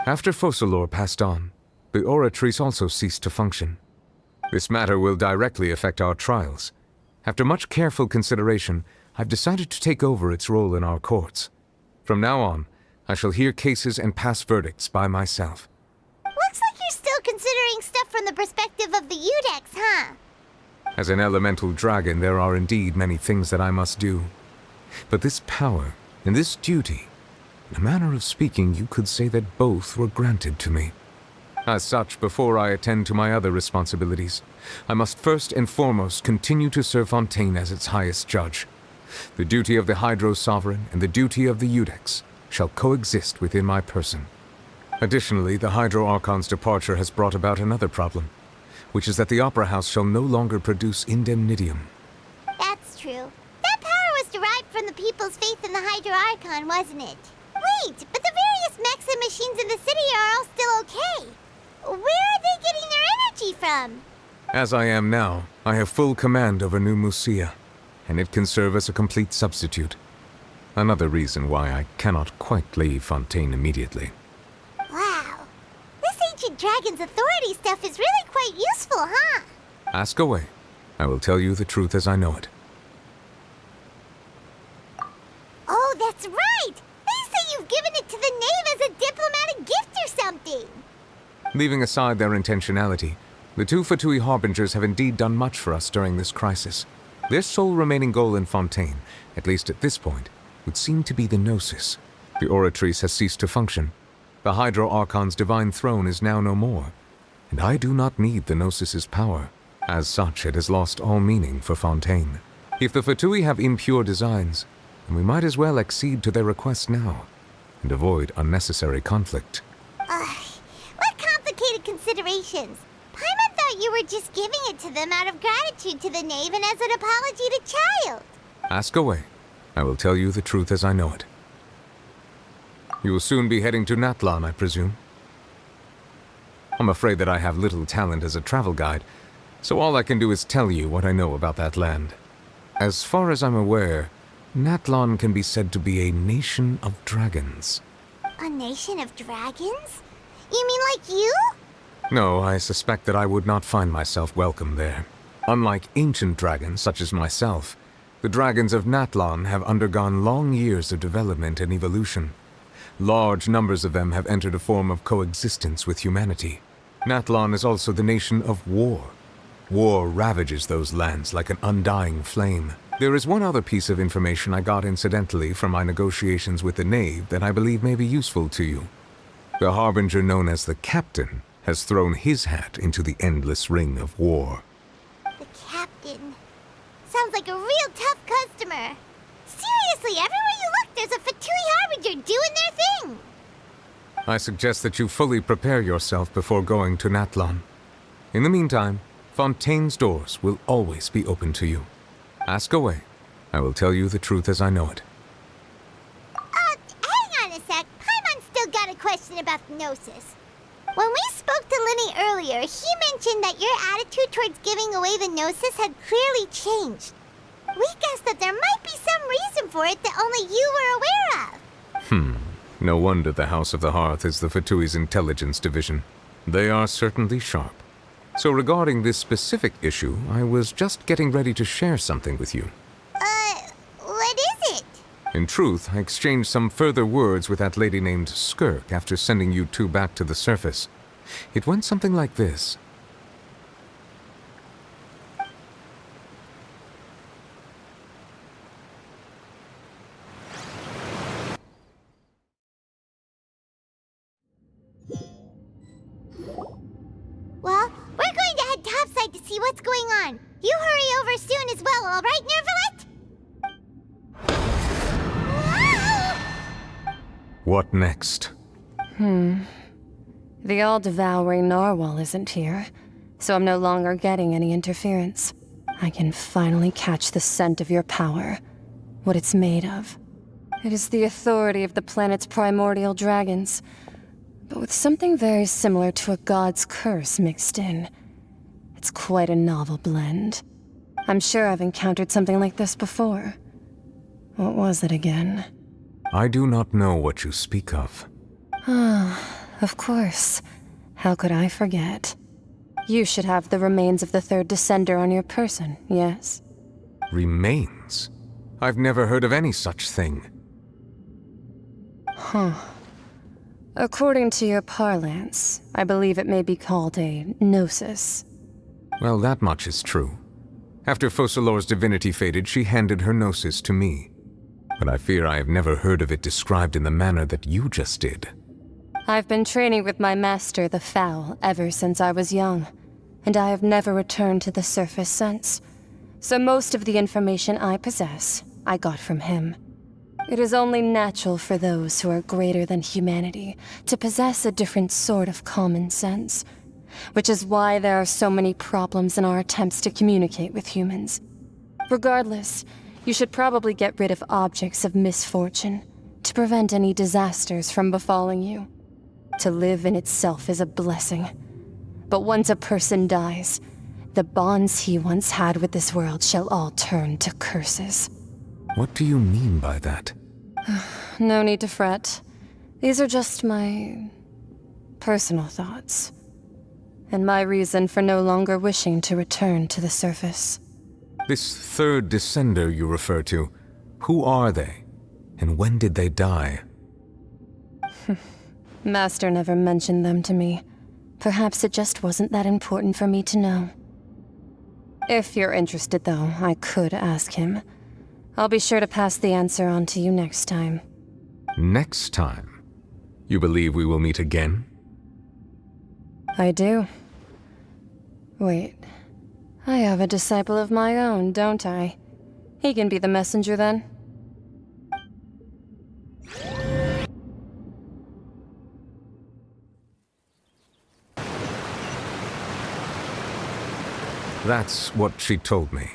After Focalor passed on, the Oratrice also ceased to function. This matter will directly affect our trials. After much careful consideration, I've decided to take over its role in our courts. From now on, I shall hear cases and pass verdicts by myself. Looks like you're still considering stuff from the perspective of the Udex, huh? As an elemental dragon, there are indeed many things that I must do. But this power and this duty, in a manner of speaking, you could say that both were granted to me. As such, before I attend to my other responsibilities, I must first and foremost continue to serve Fontaine as its highest judge. The duty of the Hydro Sovereign and the duty of the Udex shall coexist within my person. Additionally, the Hydro Archon's departure has brought about another problem, which is that the Opera House shall no longer produce indemnitium. That's true. That power was derived from the people's faith in the Hydro Archon, wasn't it? Wait, but the various mechs and machines in the city are all still okay. Where are they getting their energy from? As I am now, I have full command over New Musia, and it can serve as a complete substitute. Another reason why I cannot quite leave Fontaine immediately. Wow. This ancient dragon's authority stuff is really quite useful, huh? Ask away. I will tell you the truth as I know it. Oh, that's right! They say you've given it to the knave as a diplomatic gift or something! Leaving aside their intentionality, the 4.2 Harbingers have indeed done much for us during this crisis. Their sole remaining goal in Fontaine, at least at this point, would seem to be the Gnosis. The Oratrice has ceased to function. The Hydro Archon's divine throne is now no more, and I do not need the Gnosis's power. As such, it has lost all meaning for Fontaine. If the Fatui have impure designs, then we might as well accede to their request now, and avoid unnecessary conflict. What complicated considerations? Paimon thought you were just giving it to them out of gratitude to the knave and as an apology to Child. Ask away. I will tell you the truth as I know it. You will soon be heading to Natlan, I presume? I'm afraid that I have little talent as a travel guide, so all I can do is tell you what I know about that land. As far as I'm aware, Natlan can be said to be a nation of dragons. A nation of dragons? You mean like you? No, I suspect that I would not find myself welcome there. Unlike ancient dragons such as myself, the dragons of Natlan have undergone long years of development and evolution. Large numbers of them have entered a form of coexistence with humanity. Natlan is also the nation of war. War ravages those lands like an undying flame. There is one other piece of information I got incidentally from my negotiations with the knave that I believe may be useful to you. The harbinger known as the Captain has thrown his hat into the endless ring of war. The Captain. Sounds like a real tough customer. Seriously, everywhere you look, there's a Fatui harbinger doing their thing. I suggest that you fully prepare yourself before going to Natlan. In the meantime, Fontaine's doors will always be open to you. Ask away. I will tell you the truth as I know it. Hang on a sec. Paimon's still got a question about the Gnosis. When we spoke to Linny earlier, he mentioned that your attitude towards giving away the Gnosis had clearly changed. We guessed that there might be some reason for it that only you were aware of. No wonder the House of the Hearth is the Fatui's intelligence division. They are certainly sharp. So regarding this specific issue, I was just getting ready to share something with you. What is it? In truth, I exchanged some further words with that lady named Skirk after sending you two back to the surface. It went something like this. Well, we're going to head topside to see what's going on. You hurry over soon as well, all right, Nervalet? What next? The all-devouring narwhal isn't here, so I'm no longer getting any interference. I can finally catch the scent of your power, what it's made of. It is the authority of the planet's primordial dragons, but with something very similar to a god's curse mixed in. It's quite a novel blend. I'm sure I've encountered something like this before. What was it again? I do not know what you speak of. Of course. How could I forget? You should have the remains of the third Descender on your person, yes? Remains? I've never heard of any such thing. According to your parlance, I believe it may be called a gnosis. Well, that much is true. After Focalor's divinity faded, she handed her gnosis to me. But I fear I have never heard of it described in the manner that you just did. I've been training with my master, the Foul, ever since I was young, and I have never returned to the surface since. So most of the information I possess, I got from him. It is only natural for those who are greater than humanity to possess a different sort of common sense, which is why there are so many problems in our attempts to communicate with humans. Regardless, you should probably get rid of objects of misfortune to prevent any disasters from befalling you. To live in itself is a blessing, but once a person dies, the bonds he once had with this world shall all turn to curses. What do you mean by that? No need to fret. These are just my personal thoughts, and my reason for no longer wishing to return to the surface. This third Descender you refer to, who are they? And when did they die? Master never mentioned them to me. Perhaps it just wasn't that important for me to know. If you're interested, though, I could ask him. I'll be sure to pass the answer on to you next time. Next time? You believe we will meet again? I do. Wait. I have a disciple of my own, don't I? He can be the messenger then. That's what she told me.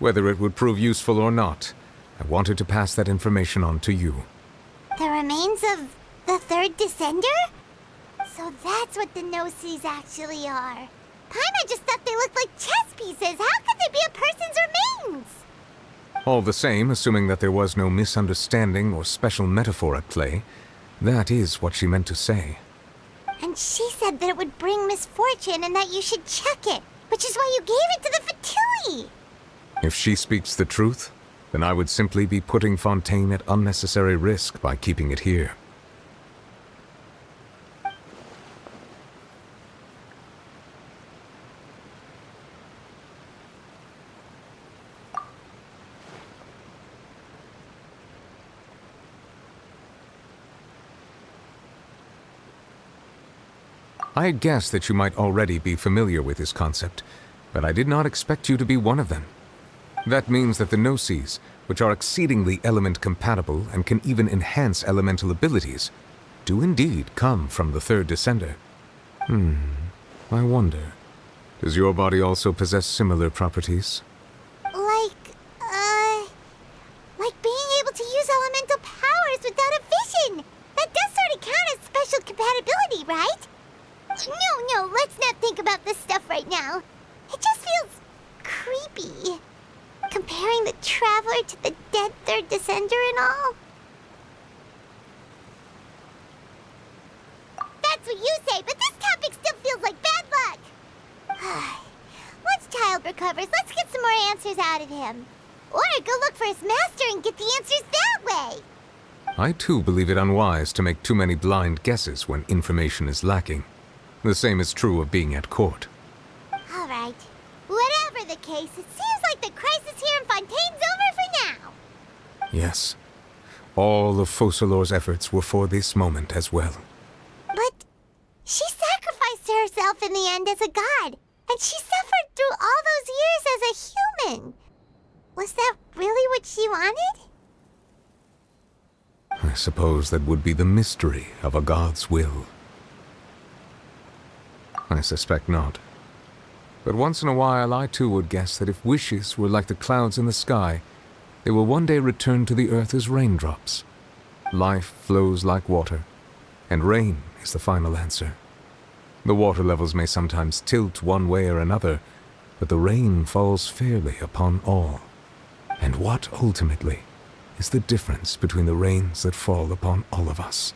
Whether it would prove useful or not, I wanted to pass that information on to you. The remains of the third descender? So that's what the Gnosis actually are. Paimon just thought they looked like chess pieces. How could they be a person's remains? All the same, assuming that there was no misunderstanding or special metaphor at play, that is what she meant to say. And she said that it would bring misfortune and that you should check it, which is why you gave it to the Fatui. If she speaks the truth, then I would simply be putting Fontaine at unnecessary risk by keeping it here. I had guessed that you might already be familiar with this concept, but I did not expect you to be one of them. That means that the Gnosis, which are exceedingly element-compatible and can even enhance elemental abilities, do indeed come from the third descender. I wonder, does your body also possess similar properties? Like being able to use elemental powers without a vision. That does sort of count as special compatibility, right? No, let's not think about this stuff right now. It just feels creepy. Comparing the Traveler to the dead third descender and all. That's what you say, but this topic still feels like bad luck. Once Child recovers, let's get some more answers out of him. Or go look for his master and get the answers that way. I too believe it unwise to make too many blind guesses when information is lacking. The same is true of being at court. All right. Whatever the case, it seems like the crisis here in Fontaine's over for now. Yes. All of Focalor's efforts were for this moment as well. But she sacrificed herself in the end as a god, and she suffered through all those years as a human. Was that really what she wanted? I suppose that would be the mystery of a god's will. I suspect not. But once in a while, I too would guess that if wishes were like the clouds in the sky, they will one day return to the earth as raindrops. Life flows like water, and rain is the final answer. The water levels may sometimes tilt one way or another, but the rain falls fairly upon all. And what, ultimately, is the difference between the rains that fall upon all of us?